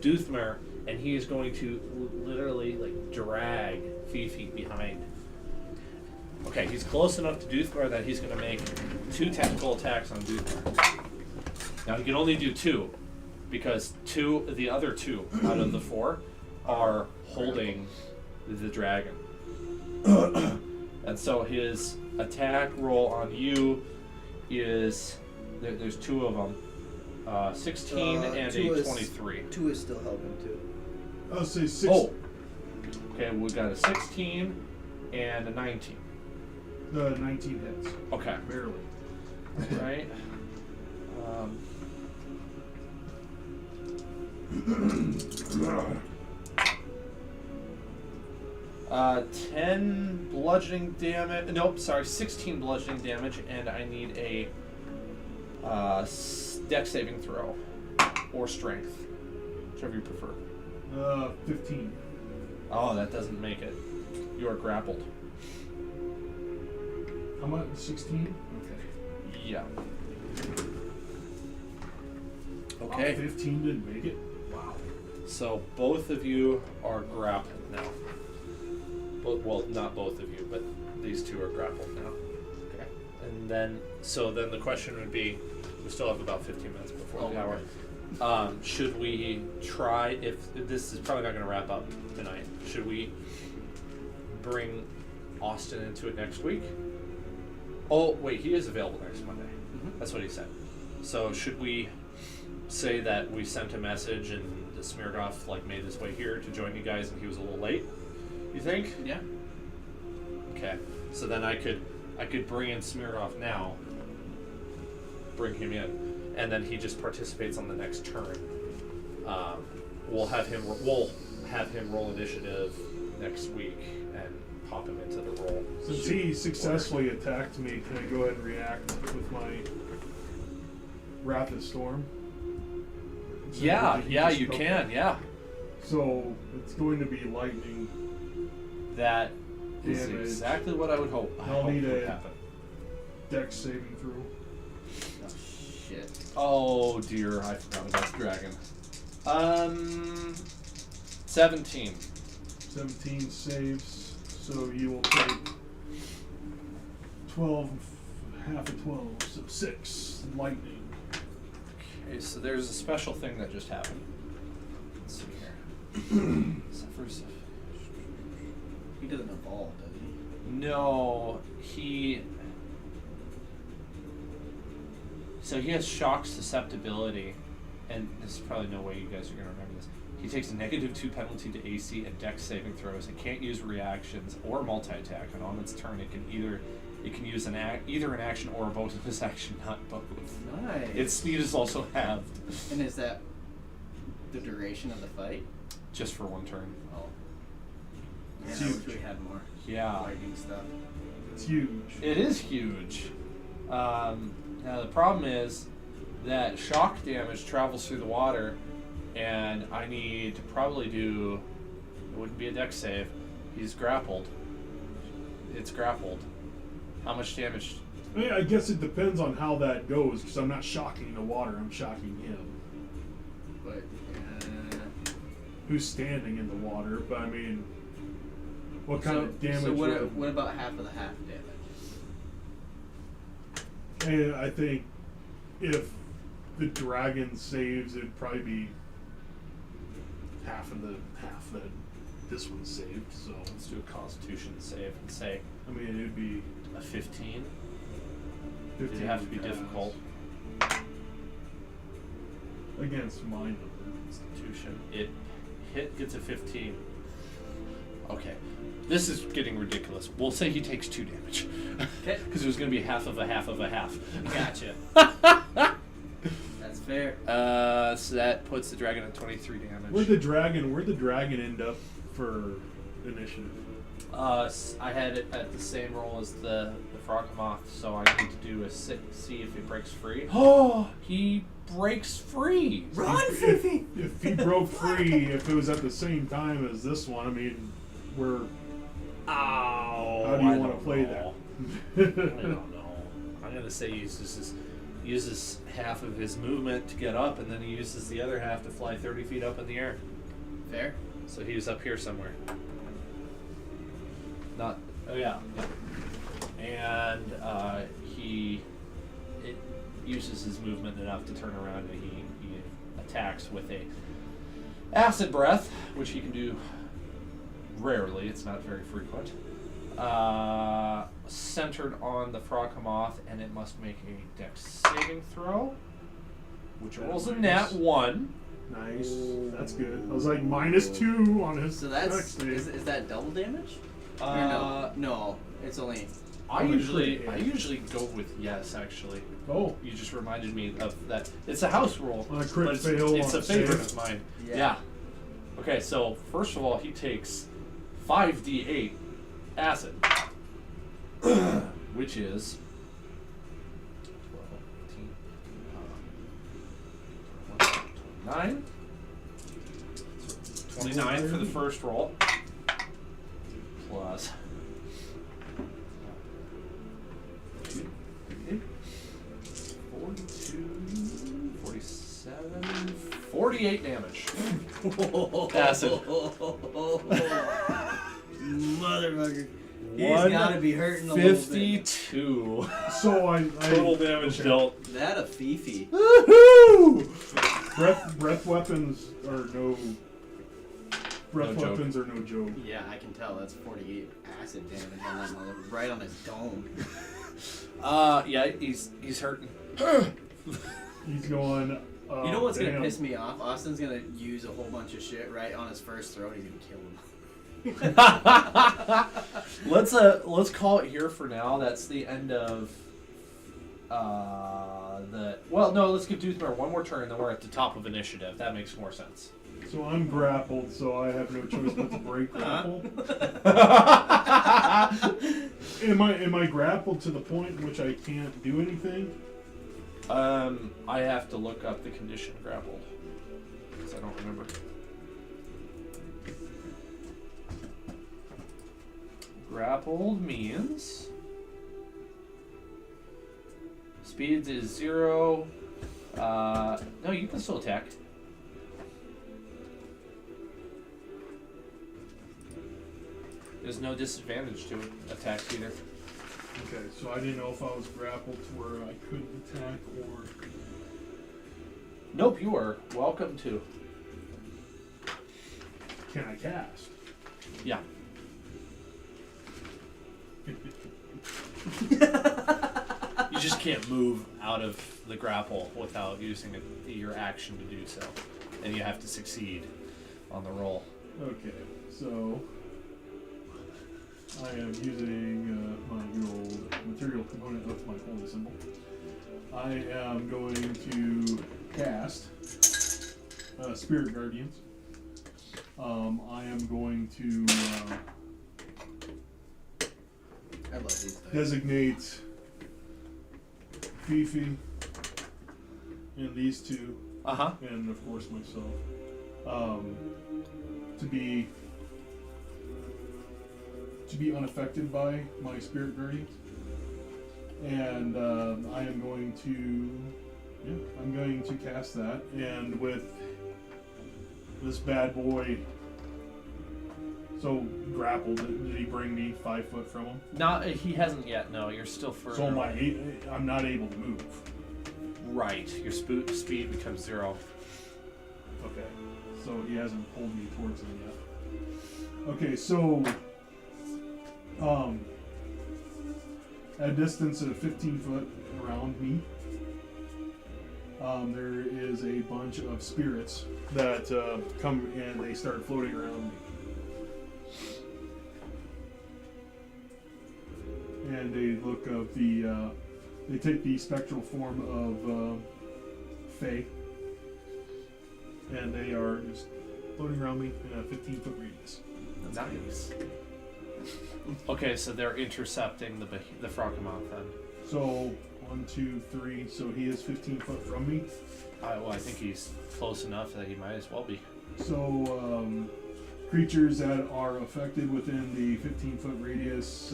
Doothmer, and he is going to literally like drag Fifi behind. Okay, he's close enough to Doothmer that he's going to make 2 tactical attacks on Doothmer. Now he can only do 2, because the other 2 out of the 4 are holding the dragon. And so his attack roll on you is there's 2 of them, 16 and a 23. 2 is still helping too. I'll say 6. Oh, okay, we got a 16 and a 19. 19 hits. Okay, Barely. right. 10 bludgeoning damage. Nope, sorry, 16 bludgeoning damage, and I need a dex saving throw or strength, whichever you prefer. 15. Oh, that doesn't make it. You are grappled. How much? 16? Okay. Yeah. Wow, Okay. 15 didn't make it? Wow. So both of you are grappled now. Well, not both of you, but these 2 are grappled now. Okay. And then the question would be, we still have about 15 minutes before the hour. Should we try, if this is probably not going to wrap up tonight, should we bring Austin into it next week? Oh, wait, he is available next Monday. Mm-hmm. That's what he said. So should we say that we sent a message and the Smirgoff made his way here to join you guys and he was a little late? You think? Yeah. Okay. So then I could bring in Smirgoff now, bring him in, and then he just participates on the next turn. We'll have him roll initiative next week and pop him into the roll. Since he successfully attacked me, can I go ahead and react with my Rapid Storm? Yeah, you can, yeah. So it's going to be lightning. That is Damage. exactly what I would hope. I I'll hope need would a- happen. Dex saving throw. Oh shit. Oh dear, I forgot about the dragon. 17. 17 saves, so you will take 12, half of 12, so 6 lightning. Okay, so there's a special thing that just happened. Let's see here. Suffers. He doesn't evolve, does he? No, he. So he has shock susceptibility, and there's probably no way you guys are going to remember this. He takes a -2 penalty to AC and Dex saving throws. It can't use reactions or multi-attack, and on its turn, it can use either an action or a bonus action, not both. Nice. Its speed is also halved, And is that the duration of the fight? just for 1 turn. Oh. Man, It's I wish huge. we had more Yeah. lightning stuff. It's huge. It is huge. Now the problem is that shock damage travels through the water, and I need to probably do. It wouldn't be a dex save. He's grappled. It's grappled. How much damage? I mean, I guess it depends on how that goes, because I'm not shocking the water, I'm shocking him. But Who's standing in the water, but I mean, what kind of damage? So would- what about half of the half damage? And I think if the dragon saves, it'd probably be half that this one saved. So Let's do a Constitution save and say I mean, it'd be a 15. 15. Does it have to be pass difficult? against my number. Constitution. It gets a 15. Okay. This is getting ridiculous. We'll say he takes 2 damage. Okay. Because it was going to be half of a half of a half. Gotcha. That's fair. So that puts the dragon at 23 damage. Where'd the dragon end up for initiative? I had it at the same roll as the Froghemoth, so I need to do a see if it breaks free. Oh, he breaks free! Run, Fifi! If he broke free, if it was at the same time as this one, I mean, we're... How do you want to play that? I don't know. I'm gonna say he uses half of his movement to get up, and then he uses the other half to fly 30 feet up in the air. Fair. So he was up here somewhere. Not. Oh yeah. And it uses his movement enough to turn around, and he attacks with a acid breath, which he can do rarely. It's not very frequent. Centered on the Froghemoth, and it must make a dex saving throw, which rolls a nat 1. Nice. That's good. I was like -2 on his So that's dex save. is that double damage? Or no, it's only. I usually go with yes. Actually, Oh, you just reminded me of that. It's a house roll. On a crit but it's, fail it's on a favorite save. of mine. Yeah. Yeah. Okay, so first of all, he takes 5d8 acid, which is 12, 29 for the first roll, plus 42, 47, 48 damage. Acid. Motherfucker. He's gotta be hurting a little bit. 52. so I Total damage dealt. That a Fifi. Woohoo! Breath weapons are no. Breath No joke. weapons are no joke. Yeah, I can tell. That's 48 acid damage on that mother, right on his dome. Yeah, he's hurting. He's going. You know what's damn. gonna piss me off? Austin's gonna use a whole bunch of shit right on his first throw. He's gonna kill him. Let's call it here for now. That's the end of let's give Doothmare one more turn, then we're at the top of initiative. That makes more sense. So I'm grappled, so I have no choice but to break grapple. Am I grappled to the point in which I can't do anything? I have to look up the condition grappled because I don't remember. Grappled means speed is 0. No, you can still attack. There's no disadvantage to attacks either. Okay, so I didn't know if I was grappled to where I couldn't attack or. Nope, you are welcome to. Can I cast? Yeah. You just can't move out of the grapple without using your action to do so. And you have to succeed on the roll. Okay, so I am using my good old material component of my holy symbol. I am going to cast Spirit Guardians. I am going to I love these things. designate Fifi and these two, Uh-huh. and of course myself, to be unaffected by my Spirit Guardians. And I am going to cast that, and with this bad boy, so grappled, did he bring me 5 foot from him? No, he hasn't yet. No, you're still further. So away. I'm not able to move. Right. Your speed becomes 0. Okay, so he hasn't pulled me towards him yet. Okay, so at a distance of 15 foot around me, there is a bunch of spirits that come and they start floating around me. and they look of the. They take the spectral form of Fae, and they are just floating around me in a 15-foot radius. Nice. Okay, so they're intercepting the Froghemoth then. So 1, 2, 3. So he is 15 foot from me. Well, I think he's close enough that he might as well be. So creatures that are affected within the 15-foot radius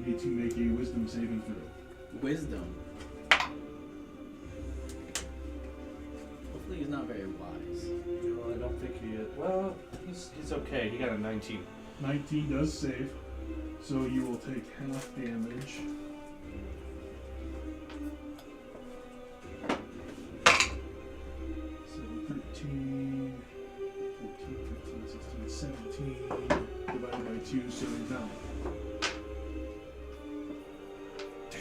need to make a wisdom saving throw. Wisdom. Hopefully he's not very wise. No, I don't think he is. Well, he's okay. He got a 19. 19 does save, so you will take half damage. So 13, 14, 15, 16, 17 divided by 2, so 9.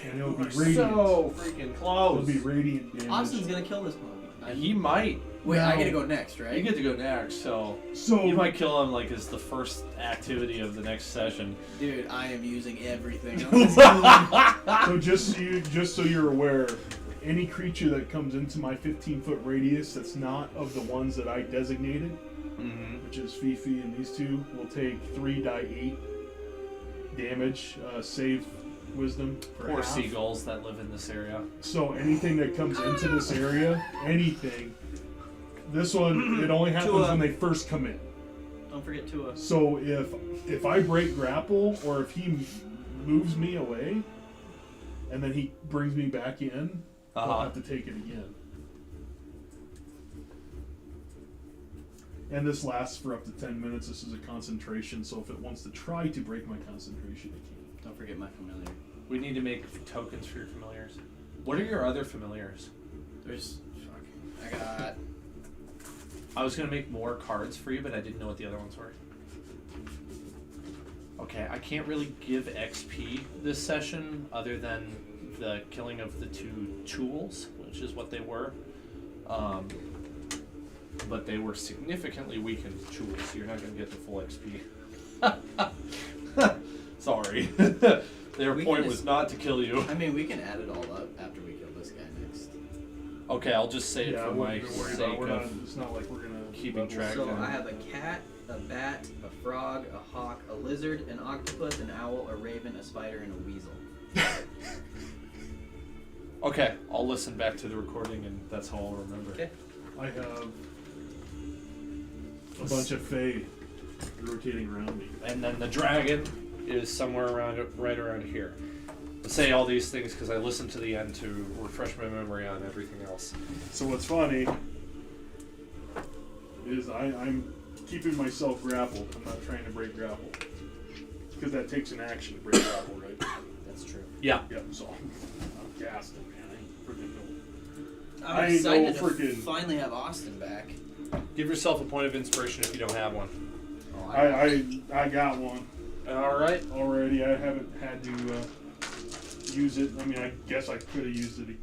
And it'll be radiant. So freaking close. It'll be radiant damage. Austin's gonna kill this puppy. He might. Wait, No. I gotta go next, right? You get to go next, so So you might kill him like as the first activity of the next session. Dude, I am using everything on this guy. So just so you're aware, any creature that comes into my 15-foot radius that's not of the ones that I designated, Mm-hmm. which is Fifi and these two, will take 3 die 8 damage, save wisdom for Or half. seagulls that live in this area. So anything that comes into this area, anything, this one, it only happens when they first come in. Don't forget Tua. So if I break grapple, or if he moves me away, and then he brings me back in, I'll have to take it again. And this lasts for up to 10 minutes. This is a concentration, so if it wants to try to break my concentration, it can. Don't forget my familiar. We need to make tokens for your familiars. What are your other familiars? There's. Fuck. I got. I was gonna make more cards for you, but I didn't know what the other ones were. Okay, I can't really give XP this session other than the killing of the 2 tools, which is what they were. But they were significantly weakened tools, so you're not gonna get the full XP. Sorry. Their We point can was just- not to kill you. I mean, we can add it all up after we kill this guy next. Okay, I'll just say it Yeah, I for my wouldn't worry sake about. We're not. of It's not like we're gonna keeping level track. So then. I have a cat, a bat, a frog, a hawk, a lizard, an octopus, an owl, a raven, a spider, and a weasel. Okay, I'll listen back to the recording and that's how I'll remember. Okay. I have a bunch of Fae rotating around me. And then the dragon is somewhere around, right around here. I say all these things because I listened to the end to refresh my memory on everything else. So what's funny is I'm keeping myself grappled. I'm not trying to break grapple. Because that takes an action to break grapple, right? That's true. Yeah. Yep, so I'm gassed, man. I ain't freaking know. I'm I ain't excited no to freaking- finally have Austin back. Give yourself a point of inspiration if you don't have one. Oh, I got one Alright. already. I haven't had to use it. I mean, I guess I could have used it